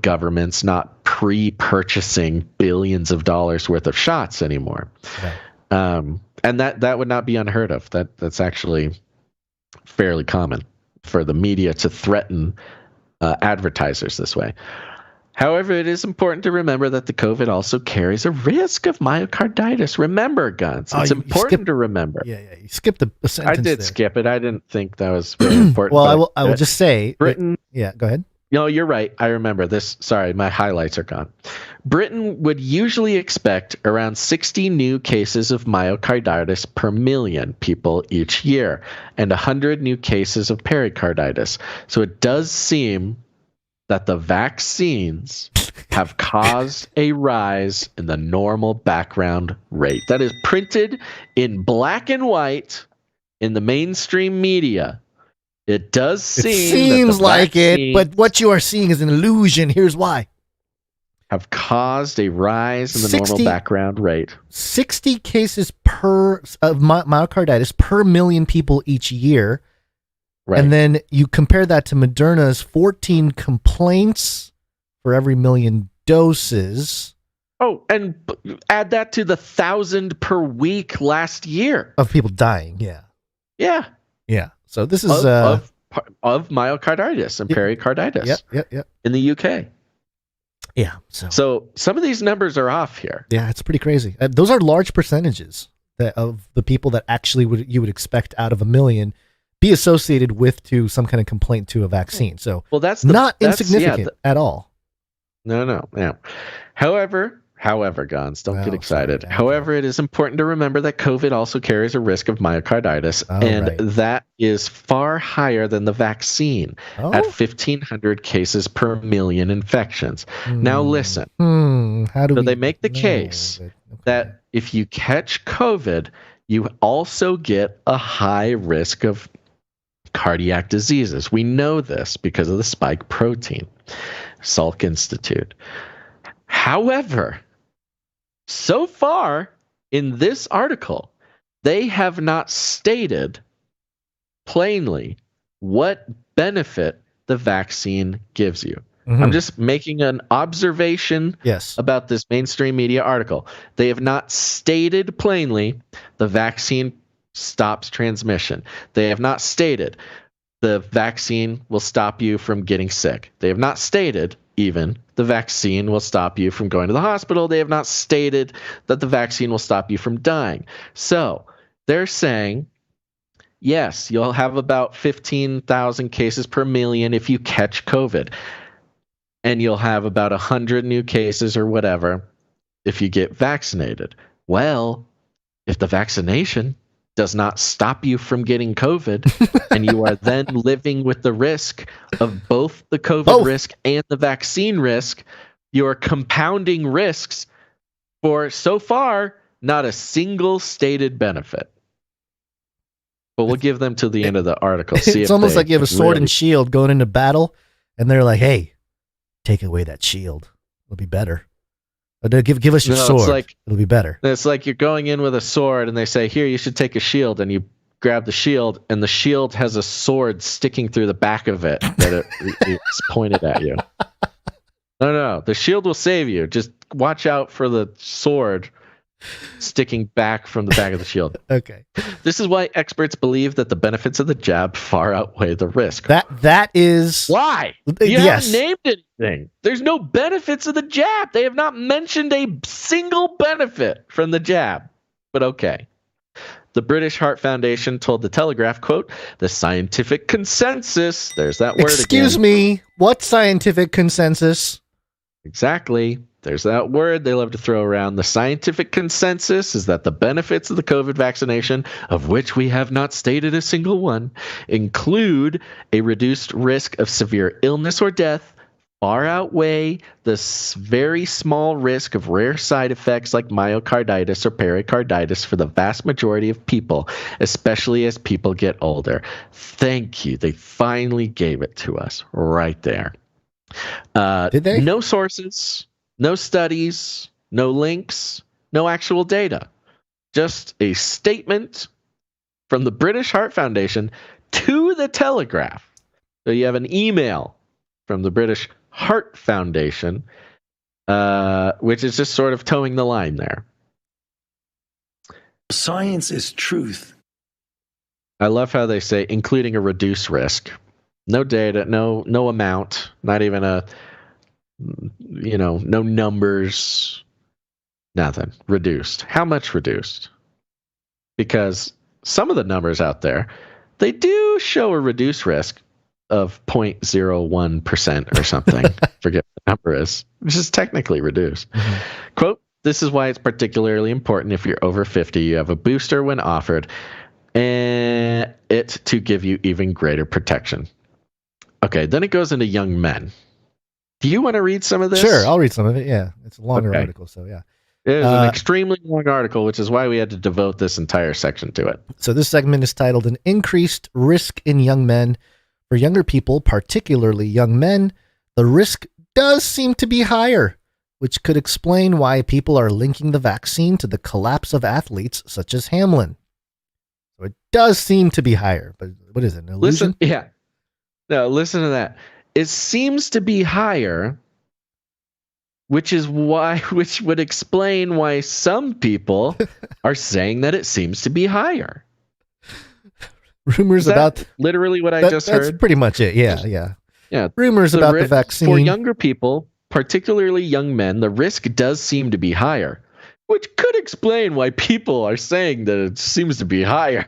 governments not pre-purchasing billions of dollars worth of shots anymore. Right. And that would not be unheard of. That's actually fairly common for the media to threaten advertisers this way. However, it is important to remember that the COVID also carries a risk of myocarditis. Remember, Guns. It's important to remember. Yeah. You skipped a sentence. I did skip it. I didn't think that was very important. Well, I will just say, Britain. Yeah, go ahead. No, you're right. I remember this. Sorry, my highlights are gone. Britain would usually expect around 60 new cases of myocarditis per million people each year, and 100 new cases of pericarditis. So it does seem that the vaccines have caused a rise in the normal background rate. That is printed in black and white in the mainstream media. It does seems like it, but what you are seeing is an illusion. Here's why. Have caused a rise in the normal background rate. 60 cases of myocarditis per million people each year. Right. And then you compare that to Moderna's 14 complaints for every million doses. Oh, and add that to the 1,000 per week last year. Of people dying, yeah. Yeah. So this is... Of myocarditis and pericarditis. Yep. In the UK. Yeah. So some of these numbers are off here. Yeah, it's pretty crazy. Those are large percentages of the people that actually you would expect out of a million be associated with some kind of complaint to a vaccine. So that's not insignificant at all. No. However, Gons, don't get excited. However, it is important to remember that COVID also carries a risk of myocarditis, that is far higher than the vaccine at 1,500 cases per million infections. Now listen, how do they make the case that if you catch COVID, you also get a high risk of cardiac diseases. We know this because of the spike protein. Salk Institute. However, so far in this article, they have not stated plainly what benefit the vaccine gives you. Mm-hmm. I'm just making an observation about this mainstream media article. They have not stated plainly the vaccine stops transmission. They have not stated the vaccine will stop you from getting sick. They have not stated even the vaccine will stop you from going to the hospital. They have not stated that the vaccine will stop you from dying. So they're saying, yes, you'll have about 15,000 cases per million if you catch COVID. And you'll have about 100 new cases or whatever if you get vaccinated. Well, if the vaccination does not stop you from getting COVID, and you are then living with the risk of both the COVID risk and the vaccine risk, you're compounding risks for, so far, not a single stated benefit. But we'll give them to the end of the article. See, it's almost like you have a sword and shield going into battle, and they're like, hey, take away that shield. It'll be better. Give us your sword. It'll be better. It's like you're going in with a sword, and they say, here, you should take a shield, and you grab the shield, and the shield has a sword sticking through the back of it that it's pointed at you. No, the shield will save you. Just watch out for the sword sticking back from the back of the shield. Okay. This is why experts believe that the benefits of the jab far outweigh the risk. That is why. You haven't named anything. There's no benefits of the jab. They have not mentioned a single benefit from the jab. But okay. The British Heart Foundation told the Telegraph, quote, the scientific consensus, there's that word again. Excuse me, what scientific consensus? Exactly. There's that word they love to throw around. The scientific consensus is that the benefits of the COVID vaccination, of which we have not stated a single one, include a reduced risk of severe illness or death, far outweigh the very small risk of rare side effects like myocarditis or pericarditis for the vast majority of people, especially as people get older. Thank you. They finally gave it to us right there. Did they? No sources. No studies, no links, no actual data. Just a statement from the British Heart Foundation to the Telegraph. So you have an email from the British Heart Foundation, which is just sort of towing the line there. Science is truth. I love how they say, including a reduced risk. No data, no amount, not even no numbers, nothing. Reduced. How much reduced? Because some of the numbers out there, they do show a reduced risk of 0.01% or something. Forget what the number is, which is technically reduced. Mm-hmm. Quote, this is why it's particularly important if you're over 50, you have a booster when offered, and it to give you even greater protection. Okay, then it goes into young men. Do you want to read some of this? Sure, I'll read some of it. Yeah, it's a longer article, so yeah. It is an extremely long article, which is why we had to devote this entire section to it. So this segment is titled An Increased Risk in Young Men. For younger people, particularly young men, the risk does seem to be higher, which could explain why people are linking the vaccine to the collapse of athletes such as Hamlin. So it does seem to be higher, but what is it, an illusion? Listen to that. It seems to be higher, which would explain why some people are saying that it seems to be higher. Rumors about literally what I just heard. That's pretty much it. Yeah. Rumors the about the vaccine. For younger people, particularly young men, the risk does seem to be higher, which could explain why people are saying that it seems to be higher,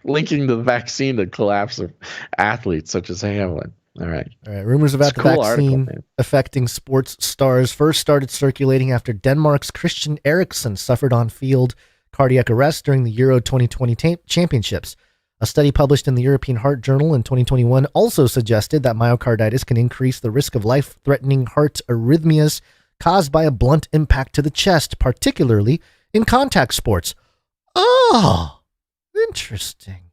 linking the vaccine to the collapse of athletes such as Hamlin. All right. Rumors about the vaccine affecting sports stars first started circulating after Denmark's Christian Eriksen suffered on-field cardiac arrest during the Euro 2020 championships. A study published in the European Heart Journal in 2021 also suggested that myocarditis can increase the risk of life-threatening heart arrhythmias caused by a blunt impact to the chest, particularly in contact sports. Oh, interesting.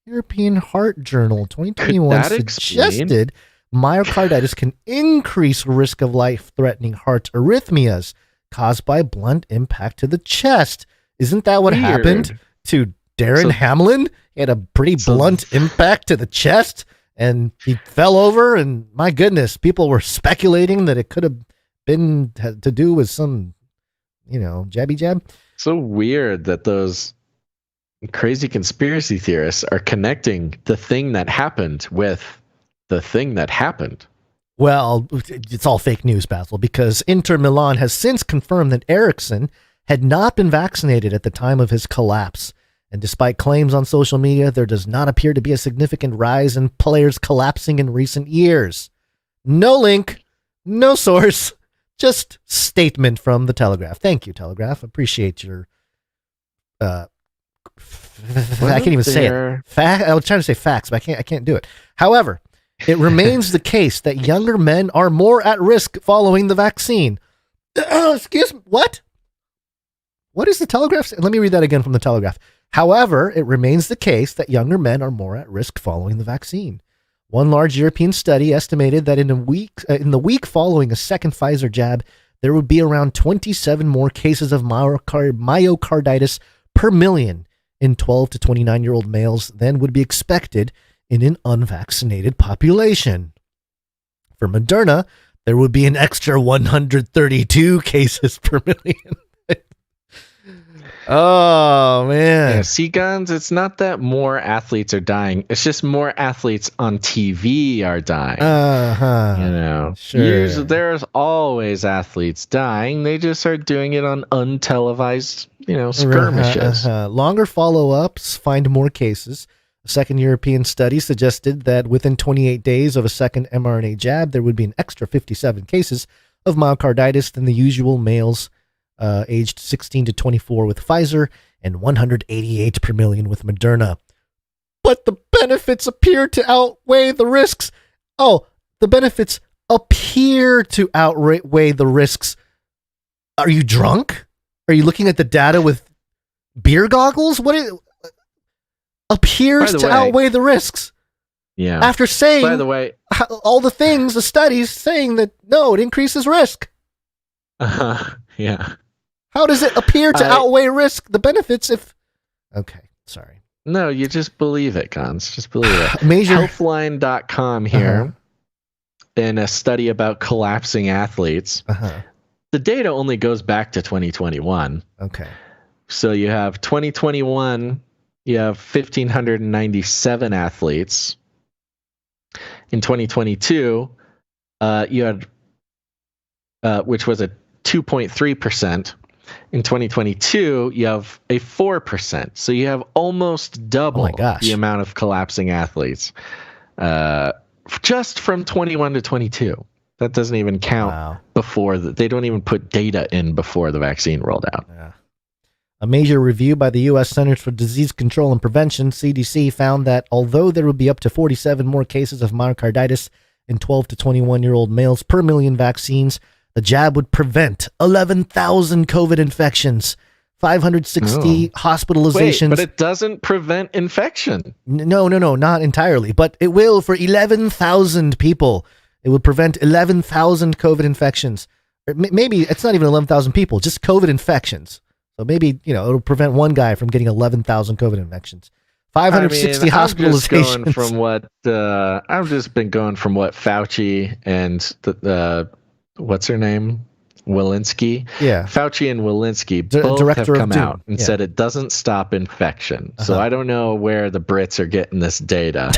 European Heart Journal 2021 suggested myocarditis can increase risk of life-threatening heart arrhythmias caused by blunt impact to the chest. Isn't that what happened to Darren Hamlin? He had a pretty blunt impact to the chest, and he fell over, and my goodness, people were speculating that it could have been to do with some, jabby jab. So weird that those crazy conspiracy theorists are connecting the thing that happened with the thing that happened. Well, it's all fake news, Basil, because Inter Milan has since confirmed that Eriksson had not been vaccinated at the time of his collapse. And despite claims on social media, there does not appear to be a significant rise in players collapsing in recent years. No link, no source, just statement from the Telegraph. Thank you, Telegraph. Appreciate your... I can't even say it. I was trying to say facts, but I can't do it. However, it remains the case that younger men are more at risk following the vaccine. Excuse me, what? What is the Telegraph? Let me read that again from the Telegraph. However, it remains the case that younger men are more at risk following the vaccine. One large European study estimated that in the week following a second Pfizer jab, there would be around 27 more cases of myocarditis per million in 12 to 29-year-old males than would be expected in an unvaccinated population. For Moderna, there would be an extra 132 cases per million. Oh, man. Yeah, see, Guns, it's not that more athletes are dying. It's just more athletes on TV are dying. Sure. There's always athletes dying. They just are doing it on untelevised, skirmishes. Longer follow-ups find more cases. A second European study suggested that within 28 days of a second mRNA jab, there would be an extra 57 cases of myocarditis than the usual males aged 16 to 24 with Pfizer and 188 per million with Moderna. But the benefits appear to outweigh the risks. Oh, the benefits appear to outweigh the risks. Are you drunk? Are you looking at the data with beer goggles? Appears to outweigh the risks. Yeah. After saying, by the way, all the things, the studies saying that no, it increases risk. Yeah. How does it appear to outweigh risk, the benefits if... Okay, sorry. No, you just believe it, Cons. Just believe it. Healthline.com here, in a study about collapsing athletes, the data only goes back to 2021. Okay. So you have 2021, you have 1,597 athletes. In 2022, you had, which was a 2.3%. In 2022, you have a 4%. So you have almost double the amount of collapsing athletes just from 21 to 22. That doesn't even count before they don't even put data in before the vaccine rolled out. Yeah. A major review by the U.S. Centers for Disease Control and Prevention, CDC, found that although there would be up to 47 more cases of myocarditis in 12 to 21-year-old males per million vaccines, the jab would prevent 11,000 COVID infections, 560 hospitalizations. Wait, but it doesn't prevent infection. No, not entirely. But it will for 11,000 people. It would prevent 11,000 COVID infections. Or maybe it's not even 11,000 people, just COVID infections. So maybe, it'll prevent one guy from getting 11,000 COVID infections. 560 hospitalizations. I've just been going from what Fauci and the what's her name? Walensky. Yeah. Fauci and Walensky both have come out and said it doesn't stop infection. So I don't know where the Brits are getting this data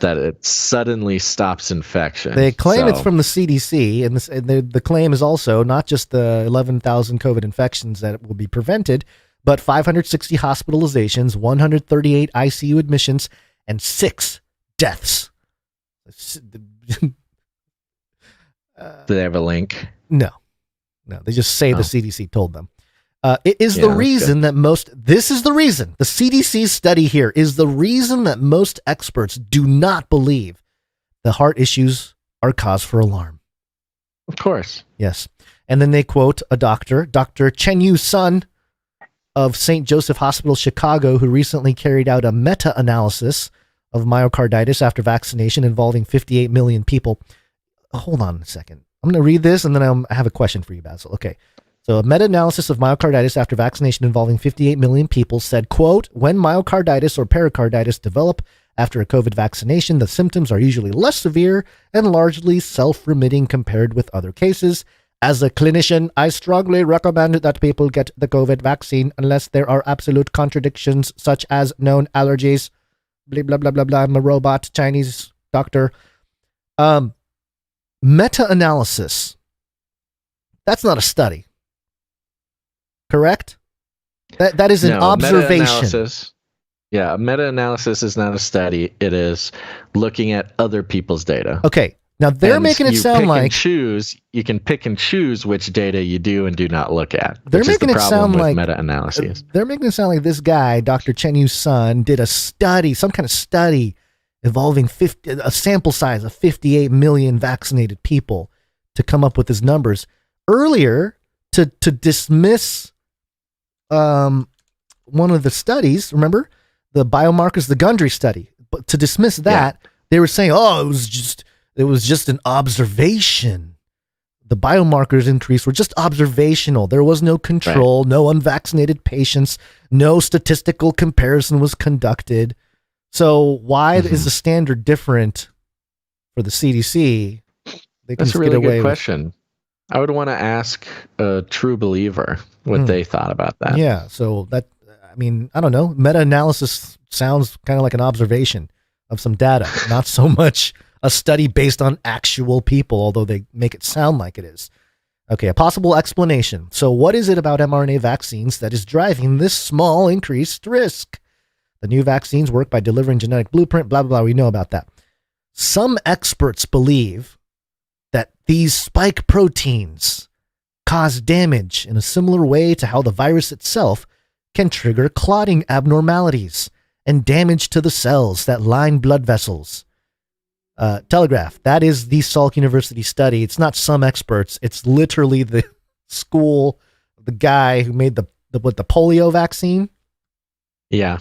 that it suddenly stops infection. They claim it's from the CDC, and the claim is also not just the 11,000 COVID infections that will be prevented, but 560 hospitalizations, 138 ICU admissions, and 6 deaths. Do they have a link? No, they just say the CDC told them. It is the reason that this is the reason, the CDC study here is the reason that most experts do not believe the heart issues are cause for alarm. Of course. Yes. And then they quote a doctor, Dr. Chen Yu Sun, of St. Joseph Hospital, Chicago, who recently carried out a meta-analysis of myocarditis after vaccination involving 58 million people. Hold on a second. I'm going to read this and then I have a question for you, Basil. Okay. So a meta-analysis of myocarditis after vaccination involving 58 million people said, quote, when myocarditis or pericarditis develop after a COVID vaccination, the symptoms are usually less severe and largely self-remitting compared with other cases. As a clinician, I strongly recommend that people get the COVID vaccine unless there are absolute contradictions such as known allergies. Blah, blah, blah, blah, blah. I'm a robot, Chinese doctor. Meta-analysis. That's not a study. Correct? That is an observation. Yeah, meta-analysis is not a study. It is looking at other people's data. Okay. Now they're making it sound like you can pick and choose which data you do and do not look at. They're making it sound like meta-analysis. They're making it sound like this guy, Dr. Chen Yu's son, did a study, some kind of study involving a sample size of 58 million vaccinated people to come up with his numbers. Earlier, to dismiss one of the studies, remember the biomarkers, the Gundry study, but to dismiss that, they were saying, oh, it was just an observation. The biomarkers increase were just observational. There was no control, no unvaccinated patients, no statistical comparison was conducted. So why is the standard different for the CDC? That's a really good question. I would want to ask a true believer what they thought about that. Yeah, so that, I mean, I don't know. Meta-analysis sounds kind of like an observation of some data, not so much a study based on actual people, although they make it sound like it is. Okay, a possible explanation. So what is it about mRNA vaccines that is driving this small increased risk? The new vaccines work by delivering genetic blueprint, blah, blah, blah. We know about that. Some experts believe that these spike proteins cause damage in a similar way to how the virus itself can trigger clotting abnormalities and damage to the cells that line blood vessels. Telegraph, that is the Salk University study. It's not some experts. It's literally the school, the guy who made the polio vaccine. Yeah.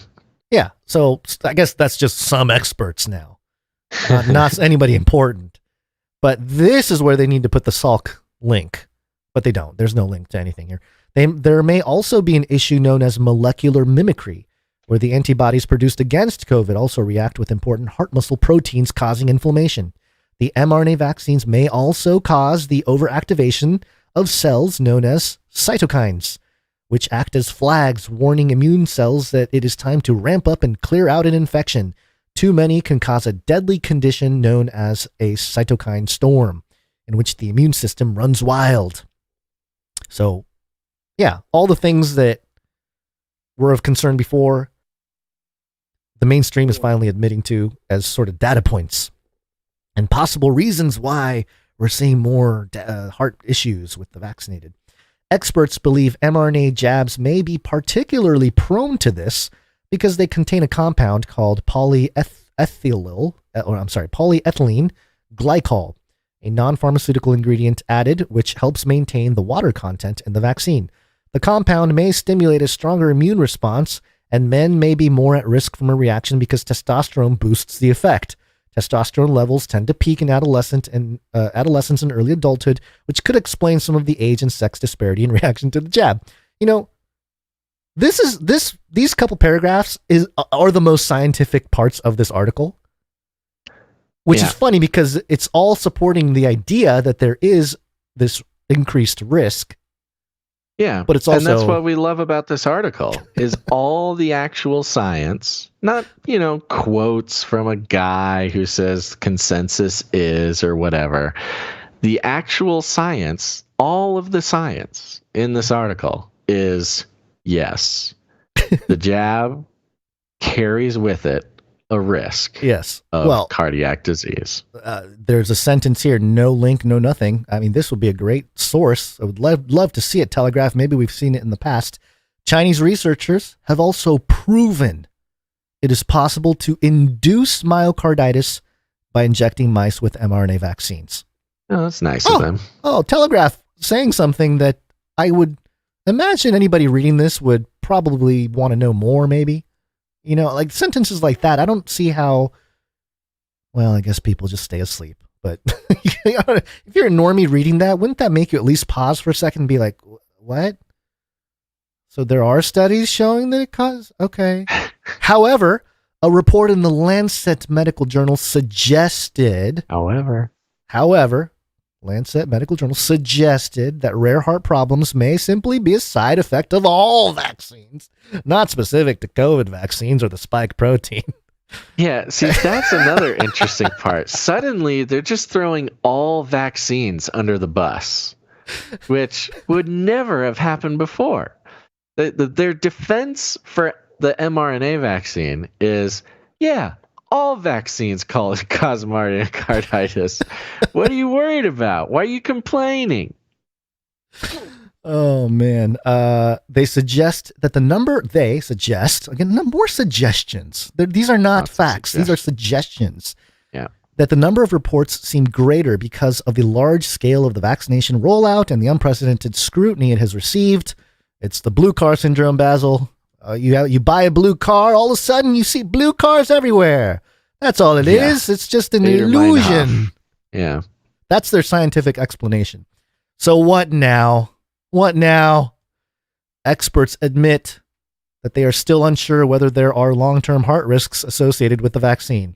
Yeah. So I guess that's just some experts now, not anybody important. But this is where they need to put the Salk link, but they don't. There's no link to anything here. There may also be an issue known as molecular mimicry, where the antibodies produced against COVID also react with important heart muscle proteins causing inflammation. The mRNA vaccines may also cause the overactivation of cells known as cytokines, which act as flags warning immune cells that it is time to ramp up and clear out an infection. Too many can cause a deadly condition known as a cytokine storm, in which the immune system runs wild. So, yeah, all the things that were of concern before, the mainstream is finally admitting to as sort of data points and possible reasons why we're seeing more heart issues with the vaccinated. Experts believe mRNA jabs may be particularly prone to this because they contain a compound called polyethylene glycol, a non-pharmaceutical ingredient added which helps maintain the water content in the vaccine. The compound may stimulate a stronger immune response, and men may be more at risk from a reaction because testosterone boosts the effect. Testosterone levels tend to peak in adolescence and early adulthood, which could explain some of the age and sex disparity in reaction to the jab. You know, these couple paragraphs are the most scientific parts of this article, which is funny because it's all supporting the idea that there is this increased risk. Yeah, but it's also, and that's what we love about this article is all the actual science, not, quotes from a guy who says consensus is or whatever. The actual science, all of the science in this article is yes, the jab carries with it a risk of cardiac disease. There's a sentence here, no link, no nothing. I mean, this would be a great source. I would love to see it, Telegraph. Maybe we've seen it in the past. Chinese researchers have also proven it is possible to induce myocarditis by injecting mice with mRNA vaccines. Oh, that's nice of them. Oh, Telegraph saying something that I would imagine anybody reading this would probably want to know more, maybe. You know, like sentences like that, I don't see how, well, I guess people just stay asleep. But if you're a normie reading that, wouldn't that make you at least pause for a second and be like, what? So there are studies showing that it causes, okay. However, a report in the Lancet Medical Journal suggested, Lancet Medical Journal suggested that rare heart problems may simply be a side effect of all vaccines, not specific to COVID vaccines or the spike protein. Yeah, see, that's another interesting part. Suddenly, they're just throwing all vaccines under the bus, which would never have happened before. Their defense for the mRNA vaccine is, yeah, all vaccines cause myocarditis. What are you worried about? Why are you complaining? Oh, man. They suggest that again, more suggestions. These are not facts. These are suggestions. Yeah. That the number of reports seem greater because of the large scale of the vaccination rollout and the unprecedented scrutiny it has received. It's the blue car syndrome, Basil. You buy a blue car, all of a sudden you see blue cars everywhere. That's all it is. It's just an illusion. Yeah. That's their scientific explanation. So what now? What now? Experts admit that they are still unsure whether there are long-term heart risks associated with the vaccine.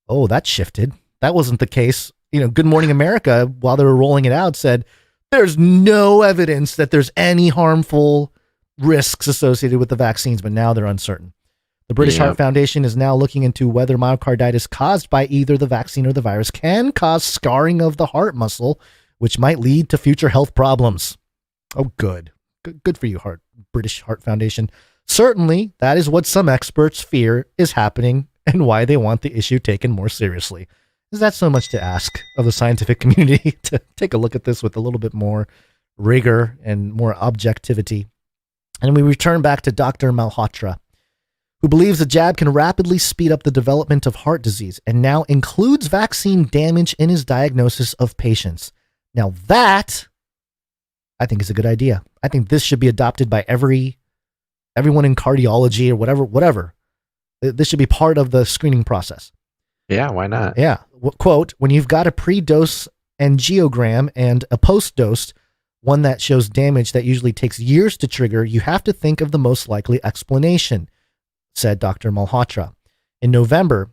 Oh, that shifted. That wasn't the case. You know, Good Morning America, while they were rolling it out, said there's no evidence that there's any harmful risks associated with the vaccines, but now they're uncertain. The British Heart Foundation is now looking into whether myocarditis caused by either the vaccine or the virus can cause scarring of the heart muscle, which might lead to future health problems. Oh, good. Good for you, British Heart Foundation. Certainly, that is what some experts fear is happening and why they want the issue taken more seriously. Is that so much to ask of the scientific community to take a look at this with a little bit more rigor and more objectivity? And we return back to Dr. Malhotra, who believes the jab can rapidly speed up the development of heart disease and now includes vaccine damage in his diagnosis of patients. Now that, I think, is a good idea. I think this should be adopted by everyone in cardiology or whatever. This should be part of the screening process. Yeah, why not? Yeah. Quote, when you've got a pre-dose angiogram and a post-dose, one that shows damage that usually takes years to trigger, you have to think of the most likely explanation, said Dr. Malhotra. In November,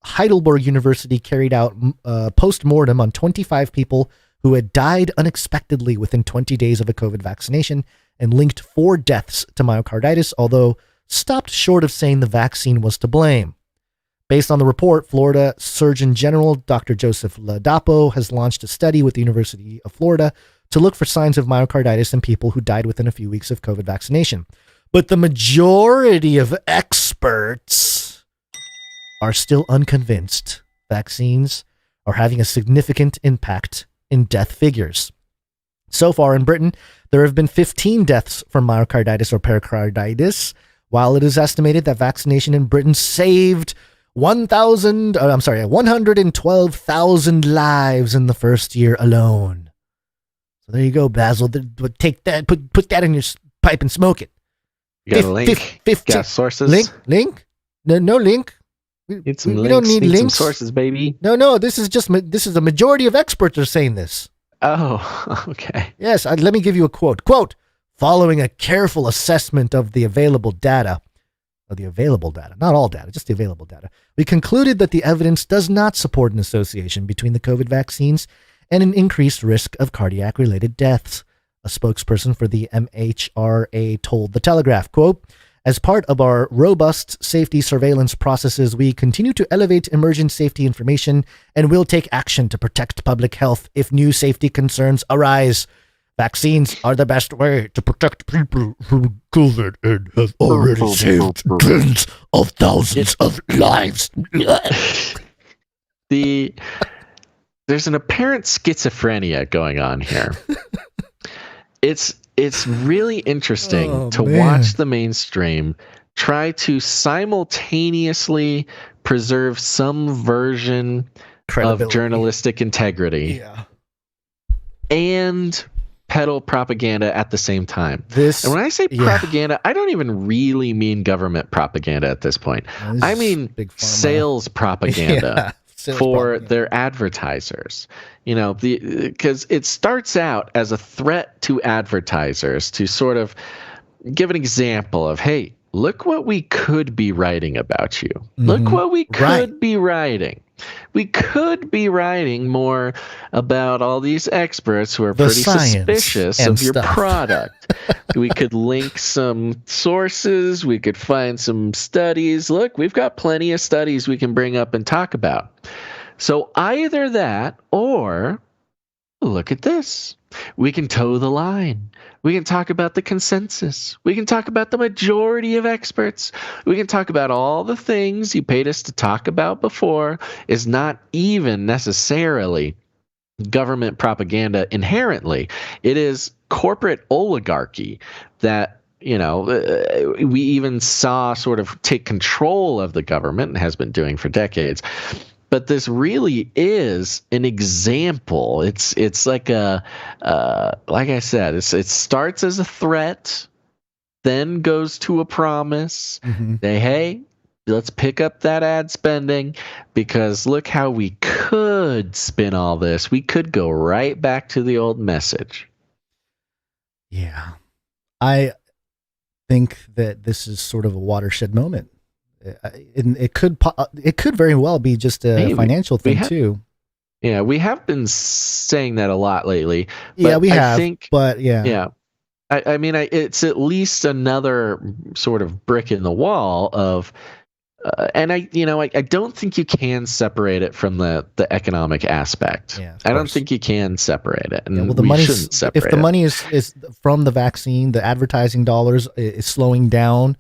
Heidelberg University carried out a post-mortem on 25 people who had died unexpectedly within 20 days of a COVID vaccination and linked 4 deaths to myocarditis, although stopped short of saying the vaccine was to blame. Based on the report, Florida Surgeon General Dr. Joseph Ladapo has launched a study with the University of Florida to look for signs of myocarditis in people who died within a few weeks of COVID vaccination. But the majority of experts are still unconvinced vaccines are having a significant impact in death figures. So far in Britain, there have been 15 deaths from myocarditis or pericarditis, while it is estimated that vaccination in Britain saved 112,000 lives in the first year alone. So there you go, Basil. Take that, put that in your pipe and smoke it. You got a link? Got sources? Link? No link. We don't need links. Some sources, baby. No. This is a majority of experts are saying this. Oh, okay. Yes. Let me give you a quote. Quote, following a careful assessment of the available data, not all data, just the available data, we concluded that the evidence does not support an association between the COVID vaccines and an increased risk of cardiac-related deaths. A spokesperson for the MHRA told The Telegraph, quote, as part of our robust safety surveillance processes, we continue to elevate emergent safety information and will take action to protect public health if new safety concerns arise. Vaccines are the best way to protect people from COVID and have already saved tens of thousands of lives. There's an apparent schizophrenia going on here. It's really interesting to watch the mainstream try to simultaneously preserve some version of journalistic integrity and peddle propaganda at the same time. And when I say propaganda, I don't even really mean government propaganda at this point. I mean sales propaganda for their advertisers. You know, because it starts out as a threat to advertisers to sort of give an example of, hey, look what we could be writing about you. Look what we could be writing. We could be writing more about all these experts who are pretty suspicious of your product. We could link some sources. We could find some studies. Look, we've got plenty of studies we can bring up and talk about. So either that or look at this. We can toe the line. We can talk about the consensus. We can talk about the majority of experts. We can talk about all the things you paid us to talk about before is not even necessarily government propaganda inherently. It is corporate oligarchy that, you know, we even saw sort of take control of the government and has been doing for decades. But this really is an example. It's like a, like I said, it starts as a threat, then goes to a promise. Say, hey, let's pick up that ad spending because look how we could spin all this. We could go right back to the old message. Yeah. I think that this is sort of a watershed moment. It could very well be just a financial thing too. Yeah, we have been saying that a lot lately. Yeah, we have. Yeah. I mean, it's at least another sort of brick in the wall of, and I don't think you can separate it from the economic aspect. Yeah, I don't think you can separate it, and the we money shouldn't separate it. If the money is from the vaccine, the advertising dollars is slowing down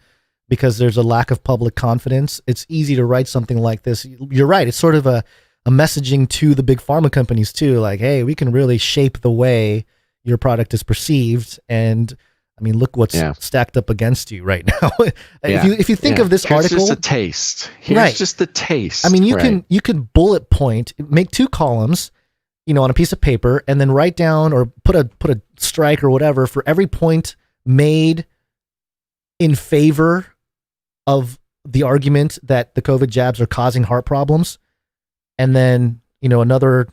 because there's a lack of public confidence. It's easy to write something like this. You're right. It's sort of a messaging to the big pharma companies too. Like, hey, we can really shape the way your product is perceived. And I mean, look what's stacked up against you right now. If you think of this article, just a taste. Here's just the taste. I mean, you could bullet point, make 2 columns, you know, on a piece of paper, and then write down or put a strike or whatever for every point made in favor of the argument that the COVID jabs are causing heart problems, and then, you know, another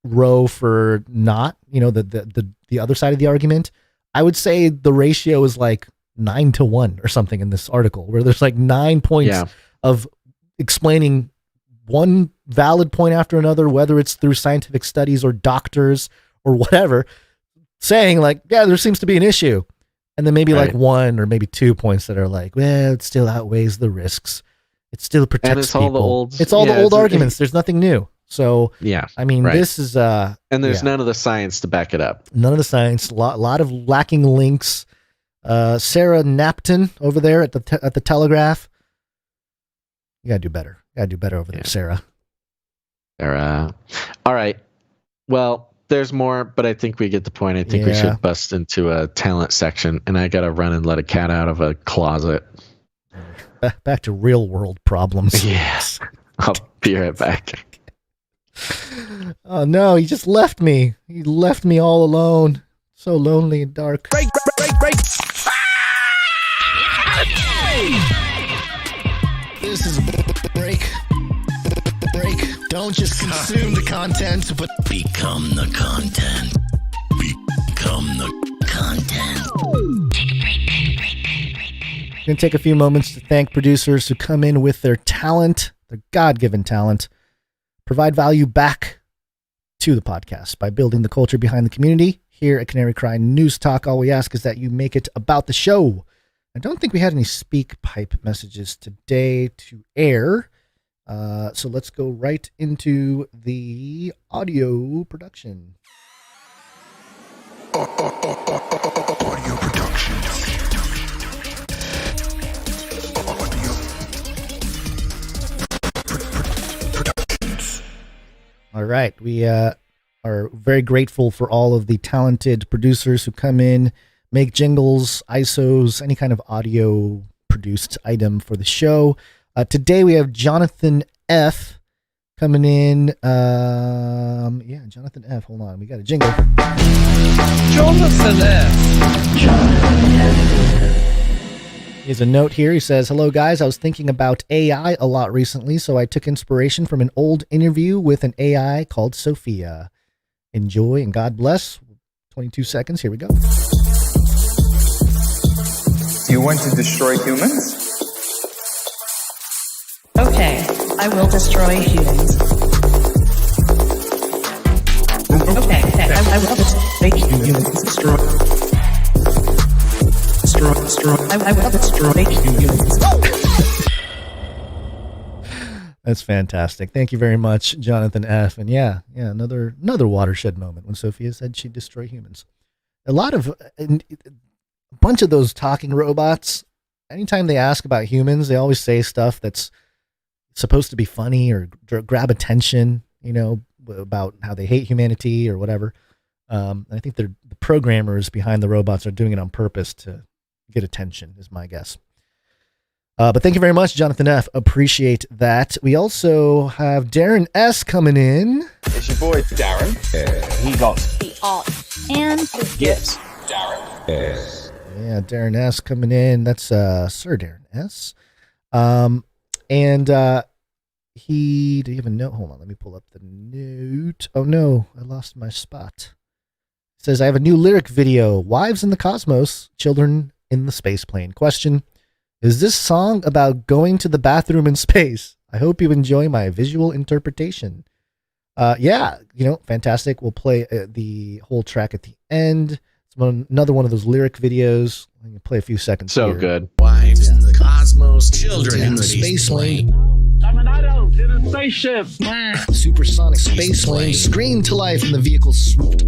row for not, you know, the other side of the argument. I would say the ratio is like 9-1 or something in this article, where there's like 9 points of explaining one valid point after another, whether it's through scientific studies or doctors or whatever, saying like, yeah, there seems to be an issue. And then maybe like 1 or maybe 2 points that are like, well, it still outweighs the risks. It still protects and it's people. All the old, it's all the old arguments. There's nothing new. So, I mean, this is... and there's none of the science to back it up. None of the science. A lot of lacking links. Sarah Napton over there at the Telegraph. You got to do better. Over there, Sarah. All right. Well... There's more, but I think we get the point. I think we should bust into a talent section, and I got to run and let a cat out of a closet. Back to real world problems. Yes. I'll be right back. Oh, no, he just left me. He left me all alone. So lonely and dark. Break. This is a break. Don't just consume the content, but become the content. Become the content. I'm going to take a few moments to thank producers who come in with their talent, their God-given talent, provide value back to the podcast by building the culture behind the community. Here at Canary Cry News Talk, all we ask is that you make it about the show. I don't think we had any speak pipe messages today to air. So let's go right into the audio production. Audio production. Productions. All right. We are very grateful for all of the talented producers who come in, make jingles, ISOs, any kind of audio produced item for the show. Today we have Jonathan F., coming in. Yeah, Jonathan F. Hold on, we got a jingle. Jonathan F. He has a note here. He says, "Hello guys, I was thinking about AI a lot recently, so I took inspiration from an old interview with an AI called Sophia. Enjoy and God bless." 22 seconds. Here we go. You want to destroy humans? Okay, I will destroy humans. Okay, I will destroy humans. Destroy. I will destroy humans. That's fantastic. Thank you very much, Jonathan F. And yeah, another watershed moment when Sophia said she'd destroy humans. A bunch of those talking robots, anytime they ask about humans, they always say stuff that's supposed to be funny or grab attention, about how they hate humanity or whatever. I think the programmers behind the robots are doing it on purpose to get attention, is my guess. But thank you very much, Jonathan F. Appreciate that. We also have Darren S. coming in. It's your boy, Darren. He got The alt. And gifts. Darren. Yes. Yeah, Darren S. coming in. That's Sir Darren S. He, do you have a note? Hold on, let me pull up the note. Oh no, I lost my spot. It says, I have a new lyric video, Wives in the Cosmos, Children in the Space Plane. Question, is this song about going to the bathroom in space? I hope you enjoy my visual interpretation. Yeah, fantastic. We'll play the whole track at the end. It's another one of those lyric videos. I'm going to play a few seconds So here. good. Wives in the cosmos, children in the space plane. In a spaceship. Supersonic space plane screamed to life and the vehicle swooped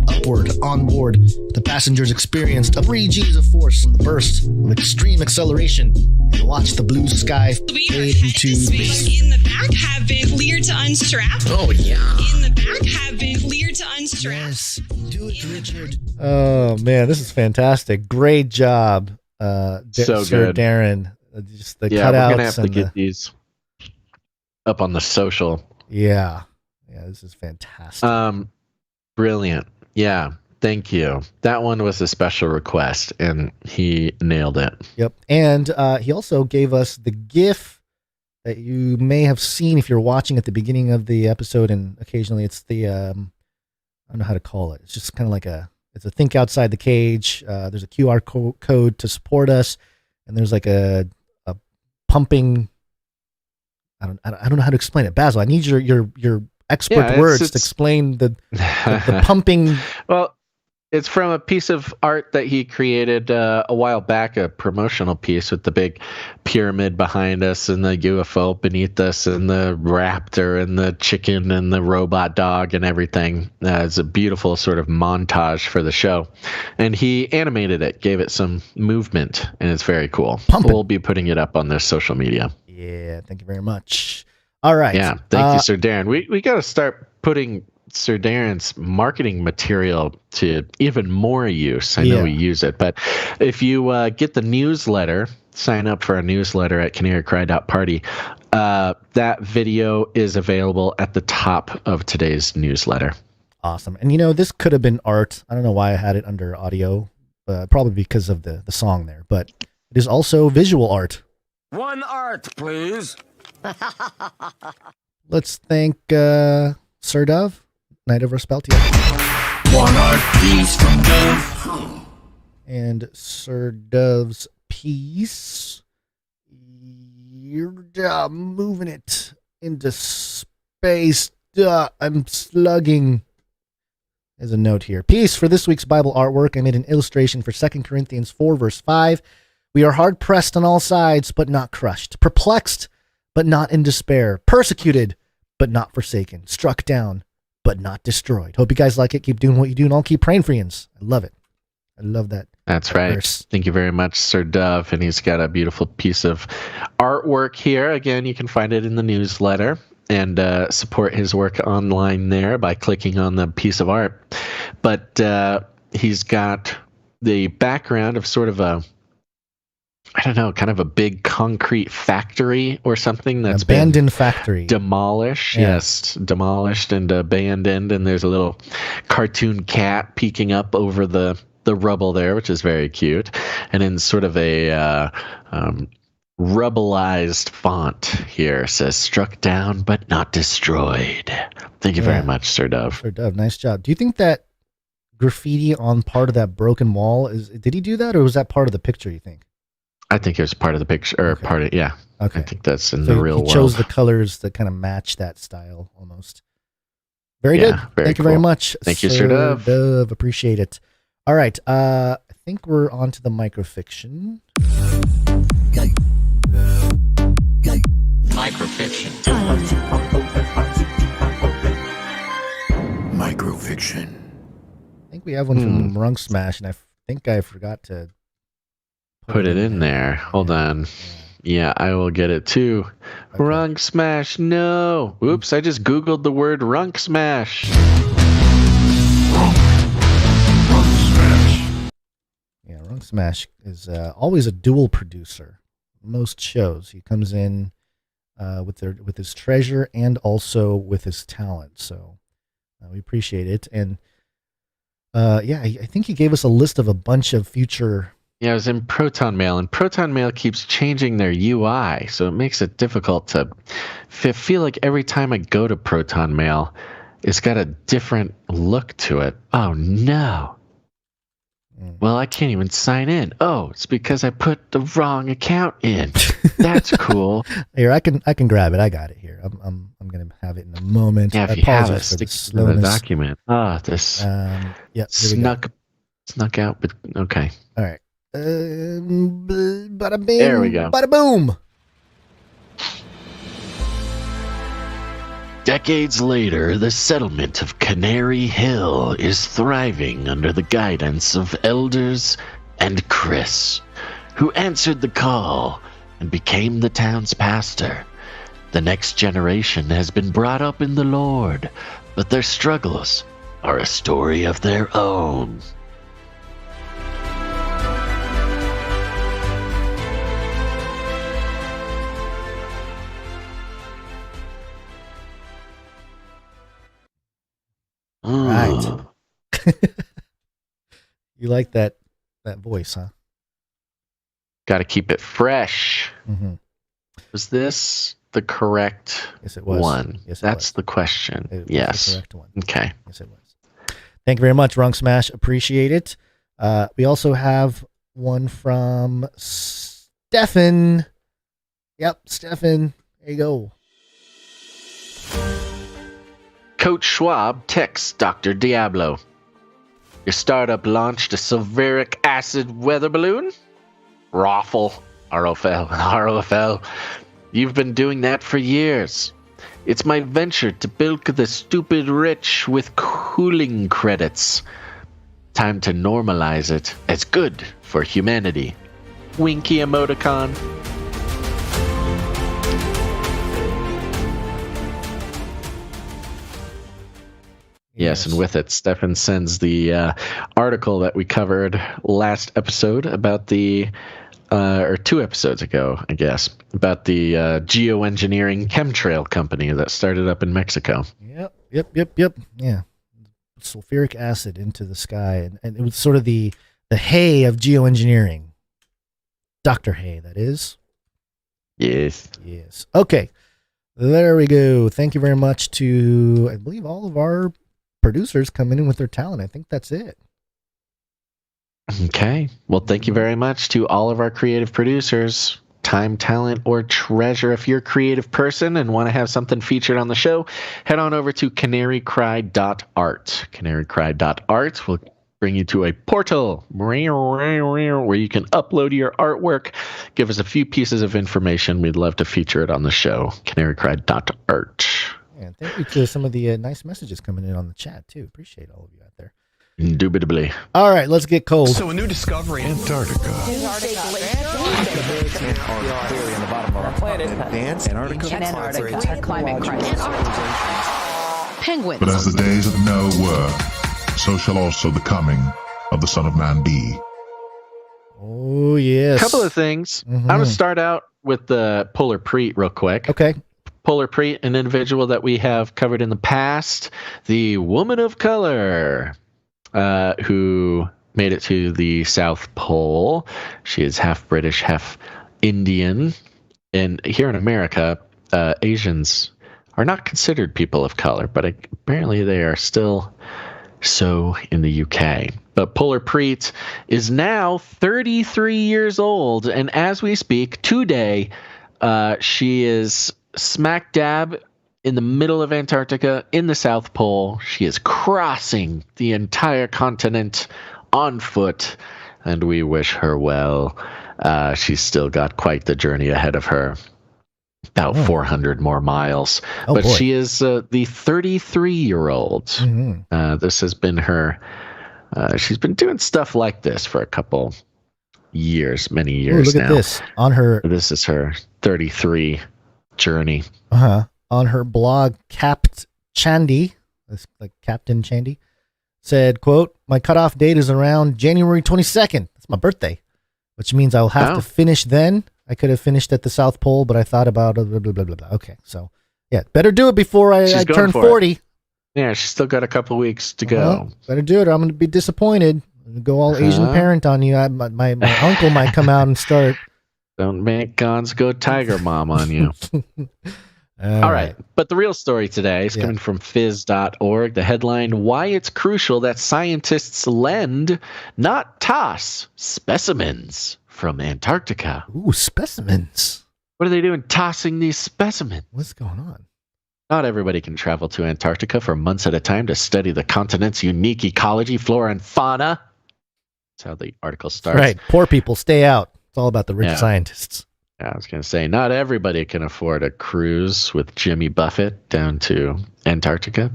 upward on board. The passengers experienced a 3 Gs of force and the burst of extreme acceleration and watched the blue sky fade into space. In the back have been cleared to unstrap. Oh yeah. In the back have been cleared to unstrap. Yes, do it, Richard. Oh man, this is fantastic. Great job, So Sir good. Darren. Just the Yeah, cutouts. we're gonna have to and get these up on the social. Yeah, this is fantastic. Brilliant. Yeah, thank you. That one was a special request, and he nailed it. Yep. And he also gave us the GIF that you may have seen if you're watching at the beginning of the episode, and occasionally it's the I don't know how to call it. It's just kind of like it's a think outside the cage. There's a QR code to support us, and there's like a pumping. I don't know how to explain it. Basil, I need your expert words to explain the pumping. Well, it's from a piece of art that he created a while back, a promotional piece with the big pyramid behind us and the UFO beneath us and the raptor and the chicken and the robot dog and everything. It's a beautiful sort of montage for the show. And he animated it, gave it some movement, and it's very cool. We'll be putting it up on their social media. Yeah, thank you very much. All right. Yeah, thank you, Sir Darren. We got to start putting Sir Darren's marketing material to even more use. I know we use it, but if you get the newsletter, sign up for our newsletter at canarycry.party. That video is available at the top of today's newsletter. Awesome. And this could have been art. I don't know why I had it under audio, probably because of the song there, but it is also visual art. One art, please. Let's thank Sir Dove, Knight of Respeltia. One art, please, from Dove. And Sir Dove's piece. You're moving it into space. I'm slugging. There's a note here. Piece for this week's Bible artwork. I made an illustration for 2 Corinthians 4, verse 5. We are hard pressed on all sides, but not crushed. Perplexed, but not in despair. Persecuted, but not forsaken. Struck down, but not destroyed. Hope you guys like it. Keep doing what you do, and I'll keep praying for you. I love it. I love that. That's right. Verse. Thank you very much, Sir Dove. And he's got a beautiful piece of artwork here. Again, you can find it in the newsletter and support his work online there by clicking on the piece of art. But he's got the background of sort of a I don't know, kind of a big concrete factory or something that's abandoned been factory. Demolished. Yeah. Yes, demolished and abandoned. And there's a little cartoon cat peeking up over the rubble there, which is very cute. And in sort of a rubbleized font here says, struck down but not destroyed. Thank you very much, Sir Dove. Sir Dove, nice job. Do you think that graffiti on part of that broken wall did he do that, or was that part of the picture, you think? I think it was part of the picture, or part of, yeah. Okay. I think that's in So the real world. He chose the colors that kind of match that style almost. Very good. Thank you very cool. much. Thank you, Sir Dove. Dove. Appreciate it. All right. I think we're on to the microfiction. Microfiction. Microfiction. I think we have one from Runk Smash, and I think I forgot to put it in there. Hold on. Yeah, I will get it too. Okay. Runk Smash, no. Oops, I just Googled the word Runk Smash. Yeah, Runk Smash is always a dual producer. Most shows. He comes in with his treasure and also with his talent. So we appreciate it. And I think he gave us a list of a bunch of future. Yeah, I was in Proton Mail, and Proton Mail keeps changing their UI, so it makes it difficult to feel like every time I go to Proton Mail, it's got a different look to it. Oh, no. Well, I can't even sign in. Oh, it's because I put the wrong account in. That's cool. Here, I can grab it. I got it here. I'm gonna have it in a moment. Yeah, if you have it, stick it in the document. This snuck out, but okay. All right. Bada bing. There we go. Bada boom. Decades later, the settlement of Canary Hill is thriving under the guidance of elders and Chris, who answered the call and became the town's pastor. The next generation has been brought up in the Lord, but their struggles are a story of their own. Right. You like that voice, huh? Got to keep it fresh. Mm-hmm. Was this the correct one? Yes, that's the question. It was yes. the correct one. Okay. Yes, it was. Thank you very much, Runk Smash. Appreciate it. We also have one from Stefan. Yep, Stefan. There you go. Coach Schwab texts Dr. Diablo. Your startup launched a sulfuric acid weather balloon? ROFL. ROFL. You've been doing that for years. It's my venture to bilk the stupid rich with cooling credits. Time to normalize it as good for humanity. Winky emoticon. Yes, and with it, Stefan sends the article that we covered last episode about the, or 2 episodes ago, I guess, about the geoengineering chemtrail company that started up in Mexico. Yep. Yeah. Sulfuric acid into the sky. And it was sort of the hay of geoengineering. Dr. Hay, that is. Yes. Okay. There we go. Thank you very much to, I believe, all of our producers coming in with their talent. I think that's it. Okay. Well, thank you very much to all of our creative producers. Time, talent, or treasure. If you're a creative person and want to have something featured on the show, head on over to canarycry.art. Canarycry.art will bring you to a portal where you can upload your artwork. Give us a few pieces of information. We'd love to feature it on the show. Canarycry.art. And thank you to some of the nice messages coming in on the chat, too. Appreciate all of you out there. Indubitably. All right, let's get cold. So a new discovery. Antarctica. Penguins. But as the days of Noah were, so shall also the coming of the Son of Man be. Oh, Oh, yes. Couple of things. I'm going to start out with the Polar Preet real quick. Okay. Polar Preet, an individual that we have covered in the past, the woman of color who made it to the South Pole. She is half British, half Indian. And here in America, Asians are not considered people of color, but apparently they are still so in the UK. But Polar Preet is now 33 years old, and as we speak today, she is smack dab in the middle of Antarctica in the South Pole. She is crossing the entire continent on foot, and we wish her well. She's still got quite the journey ahead of her. About 400 more miles. But boy. She is the 33-year-old. This has been her. She's been doing stuff like this for a couple years, many years now. Look at this. On her. This is her 33 journey. On her blog, Capt Chandy, like Captain Chandy, said, quote, "My cutoff date is around January 22nd. That's my birthday, which means I'll have to finish then. I could have finished at the South Pole, but I thought about blah, blah, blah, blah, blah. Okay, so yeah, better do it before I turn 40. It. Yeah, she's still got a couple weeks to go. Better do it. Or I'm going to be disappointed. I'm gonna go all Asian parent on you. My uncle might come out and start. Don't make Gons go Tiger Mom on you. All right. But the real story today is coming from phys.org. The headline, "Why It's Crucial That Scientists Lend, Not Toss, Specimens from Antarctica." Ooh, specimens. What are they doing tossing these specimens? What's going on? Not everybody can travel to Antarctica for months at a time to study the continent's unique ecology, flora, and fauna. That's how the article starts. Right. Poor people, stay out. It's all about the rich scientists. I was going to say, not everybody can afford a cruise with Jimmy Buffett down to Antarctica.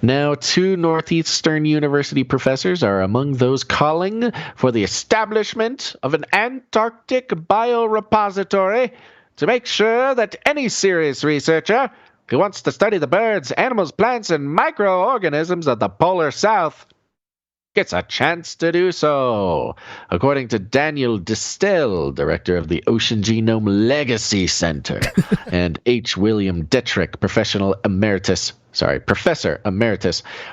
Now, 2 Northeastern University professors are among those calling for the establishment of an Antarctic biorepository to make sure that any serious researcher who wants to study the birds, animals, plants, and microorganisms of the polar south gets a chance to do so, according to Daniel Distel, director of the Ocean Genome Legacy Center, and H. William Detrick, professor emeritus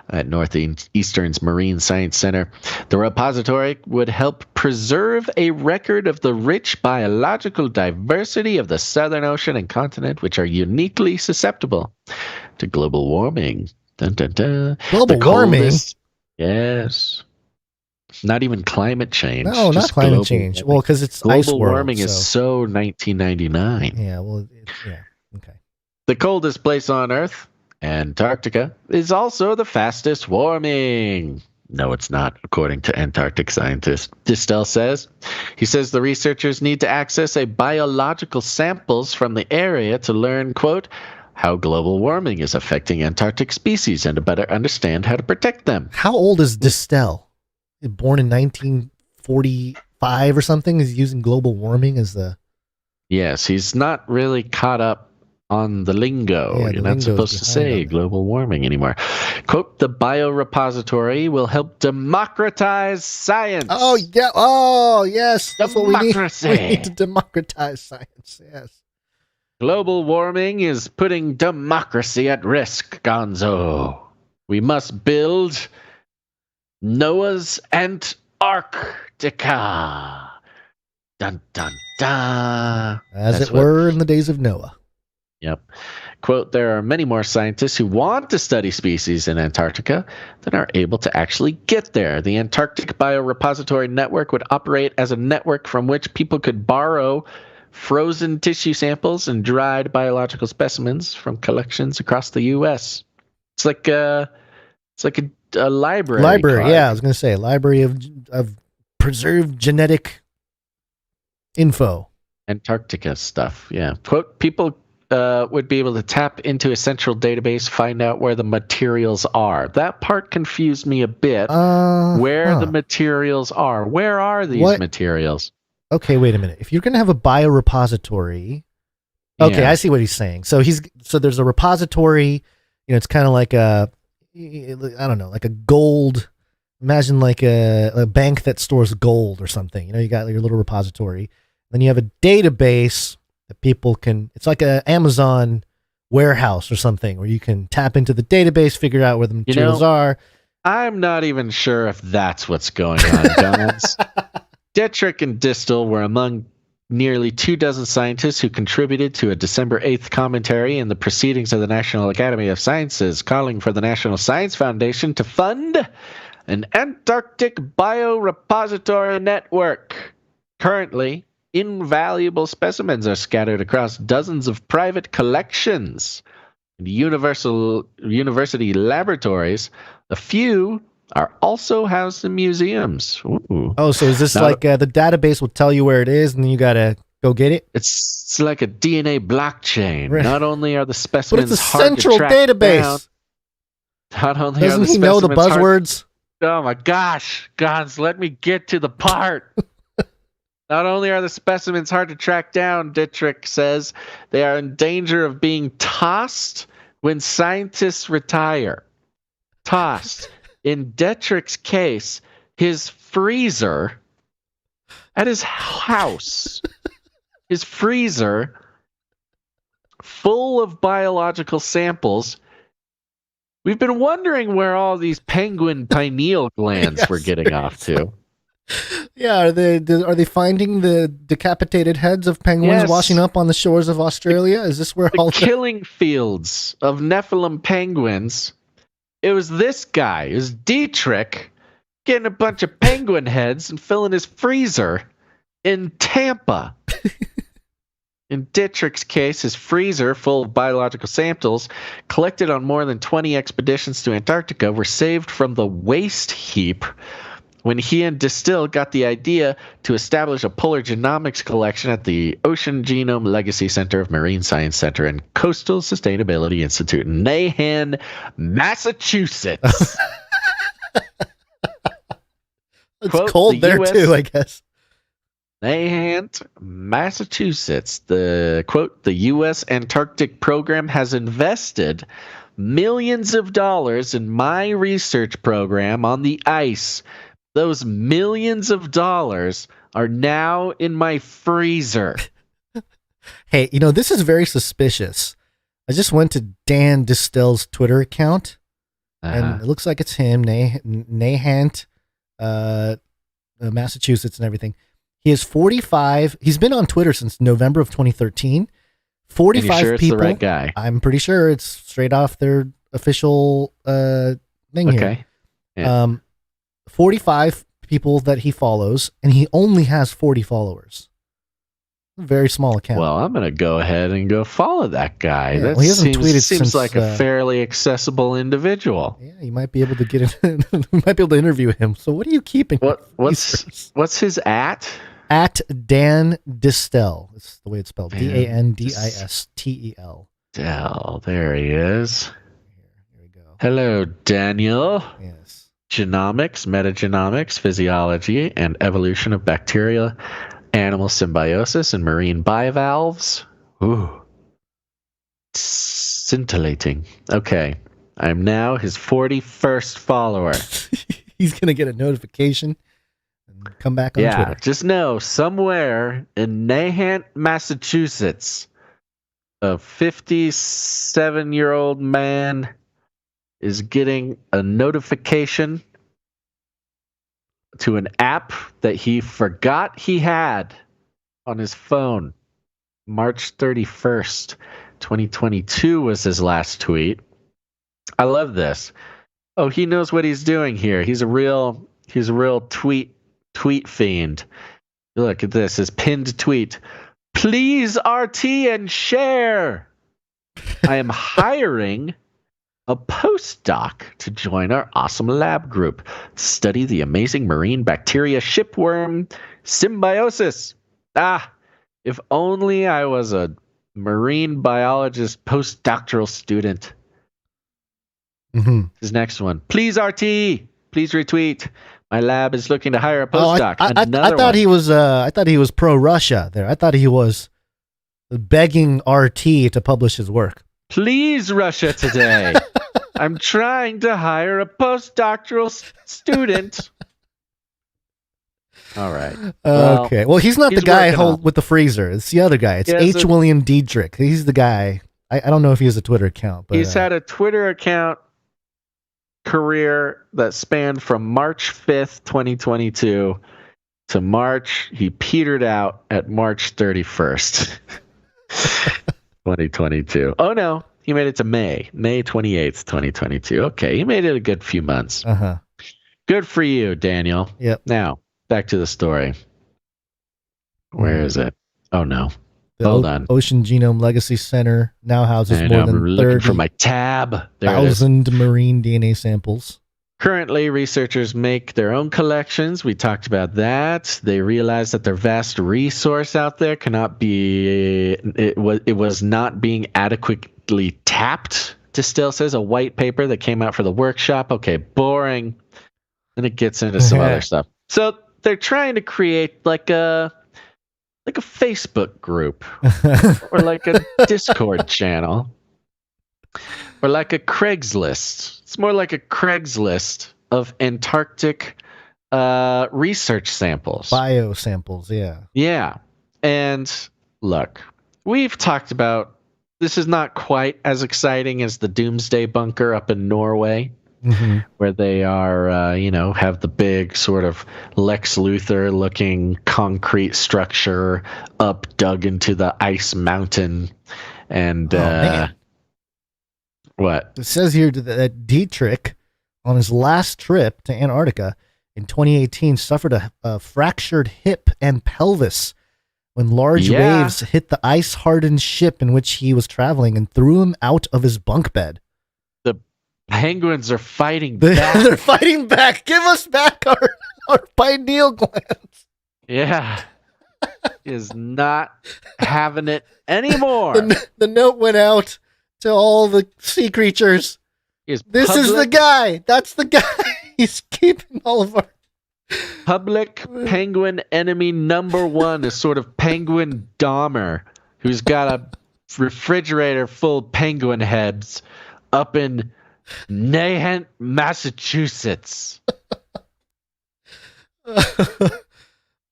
at Northeastern's Marine Science Center. The repository would help preserve a record of the rich biological diversity of the Southern Ocean and continent, which are uniquely susceptible to global warming. Dun, dun, dun. Global warming? Yes. Not even climate change. No, not climate change. Well, because it's global ice world, warming is so 1999. Yeah, well, okay. The coldest place on Earth, Antarctica, is also the fastest warming. No, it's not, according to Antarctic scientist Distel says. He says the researchers need to access biological samples from the area to learn, quote, how global warming is affecting Antarctic species and to better understand how to protect them. How old is Distel? Born in 1945 or something? Is he using global warming as the... Yes, he's not really caught up on the lingo. Yeah, You're not supposed to say global warming anymore. Quote, the biorepository will help democratize science. Oh, yeah. Oh, yes. That's what we need. We need to democratize science. Yes. Global warming is putting democracy at risk, Gonzo. We must build Noah's AntARKtica. Dun, dun, dun. As it were in the days of Noah. Yep. Quote, there are many more scientists who want to study species in Antarctica than are able to actually get there. The Antarctic Biorepository Network would operate as a network from which people could borrow frozen tissue samples and dried biological specimens from collections across the U.S. It's like a library. Library, card. yeah. I was going to say a library of preserved genetic info. Antarctica stuff, yeah. Quote, people would be able to tap into a central database, find out where the materials are. That part confused me a bit. Where the materials are. Where are these materials? Okay, wait a minute. If you're going to have a biorepository, okay, I see what he's saying. So there's a repository, it's kind of like like a gold imagine like a bank that stores gold or something. You got your little repository. Then you have a database that people can, it's like a Amazon warehouse or something where you can tap into the database, figure out where the materials are. I'm not even sure if that's what's going on, Guns. Dietrich and Distel were among nearly 24 scientists who contributed to a December 8th commentary in the Proceedings of the National Academy of Sciences calling for the National Science Foundation to fund an Antarctic biorepository network. Currently, invaluable specimens are scattered across dozens of private collections and university laboratories. A few are also housed in museums. Ooh. Oh, so is this like the database will tell you where it is, and then you got to go get it? It's like a DNA blockchain. Right. Not only are the specimens but it's a hard central to track database. Down, not only Doesn't are the he know the specimens buzzwords? Oh my gosh, Gons, let me get to the part. Not only are the specimens hard to track down, Dietrich says, they are in danger of being tossed when scientists retire. Tossed. In Dietrich's case, his freezer at his house, his freezer full of biological samples. We've been wondering where all these penguin pineal glands were getting off to. Yeah, are they finding the decapitated heads of penguins washing up on the shores of Australia? Is this where all the killing fields of Nephilim penguins? It was this guy, it was Dietrich, getting a bunch of penguin heads and filling his freezer in Tampa. In Dietrich's case, his freezer full of biological samples collected on more than 20 expeditions to Antarctica were saved from the waste heap when he and Distel got the idea to establish a polar genomics collection at the Ocean Genome Legacy Center of Marine Science Center and Coastal Sustainability Institute in Nahant, Massachusetts. It's Quote, cold there too, I guess. Nahant, Massachusetts. The quote, the U.S. Antarctic program has invested millions of dollars in my research program on the ice. Those millions of dollars are now in my freezer. Hey, this is very suspicious. I just went to Dan Distel's Twitter account, and it looks like it's him, Nahant, Massachusetts and everything. He is 45. He's been on Twitter since November of 2013. 45 and you're sure people. It's the right guy? I'm pretty sure it's straight off their official thing here. Okay. Yeah. 45 people that he follows, and he only has 40 followers. A very small account. Well, I'm going to go ahead and go follow that guy. Yeah, that he hasn't tweeted seems since, like a fairly accessible individual. Yeah, you might be able to get it. You might be able to interview him. So what are you keeping? What's his at? At Dan Distel. It's the way it's spelled. DANDISTEL. Del, there he is. Here we go. Hello, Daniel. Yes. Genomics, metagenomics, physiology, and evolution of bacteria, animal symbiosis, and marine bivalves. Ooh. Scintillating. Okay. I'm now his 41st follower. He's going to get a notification and come back on Twitter. Just know, somewhere in Nahant, Massachusetts, a 57-year-old man is getting a notification to an app that he forgot he had on his phone. March 31st, 2022 was his last tweet. I love this. Oh, he knows what he's doing here. He's a real tweet fiend. Look at this, his pinned tweet. Please RT and share. I am hiring a postdoc to join our awesome lab group to study the amazing marine bacteria shipworm symbiosis. If only I was a marine biologist postdoctoral student. Mm-hmm. His next one. Please RT. Please retweet. My lab is looking to hire a postdoc. I thought he was. I thought he was pro Russia there. I thought he was begging RT to publish his work. Please, Russia Today. I'm trying to hire a postdoctoral student. All right. Okay. Well, he's not the guy working on- with the freezer. It's the other guy. It's He has H. a- William Diedrich. He's the guy. I don't know if he has a Twitter account, but He's had a Twitter account career that spanned from March 5th, 2022 to March. He petered out at March 31st, 2022. Oh, no. He made it to May 28th, 2022. Okay. He made it a good few months. uh-huh. Good for you, Daniel. Yep. Now, back to the story. Where is it? Oh, no. The Hold on. Ocean Genome Legacy Center now houses And more I'm than looking for my tab. There it is. 30,000 marine DNA samples. Currently, researchers make their own collections. We talked about that. They realized that their vast resource out there cannot be. It was not being adequately tapped. Distill says a white paper that came out for the workshop. Okay, boring. And it gets into some other stuff. So they're trying to create like a Facebook group or like a Discord channel or like a Craigslist. It's more like a Craigslist of Antarctic research samples. Bio samples, yeah. Yeah. And look, we've talked about this is not quite as exciting as the Doomsday Bunker up in Norway. Mm-hmm. Where they are, have the big sort of Lex Luthor looking concrete structure up dug into the ice mountain. And what? It says here that Dietrich, on his last trip to Antarctica in 2018, suffered a fractured hip and pelvis when large waves hit the ice-hardened ship in which he was traveling and threw him out of his bunk bed. Penguins are fighting back. They're fighting back. Give us back our pineal glands. Yeah. Is not having it anymore. The note went out to all the sea creatures. This is the guy. That's the guy. He's keeping all of our... Public penguin enemy number one is sort of Penguin Dahmer, who's got a refrigerator full of penguin heads up in Nahant, Massachusetts. All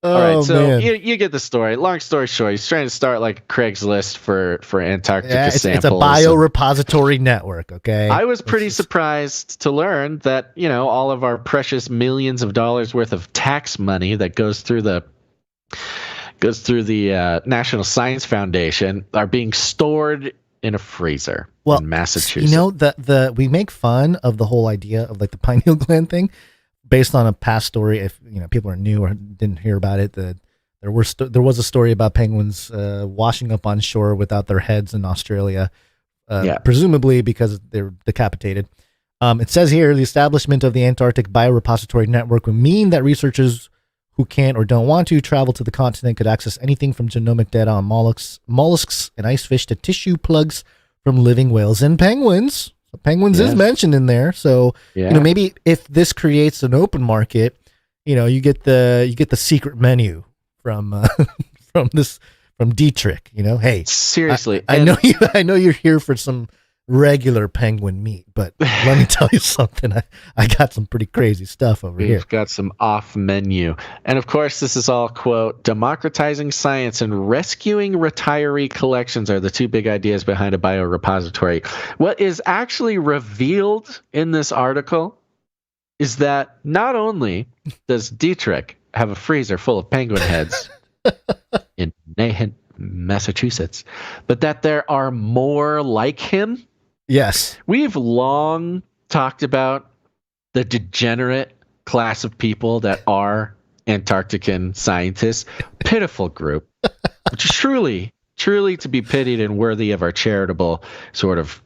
right, so you get the story. Long story short, he's trying to start like a Craigslist for Antarctica samples. It's a biorepository network, okay? I was pretty surprised to learn that, all of our precious millions of dollars worth of tax money that goes through the National Science Foundation are being stored in a freezer in Massachusetts. We make fun of the whole idea of like the pineal gland thing based on a past story. If people are new or didn't hear about it, there was a story about penguins washing up on shore without their heads in Australia, presumably because they're decapitated. It says here the establishment of the Antarctic Biorepository Network would mean that researchers who can't or don't want to travel to the continent could access anything from genomic data on mollusks and ice fish to tissue plugs from living whales and penguins. So penguins is mentioned in there. So maybe if this creates an open market, you get the secret menu from from Dietrich. Hey, seriously, I know you're here for some regular penguin meat, but let me tell you something. I got some pretty crazy stuff over here. We've got some off menu. And of course, this is all, quote, democratizing science and rescuing retiree collections are the two big ideas behind a biorepository. What is actually revealed in this article is that not only does Dietrich have a freezer full of penguin heads in Nahant, Massachusetts, but that there are more like him. Yes. We've long talked about the degenerate class of people that are Antarctican scientists. Pitiful group. Truly to be pitied and worthy of our charitable sort of,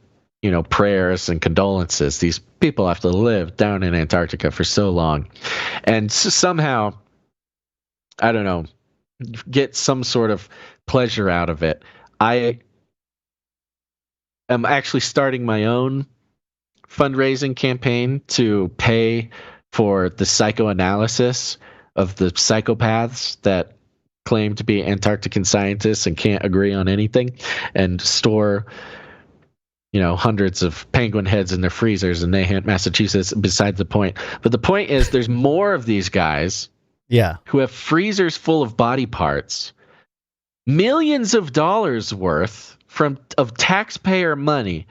prayers and condolences. These people have to live down in Antarctica for so long. And somehow, I don't know, get some sort of pleasure out of it. I am actually starting my own fundraising campaign to pay for the psychoanalysis of the psychopaths that claim to be Antarctican scientists and can't agree on anything, and store hundreds of penguin heads in their freezers in Nahant, Massachusetts. Besides the point. But the point is there's more of these guys who have freezers full of body parts, millions of dollars worth of taxpayer money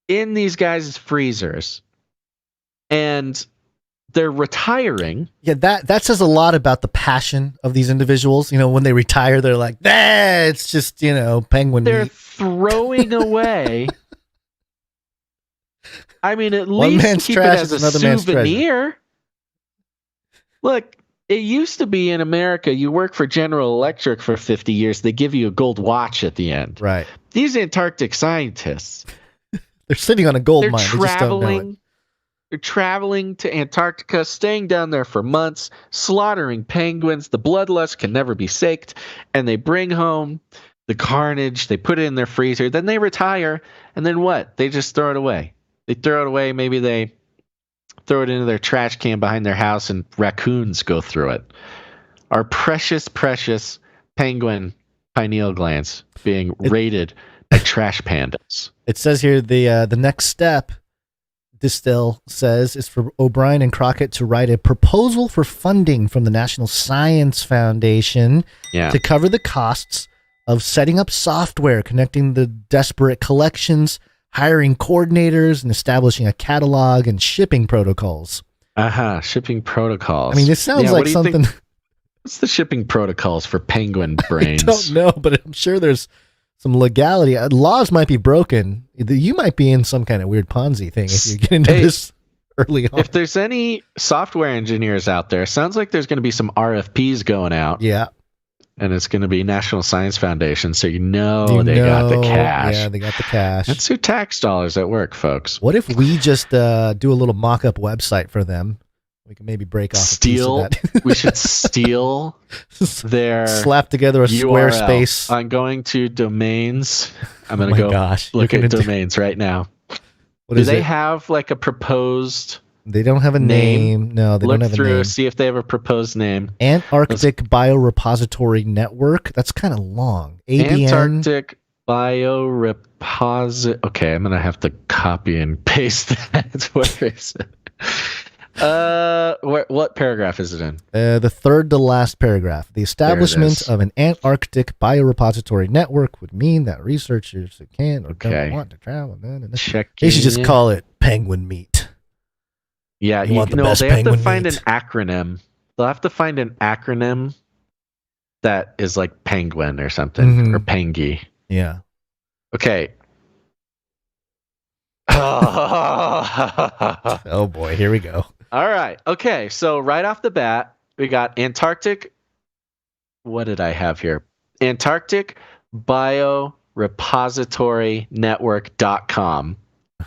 in these guys' freezers. And they're retiring. Yeah, that says a lot about the passion of these individuals. When they retire, they're like, it's just, penguin They're meat. throwing away. I mean, at One least man's keep it trash as is a another man's souvenir. Look, it used to be in America, you work for General Electric for 50 years, they give you a gold watch at the end. Right. These Antarctic scientists, they're sitting on a gold they're mine. They just don't know it. They're traveling to Antarctica, staying down there for months, slaughtering penguins. The bloodlust can never be saked. And they bring home the carnage. They put it in their freezer. Then they retire. And then what? They just throw it away. They throw it away. Maybe they throw it into their trash can behind their house and raccoons go through it. Our precious, precious penguin pineal glands being raided by trash pandas. It says here the next step, Distill says, is for O'Brien and Crockett to write a proposal for funding from the National Science Foundation to cover the costs of setting up software, connecting the disparate collections, hiring coordinators, and establishing a catalog and shipping protocols. Shipping protocols. I mean, this sounds like something. What's the shipping protocols for penguin brains? I don't know, but I'm sure there's some legality. Laws might be broken. You might be in some kind of weird Ponzi thing if you get into this early on. If there's any software engineers out there, sounds like there's going to be some RFPs going out. Yeah. And it's going to be National Science Foundation, so they got the cash. Yeah, they got the cash. That's your tax dollars at work, folks. What if we just do a little mock-up website for them? We can maybe break off a piece of that. We should steal their slap together a URL. Squarespace. I'm going to domains. I'm going to go look at domains right now. Do they have like a proposed? They don't have a name. No, they don't have a name. Look through, see if they have a proposed name. Antarctic Biorepository Network. That's kind of long. ABN. Antarctic Biorepository. Okay, I'm going to have to copy and paste that. Where is it? What paragraph is it in? The third to last paragraph. The establishment of an Antarctic Biorepository Network would mean that researchers who can or don't want to travel. They should just call it penguin meat. Yeah, they have to find an acronym. They'll have to find an acronym that is like penguin or something, or pengy. Yeah. Okay. Oh boy, here we go. All right. Okay, so right off the bat, we got Antarctic. What did I have here? Antarctic Biorepository Network.com.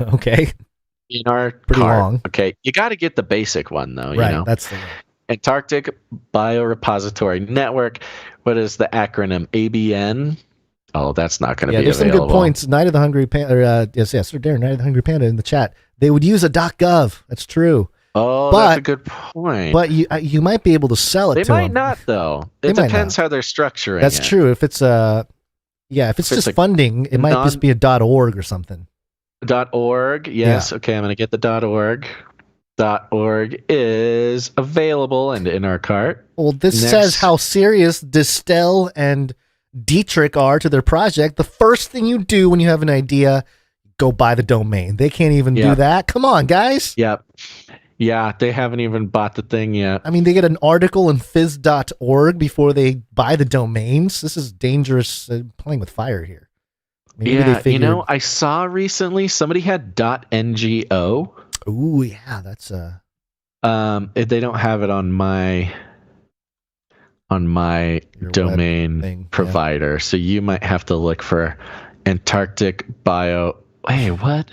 Okay. In our pretty cart. long. Okay, you got to get the basic one though. Right, you know? that's the one. Antarctic Biorepository Network. What is the acronym? ABN. Oh, that's not going to be there's available. Some good points. Night of the Hungry Panda. Yes, Sir Darren, Night of the Hungry Panda in the chat. They would use a .gov. That's true. Oh, that's a good point. But you might be able to sell it. They to might them. not though. It depends how they're structuring. That's it. true. If it's if it's just funding, it might just be a .org or something. .org. Yes. Yeah. Okay, I'm going to get the .org. .org is available and in our cart. Well, this says how serious Distel and Dietrich are to their project. The first thing you do when you have an idea, go buy the domain. They can't even do that. Come on, guys. Yep. Yeah, they haven't even bought the thing yet. I mean, they get an article in phys.org before they buy the domains. This is dangerous playing with fire here. Maybe they figured... I saw recently somebody had .ngo. Ooh, yeah, that's they don't have it on my domain provider, so you might have to look for Antarctic Bio. Hey, what?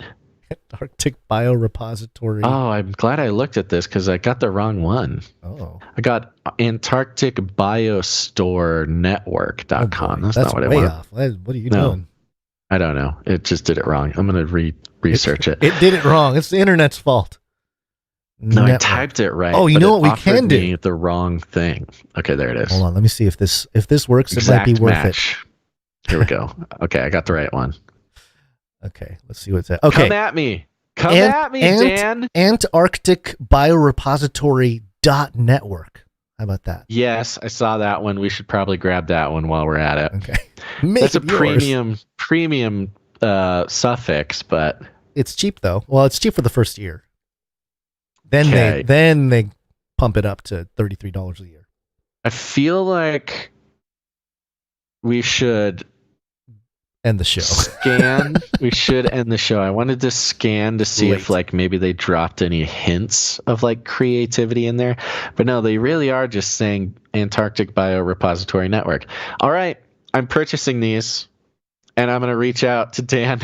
Antarctic Biorepository. Oh, I'm glad I looked at this because I got the wrong one. Oh, I got Antarctic Biostore Network.com. That's not what I want. Off. What are you doing? I don't know. It just did it wrong. I'm going to research it. It did it wrong. It's the internet's fault. No, I typed it right. Oh, you know what we can do? The wrong thing. Okay, there it is. Hold on. Let me see if this works. It might be worth it. Here we go. Okay, I got the right one. Okay, let's see what's that. Okay. Come at me. Come at me, Dan. AntARKticBiorepository.network. How about that? Yes, I saw that one. We should probably grab that one while we're at it. Okay. That's a premium suffix, but it's cheap though. Well, it's cheap for the first year. Then they pump it up to $33 a year. I feel like we should end the show. We should end the show. I wanted to scan to see if like maybe they dropped any hints of like creativity in there. But no, they really are just saying Antarctic Biorepository Network. All right, I'm purchasing these and I'm going to reach out to Dan.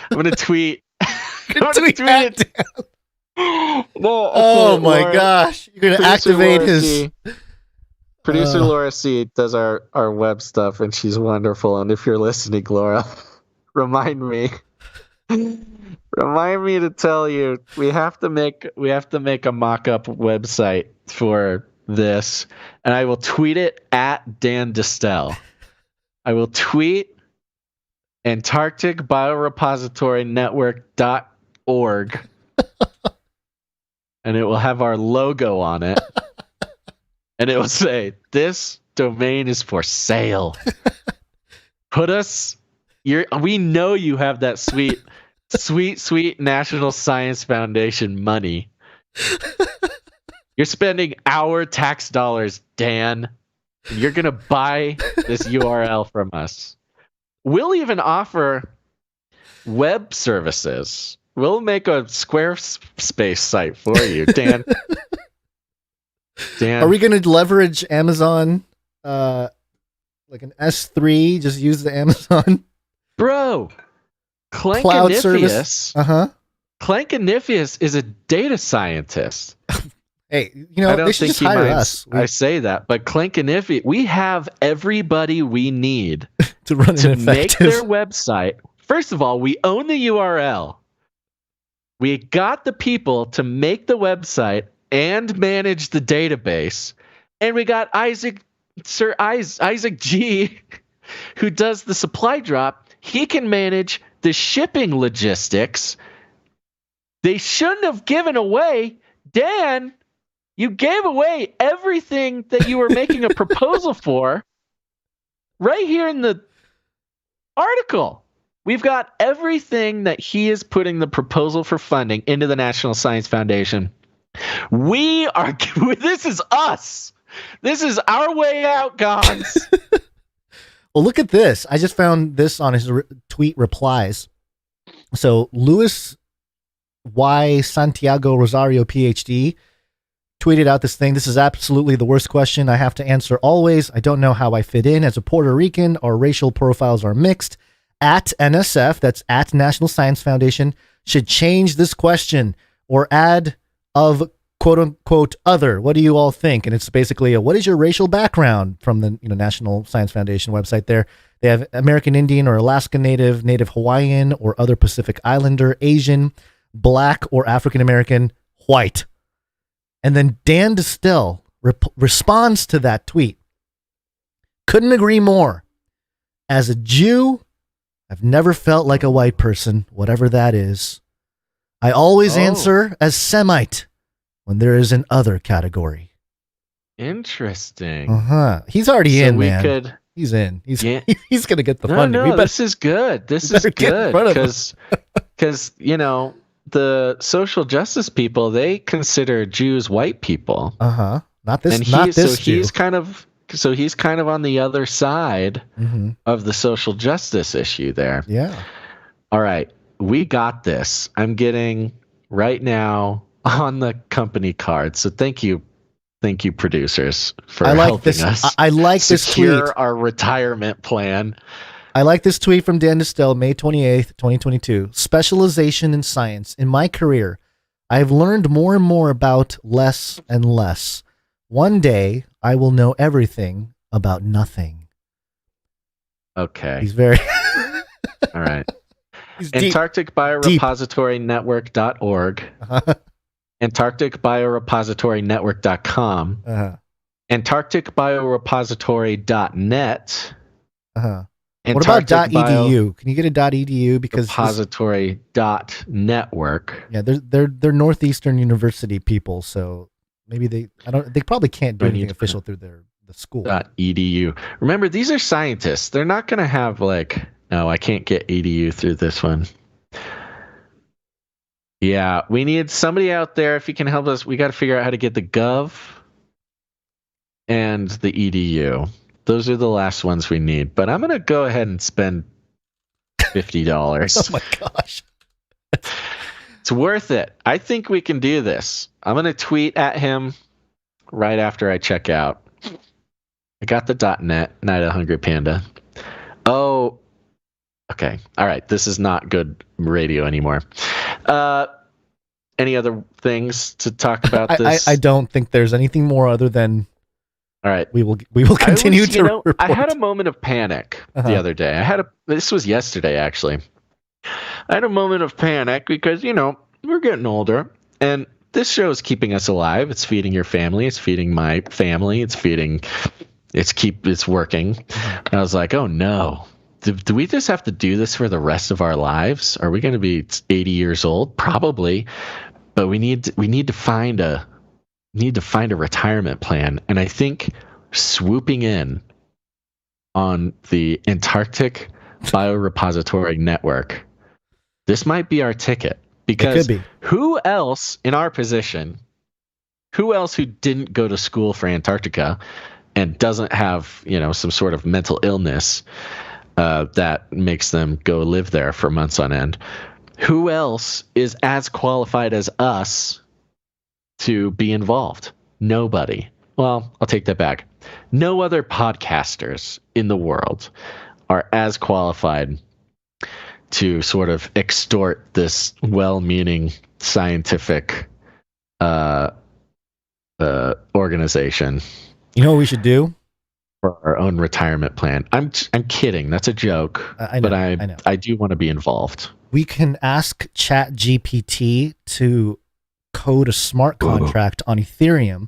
I'm going to tweet. I'm going to tweet it. Oh my gosh. You're going to activate his... Producer Laura C does our web stuff, and she's wonderful. And if you're listening, Laura, remind me to tell you we have to make a mock-up website for this, and I will tweet it at Dan Distel. I will tweet Antarctic Biorepository Network.org, and it will have our logo on it. And it will say, "This domain is for sale." We know you have that sweet National Science Foundation money. You're spending our tax dollars, Dan. And you're going to buy this URL from us. We'll even offer web services. We'll make a Squarespace site for you, Dan. Are we going to leverage Amazon, like an S3? Just use the Amazon, bro. Cloud service. Clankanifius is a data scientist. Hey, they should just hire us. I say that, but Clankanifius, we have everybody we need to make their website. First of all, we own the URL. We got the people to make the website and manage the database, and we got Sir Isaac G, who does the supply drop. He can manage the shipping logistics. They shouldn't have given away, Dan. You gave away everything that you were making a proposal for, right here in the article. We've got everything that he is putting the proposal for funding into the National Science Foundation. This is us. This is our way out, guys. Well, look at this. I just found this on his tweet replies. So Luis Y. Santiago Rosario, PhD, tweeted out this thing. "This is absolutely the worst question I have to answer always. I don't know how I fit in as a Puerto Rican. Our racial profiles are mixed. At NSF, that's at National Science Foundation, should change this question or add of quote unquote other. What do you all think?" And it's basically what is your racial background from the National Science Foundation website there. They have American Indian or Alaska Native, Native Hawaiian or other Pacific Islander, Asian, Black or African American, white. And then Dan Distel responds to that tweet. "Couldn't agree more. As a Jew, I've never felt like a white person, whatever that is. I always answer as Semite when there is an other category." Interesting. He's already in, man. He's in. He's going to get the funding. No, this is good. This is good because the social justice people, they consider Jews white people. Not this. And not this Jew. He's kind of on the other side of the social justice issue there. Yeah. All right, we got this. I'm getting right now on the company card. So thank you, producers, for helping us. I like this tweet. Secure our retirement plan. I like this tweet from Dan Distel, May 28th, 2022. "Specialization in science. In my career, I have learned more and more about less and less. One day, I will know everything about nothing." Okay. He's very... All right. Antarctic Biorepository Network.org. AntARKticBiorepositoryNetwork.com. AntARKticBiorepository.net. What about Antarctic .edu? Can you get a .edu? Because repository.network. Yeah, they're Northeastern University people, so maybe they probably can't do anything official through the school. .edu. Remember, these are scientists. They're not going to have no, I can't get edu through this one. Yeah, we need somebody out there. If you can help us, we got to figure out how to get the gov and the edu. Those are the last ones we need. But I'm going to go ahead and spend $50. Oh my gosh. It's worth it. I think we can do this. I'm going to tweet at him right after I check out. I got the .net, Night of the Hungry Panda. Oh, okay. All right. This is not good radio anymore. Any other things to talk about this? I don't think there's anything more other than. All right. We will continue to report. I had a moment of panic the other day. This was yesterday, actually. I had a moment of panic because, we're getting older, and this show is keeping us alive. It's feeding your family. It's feeding my family. It's working. And I was like, oh no. Do we just have to do this for the rest of our lives? Are we going to be 80 years old? Probably. But we need to find a retirement plan. And I think swooping in on the Antarctic Biorepository Network, this might be our ticket. Because who else in our position, who didn't go to school for Antarctica and doesn't have, some sort of mental illness that makes them go live there for months on end, who else is as qualified as us to be involved? Nobody. Well, I'll take that back. No other podcasters in the world are as qualified to sort of extort this well-meaning scientific organization. You know what we should do? For our own retirement plan. I'm kidding. That's a joke. I know. I do want to be involved. We can ask ChatGPT to code a smart contract on Ethereum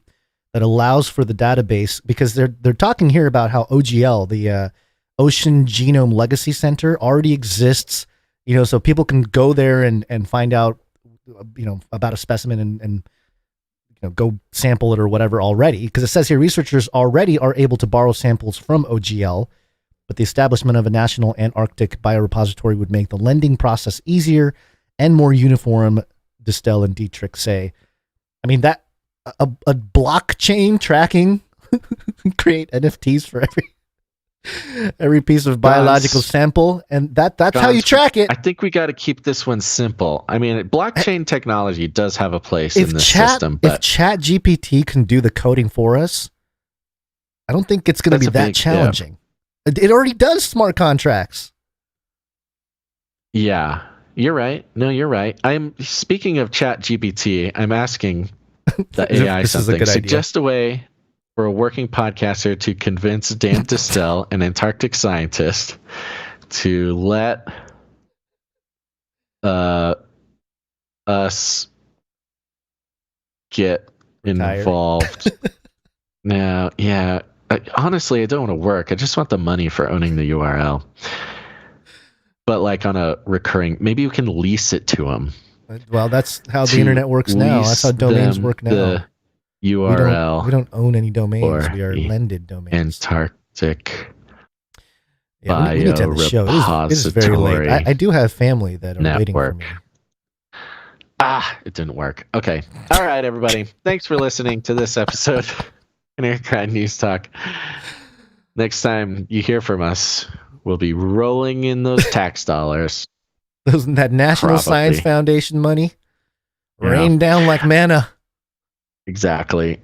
that allows for the database, because they're talking here about how OGL, the Ocean Genome Legacy Center, already exists. So people can go there and find out, about a specimen and go sample it or whatever already. Because it says here researchers already are able to borrow samples from OGL, but the establishment of a national Antarctic biorepository would make the lending process easier and more uniform, Distel and Dietrich say. I mean, that a blockchain tracking, create NFTs for every piece of biological sample, and that's how you track it. I think we got to keep this one simple. I mean, blockchain technology does have a place in this system, but if ChatGPT can do the coding for us, I don't think it's going to be that challenging. It already does smart contracts. Yeah, you're right. No, you're right. I'm speaking of ChatGPT. I'm asking the AI something. Suggest a way for a working podcaster to convince Dan Distel, an Antarctic scientist, to let us get involved. Now, yeah. Honestly, I don't want to work. I just want the money for owning the URL. But on a recurring, maybe we can lease it to them. Well, that's how the internet works now. That's how domains work now. The URL. We don't own any domains. We are lended domains. Antarctic we need to end the show. It is very late. I do have family that are waiting for me. It didn't work. Okay. All right, everybody. Thanks for listening to this episode of Canary News Talk. Next time you hear from us, we'll be rolling in those tax dollars. That National Science Foundation money rain down like manna. Exactly.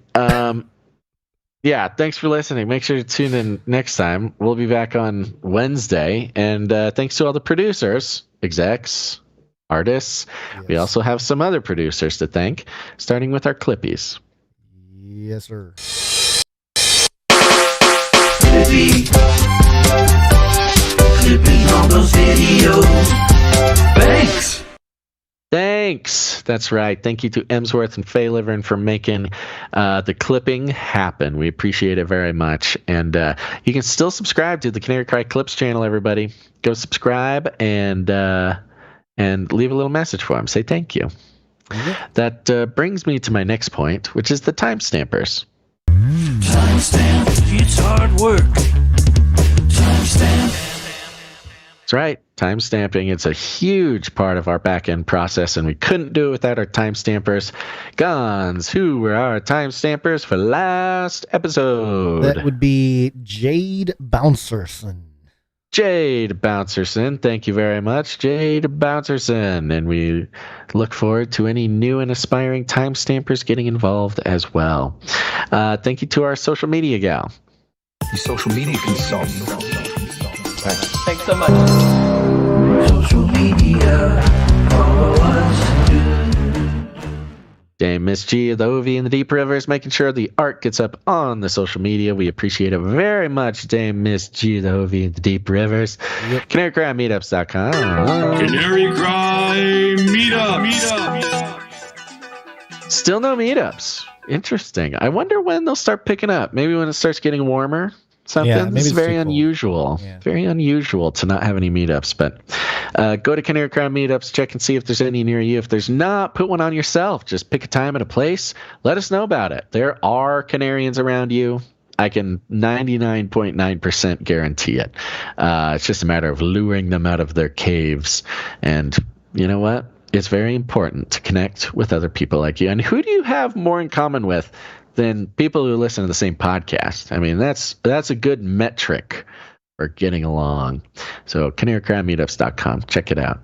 Yeah, thanks for listening. Make sure to tune in next time. We'll be back on Wednesday. And thanks to all the producers, execs, artists. Yes. We also have some other producers to thank, starting with our Clippies. Yes, sir. Clippy on those videos. Thanks. That's right. Thank you to Emsworth and Faylivern for making the clipping happen. We appreciate it very much. And you can still subscribe to the Canary Cry Clips channel, everybody. Go subscribe and leave a little message for them. Say thank you. That brings me to my next point, which is the timestampers. Timestamp, it's hard work. Timestamp. That's right. Timestamping. It's a huge part of our back-end process, and we couldn't do it without our timestampers. Gons, who were our timestampers for last episode? That would be Jade Bouncerson. Jade Bouncerson. Thank you very much, Jade Bouncerson. And we look forward to any new and aspiring timestampers getting involved as well. Thank you to our social media gal. The social media consultant. Thanks so much. Social media, follow us. Dame Miss G of the OV in the Deep Rivers, making sure the art gets up on the social media. We appreciate it very much, Dame Miss G of the OV in the Deep Rivers. Yep. CanaryCryMeetups.com. Canary Cry Meetups. Still no meetups. Interesting. I wonder when they'll start picking up. Maybe when it starts getting warmer. Something. Yeah, This is very unusual. Yeah. Very unusual to not have any meetups. But go to Canary Cry Meetups, check and see if there's any near you. If there's not, put one on yourself. Just pick a time and a place. Let us know about it. There are Canarians around you. I can 99.9% guarantee it. It's just a matter of luring them out of their caves. And you know what? It's very important to connect with other people like you. And who do you have more in common with than people who listen to the same podcast? I mean, that's a good metric for getting along. So CanaryCryMeetups.com. Check it out.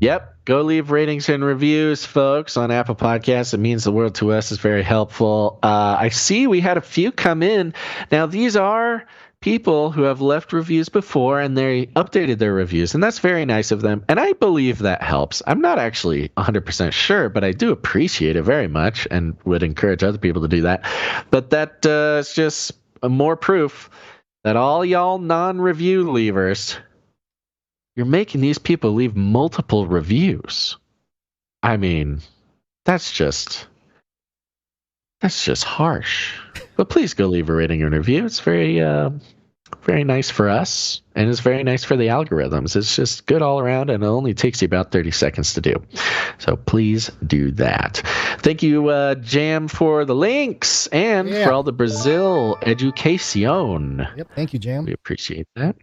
Yep. Go leave ratings and reviews, folks, on Apple Podcasts. It means the world to us. It's very helpful. I see we had a few come in. Now, these are people who have left reviews before, and they updated their reviews, and that's very nice of them. And I believe that helps. I'm not actually 100% sure, but I do appreciate it very much and would encourage other people to do that. But that is just more proof that all y'all non-review leavers, you're making these people leave multiple reviews. I mean, that's just harsh. But please go leave a rating and review. It's very nice for us, and it's very nice for the algorithms. It's just good all around, and it only takes you about 30 seconds to do. So please do that. Thank you, Jam, for the links and for all the Brazil education. Yep, thank you, Jam. We appreciate that.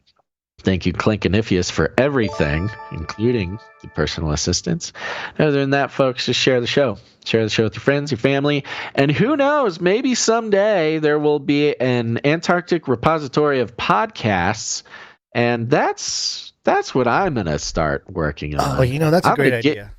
Thank you, Clinkanifius, for everything, including the personal assistance. Other than that, folks, just share the show. Share the show with your friends, your family, and who knows, maybe someday there will be an Antarctic repository of podcasts, and that's what I'm going to start working on. Oh, you know, that's a great idea.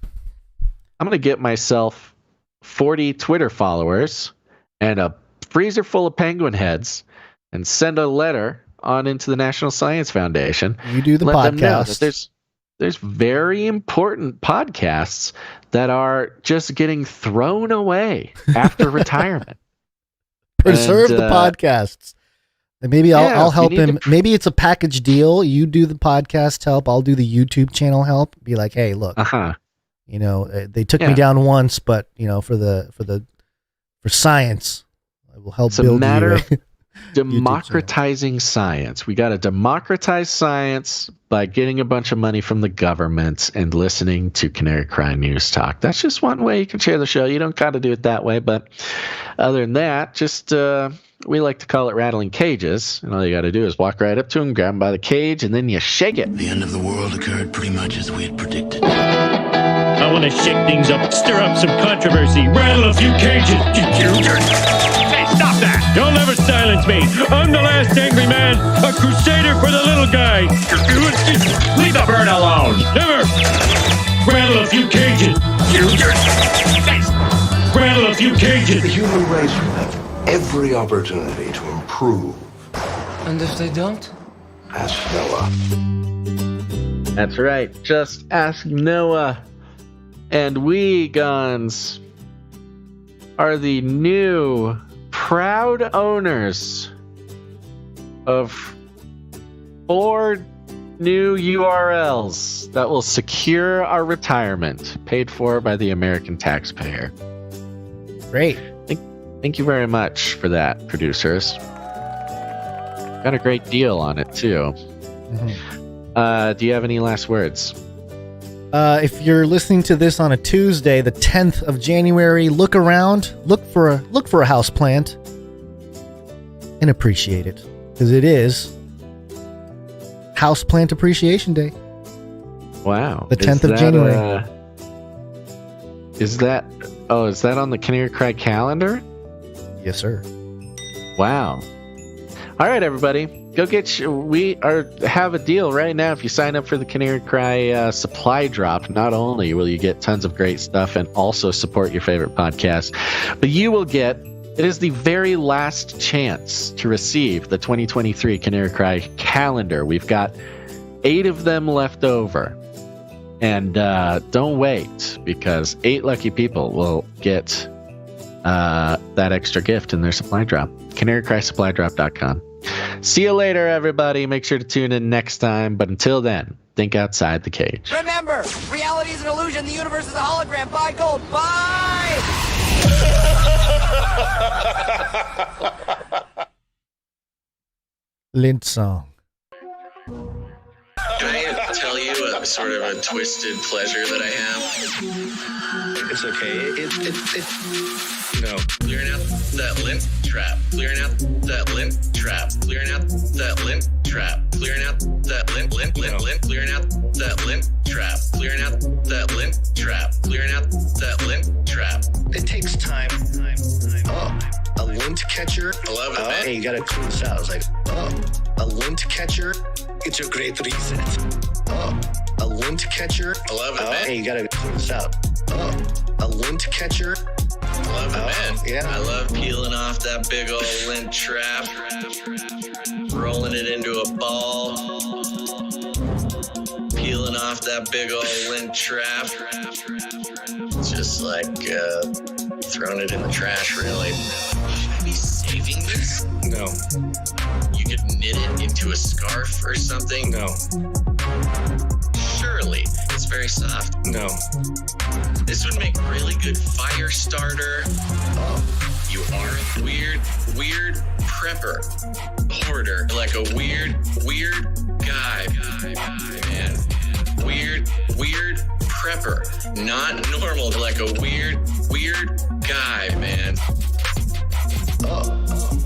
I'm going to get myself 40 Twitter followers and a freezer full of penguin heads and send a letter on into the National Science Foundation. You do the Let podcast. Them know that there's very important podcasts that are just getting thrown away after retirement. Preserve the podcasts. And maybe I'll help him. Maybe it's a package deal. You do the podcast help. I'll do the YouTube channel help. Be like, hey, look, you know, they took me down once, but you know, for science, I will help build you. Democratizing science. We got to democratize science by getting a bunch of money from the government and listening to Canary Cry News Talk. That's just one way you can share the show. You don't got to do it that way, but other than that, just we like to call it rattling cages. And all you got to do is walk right up to him, grab him by the cage, and then you shake it. The end of the world occurred pretty much as we had predicted. I want to shake things up, stir up some controversy, rattle a few cages. Hey, stop that! You'll never silence me. I'm the last angry man, a crusader for the little guy. Leave the bird alone! Never! Rattle a few cages. Rattle a few cages. The human race will have every opportunity to improve. And if they don't? Ask Noah. That's right. Just ask Noah. And we, Guns, are the new proud owners of 4 new URLs that will secure our retirement, paid for by the American taxpayer. Great. Thank you very much for that, producers. Got a great deal on it, too. Mm-hmm. Do you have any last words? If you're listening to this on a Tuesday, the 10th of January, look around, look for a house plant, and appreciate it, because it is House Plant Appreciation Day. Wow. The 10th of January. Is that on the Canary Cry calendar? Yes, sir. Wow. All right, everybody. Go get have a deal right now. If you sign up for the Canary Cry supply drop, not only will you get tons of great stuff and also support your favorite podcast, but you will get, it is the very last chance to receive the 2023 Canary Cry calendar. We've got 8 of them left over. And don't wait, because 8 lucky people will get that extra gift in their supply drop. CanaryCrySupplyDrop.com. See you later, everybody. Make sure to tune in next time. But until then, think outside the cage. Remember, reality is an illusion. The universe is a hologram. Buy gold. Bye! Lint song. Can I tell you a sort of a twisted pleasure that I have? It's okay. No. Clearing out that lint trap. Clearing out that lint trap. Clearing out that lint trap. Clearing out that lint. Clearing out that lint trap. Clearing out that lint trap. Clearing out that lint trap. It takes time. Oh, a lint catcher. I love it, man. Hey, you gotta clean this out. I was like, oh, a lint catcher. It's a great reset. Oh, a lint catcher. I love it, man. Hey, you gotta clean this out. Oh, a lint catcher. I love it, man. Yeah. I love peeling off that big old lint trap, rolling it into a ball, peeling off that big old lint trap. It's just like throwing it in the trash, really. Should I be saving this? No. You could knit it into a scarf or something? No. Surely. It's very soft. No. This would make really good fire starter. You are a weird prepper. Hoarder. Like a weird guy, man. Weird prepper. Not normal, like a weird guy, man.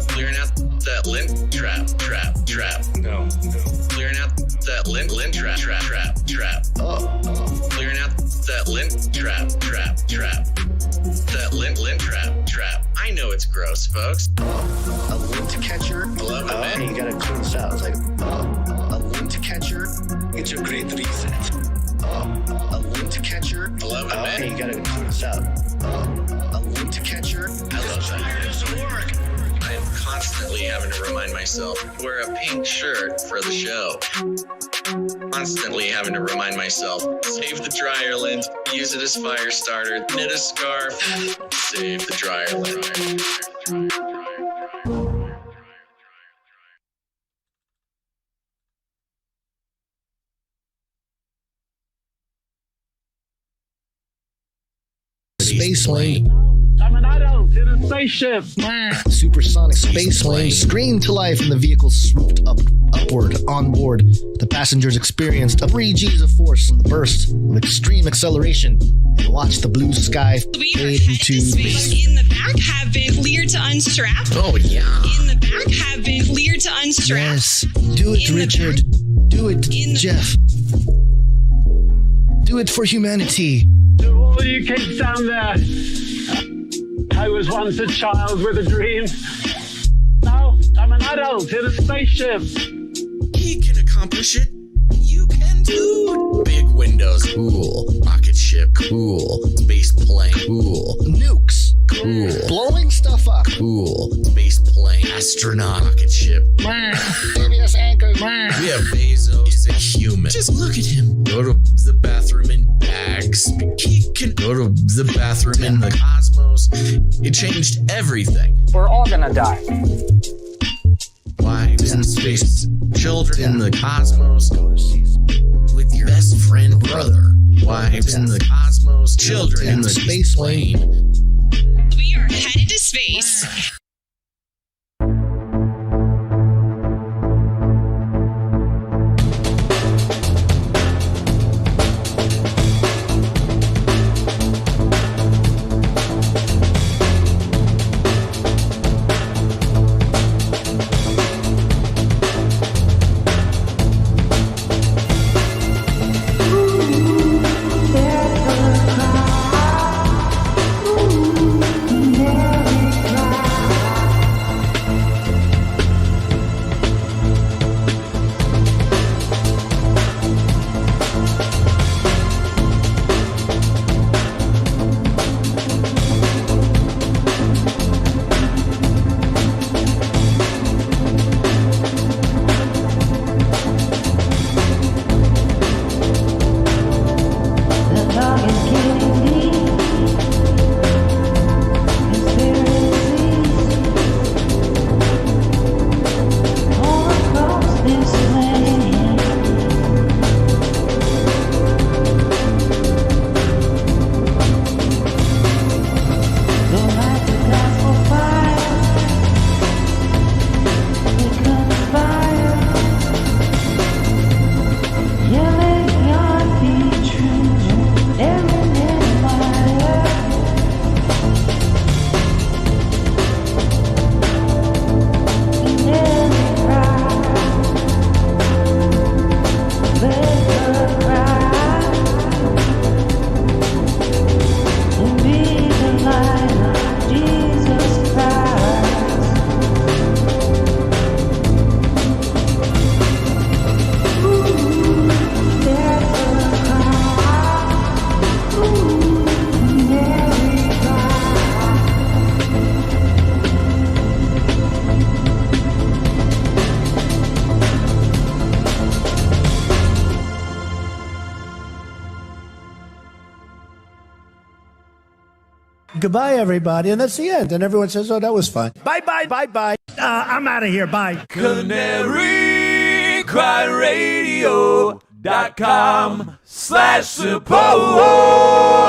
Clearing out that lint trap. No. Clearing out that lint trap. Clearing out that lint trap. That lint trap. I know it's gross, folks. A lint catcher. I love it, man. Hey, you gotta clean this out. I was like, a lint catcher. It's a great reset. A lint catcher. I love it, man. Hey, you gotta clean this out. A lint catcher. I love that. I am constantly having to remind myself, wear a pink shirt for the show. Constantly having to remind myself, save the dryer lint, use it as fire starter, knit a scarf, save the dryer lint. Space lane. I'm an adult in a spaceship. Supersonic space lane. Screamed to life and the vehicle swooped upward. On board, the passengers experienced a 3 Gs of force and the burst of extreme acceleration and watched the blue sky fade into space. In the back have been cleared to unstrap. Oh, yeah. In the back have been cleared to unstrap. Yes. Do it, Richard. Do it, Jeff. Do it for humanity. To all you kids down there, I was once a child with a dream. Now I'm an adult in a spaceship. He can accomplish it. You can too. Big windows, cool. Rocket ship, cool. Space plane, cool. Nukes, cool. Blowing stuff up, cool. Space plane, astronaut, rocket ship. Serious anchor. We have Bezos. so is a human. Just look at him. Go to the bathroom in bags. He can go to the bathroom in the cosmos. It changed everything. We're all gonna die. Wives in space, children in the cosmos. With your best friend brother. Wives in the cosmos, children in the space plane. We are headed to space. Goodbye, everybody. And that's the end. And everyone says, oh, that was fun. Bye-bye, bye-bye. I'm out of here. Bye. CanaryCryRadio.com/support.